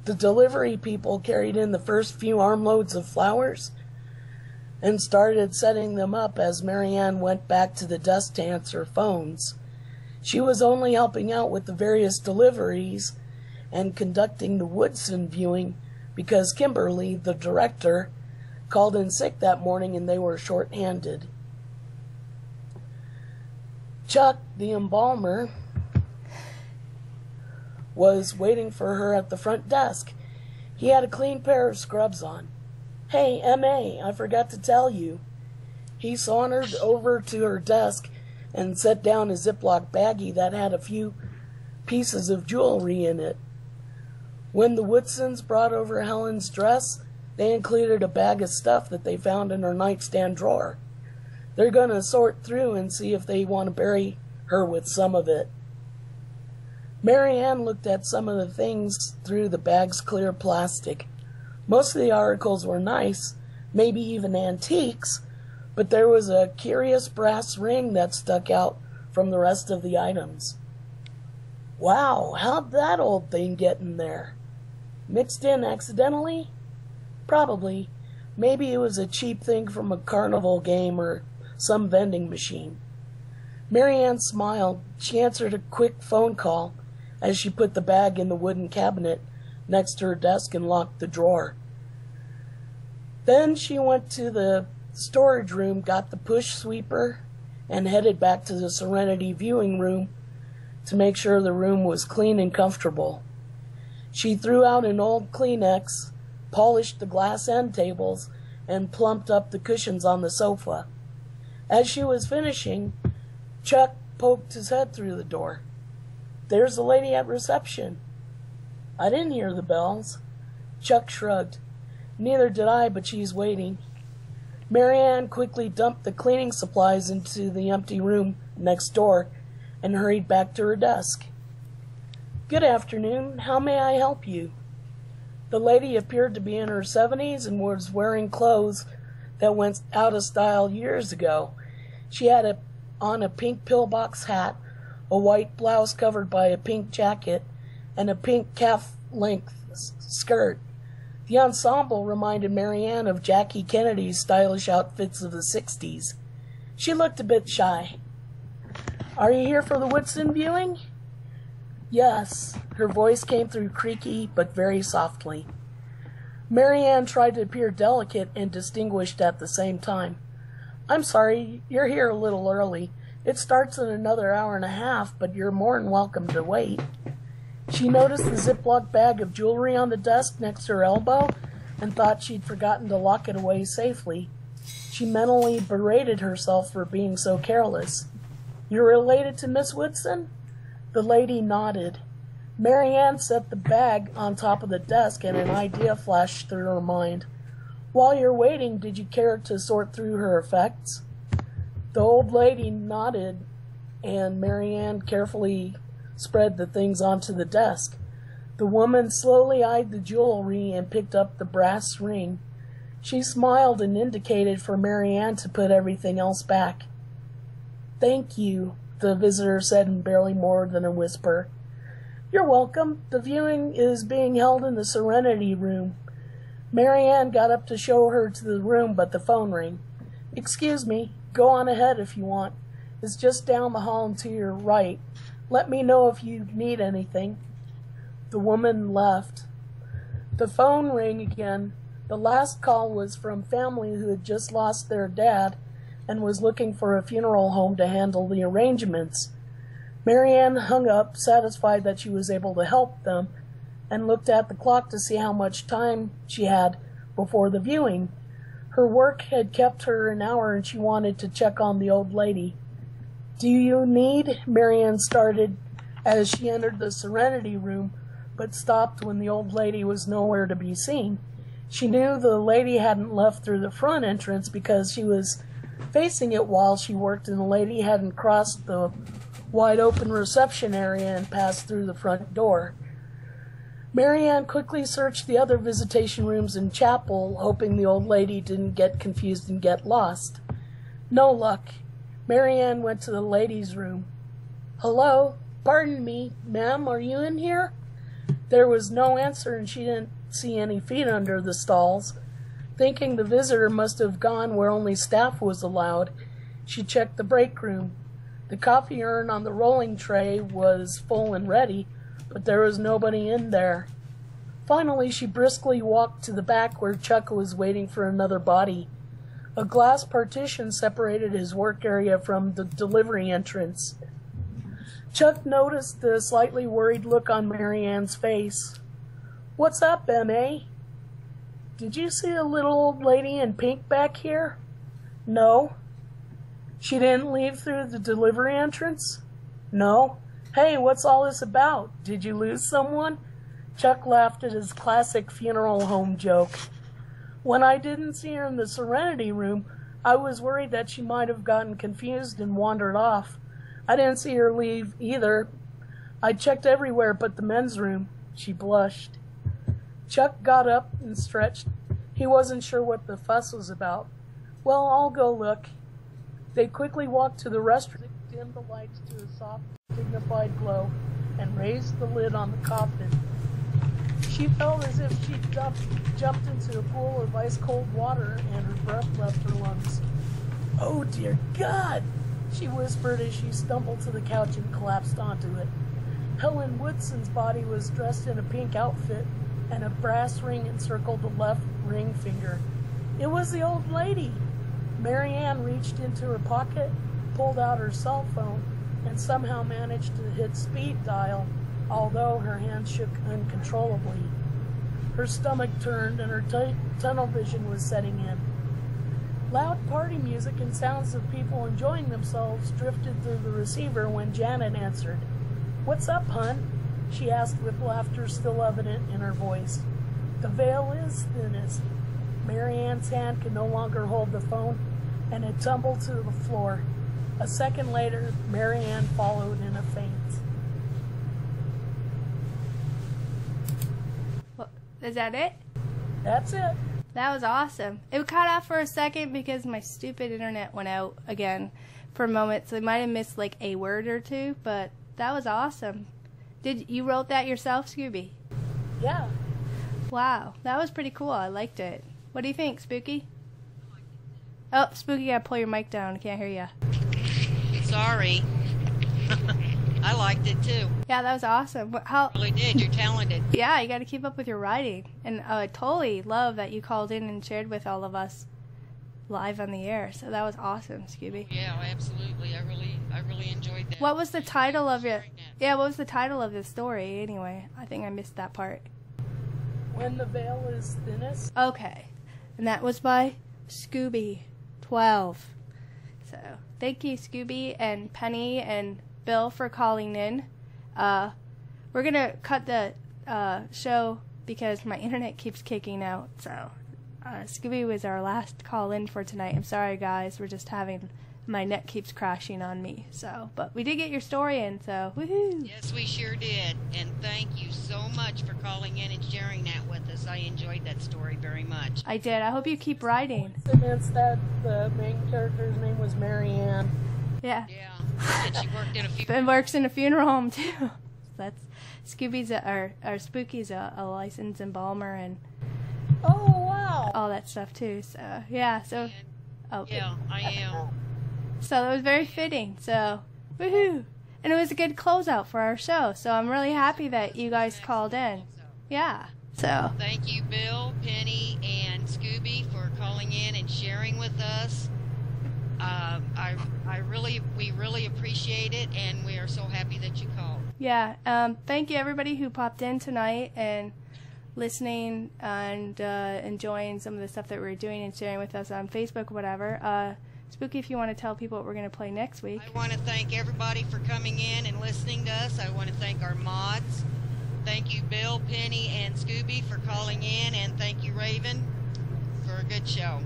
The delivery people carried in the first few armloads of flowers and started setting them up as Marianne went back to the desk to answer phones. She was only helping out with the various deliveries and conducting the Woodson viewing because Kimberly, the director, called in sick that morning and they were short-handed. Chuck, the embalmer, was waiting for her at the front desk. He had a clean pair of scrubs on. Hey, M.A., I forgot to tell you. He sauntered over to her desk and set down a Ziploc baggie that had a few pieces of jewelry in it. When the Woodsons brought over Helen's dress, they included a bag of stuff that they found in her nightstand drawer. They're going to sort through and see if they want to bury her with some of it. Marianne looked at some of the things through the bag's clear plastic. Most of the articles were nice, maybe even antiques, but there was a curious brass ring that stuck out from the rest of the items. Wow, how'd that old thing get in there? Mixed in accidentally? Probably. Maybe it was a cheap thing from a carnival game or some vending machine. Marianne smiled. She answered a quick phone call as she put the bag in the wooden cabinet next to her desk and locked the drawer. Then she went to the storage room, got the push sweeper, and headed back to the Serenity viewing room to make sure the room was clean and comfortable. She threw out an old Kleenex, polished the glass end tables, and plumped up the cushions on the sofa. As she was finishing, Chuck poked his head through the door. There's the lady at reception. I didn't hear the bells. Chuck shrugged. Neither did I, but she's waiting. Marianne quickly dumped the cleaning supplies into the empty room next door and hurried back to her desk. Good afternoon. How may I help you? The lady appeared to be in her 70s and was wearing clothes that went out of style years ago. She had on a pink pillbox hat, a white blouse covered by a pink jacket, and a pink calf-length skirt. The ensemble reminded Marianne of Jackie Kennedy's stylish outfits of the 60s. She looked a bit shy. Are you here for the Woodson viewing? Yes. Her voice came through creaky but very softly. Marianne tried to appear delicate and distinguished at the same time. I'm sorry, you're here a little early. It starts in another hour and a half, but you're more than welcome to wait. She noticed the Ziploc bag of jewelry on the desk next to her elbow and thought she'd forgotten to lock it away safely. She mentally berated herself for being so careless. You're related to Miss Woodson? The lady nodded. Marianne set the bag on top of the desk and an idea flashed through her mind. While you're waiting, did you care to sort through her effects? The old lady nodded, and Marianne carefully spread the things onto the desk. The woman slowly eyed the jewelry and picked up the brass ring. She smiled and indicated for Marianne to put everything else back. "Thank you," the visitor said in barely more than a whisper. "You're welcome. The viewing is being held in the Serenity Room." Marianne got up to show her to the room, but the phone rang. "Excuse me. Go on ahead if you want. It's just down the hall and to your right. Let me know if you need anything." The woman left. The phone rang again. The last call was from family who had just lost their dad and was looking for a funeral home to handle the arrangements. Marianne hung up, satisfied that she was able to help them, and looked at the clock to see how much time she had before the viewing. Her work had kept her an hour and she wanted to check on the old lady. "Do you need?" Marianne started as she entered the Serenity Room, but stopped when the old lady was nowhere to be seen. She knew the lady hadn't left through the front entrance because she was facing it while she worked, and the lady hadn't crossed the wide open reception area and passed through the front door. Marianne quickly searched the other visitation rooms and chapel, hoping the old lady didn't get confused and get lost. No luck. Marianne went to the ladies' room. "Hello? Pardon me, ma'am, are you in here?" There was no answer, and she didn't see any feet under the stalls. Thinking the visitor must have gone where only staff was allowed, she checked the break room. The coffee urn on the rolling tray was full and ready, but there was nobody in there. Finally, she briskly walked to the back where Chuck was waiting for another body. A glass partition separated his work area from the delivery entrance. Chuck noticed the slightly worried look on Marianne's face. "What's up, M.A.? Did you see a little old lady in pink back here?" "No." "She didn't leave through the delivery entrance?" "No." "Hey, what's all this about? Did you lose someone?" Chuck laughed at his classic funeral home joke. "When I didn't see her in the Serenity Room, I was worried that she might have gotten confused and wandered off. I didn't see her leave either. I checked everywhere but the men's room." She blushed. Chuck got up and stretched. He wasn't sure what the fuss was about. "Well, I'll go look." They quickly walked to the restroom, dimmed the lights to a soft, dignified glow, and raised the lid on the coffin. She felt as if she'd jumped into a pool of ice-cold water, and her breath left her lungs. "Oh, dear God!" she whispered as she stumbled to the couch and collapsed onto it. Helen Woodson's body was dressed in a pink outfit, and a brass ring encircled the left ring finger. It was the old lady! Marianne reached into her pocket, pulled out her cell phone, and somehow managed to hit speed dial, although her hands shook uncontrollably. Her stomach turned and her tunnel vision was setting in. Loud party music and sounds of people enjoying themselves drifted through the receiver when Janet answered. "What's up, hun?" she asked with laughter still evident in her voice. "The veil is thinnest." Marianne's hand could no longer hold the phone, and it tumbled to the floor. A second later, Marianne followed in a faint. Well, is that it? That's it. That was awesome. It cut off for a second because my stupid internet went out again for a moment, so I might have missed like a word or two, but that was awesome. Did you wrote that yourself, Scooby? Yeah. Wow, that was pretty cool. I liked it. What do you think, Spooky? Oh, Spooky, you gotta pull your mic down. I can't hear you. Sorry. I liked it too. Yeah, that was awesome. How? You really did. You're talented. Yeah, you got to keep up with your writing. And I totally love that you called in and shared with all of us live on the air. So that was awesome, Scooby. Yeah, absolutely. I really enjoyed that. What was the title of it? Yeah, what was the title of the story anyway? I think I missed that part. When the Veil is Thinnest. Okay. And that was by Scooby 12. So, thank you, Scooby and Penny and Bill for calling in. We're going to cut the show because my internet keeps kicking out. So, Scooby was our last call in for tonight. I'm sorry, guys. We're just having my net keeps crashing on me. So, but we did get your story in, so woohoo! Yes, we sure did. And thank you so much for calling in and sharing that with us. I enjoyed that story very much. I did. I hope you keep writing. Coincidence that the main character's name was Marianne. Yeah. Yeah. And she worked in a few. Ben works in a funeral home too. That's Scooby's or Spooky's a licensed embalmer and Oh, wow. all that stuff too. So yeah. So oh Yeah, I am. So that was very fitting. So woohoo! And it was a good closeout for our show. So I'm really happy that you guys called in. Yeah. So Thank you, Bill, Penny, and Scooby for calling in and sharing with us. We really appreciate it, and we are so happy that you called. yeah. Thank you everybody who popped in tonight and listening and enjoying some of the stuff that we're doing and sharing with us on Facebook or whatever. Spooky, if you want to tell people what we're going to play next week. I want to thank everybody for coming in and listening to us. I want to thank our mods. Thank you, Bill, Penny, and Scooby for calling in, and thank you, Raven, for a good show.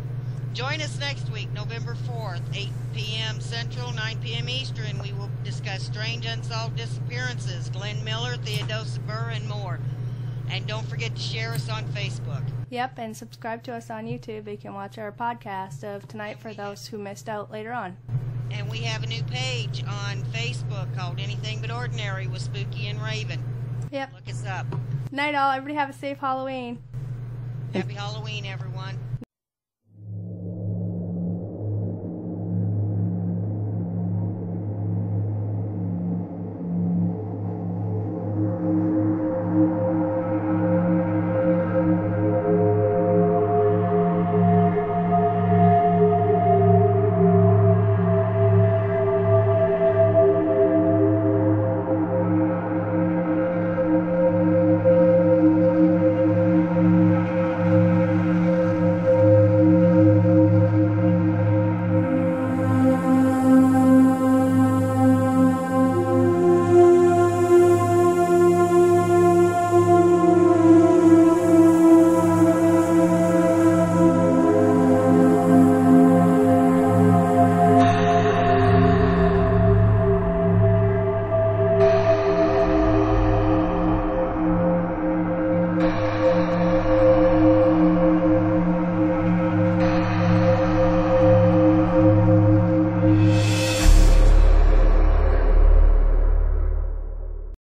Join us next week, November 4th, 8 p.m. Central, 9 p.m. Eastern. We will discuss strange unsolved disappearances, Glenn Miller, Theodosia Burr, and more. And don't forget to share us on Facebook. Yep, and subscribe to us on YouTube. You can watch our podcast of tonight for those who missed out later on. And we have a new page on Facebook called Anything But Ordinary with Spooky and Raven. Yep. Look us up. Night all. Everybody have a safe Halloween. Happy Halloween, everyone.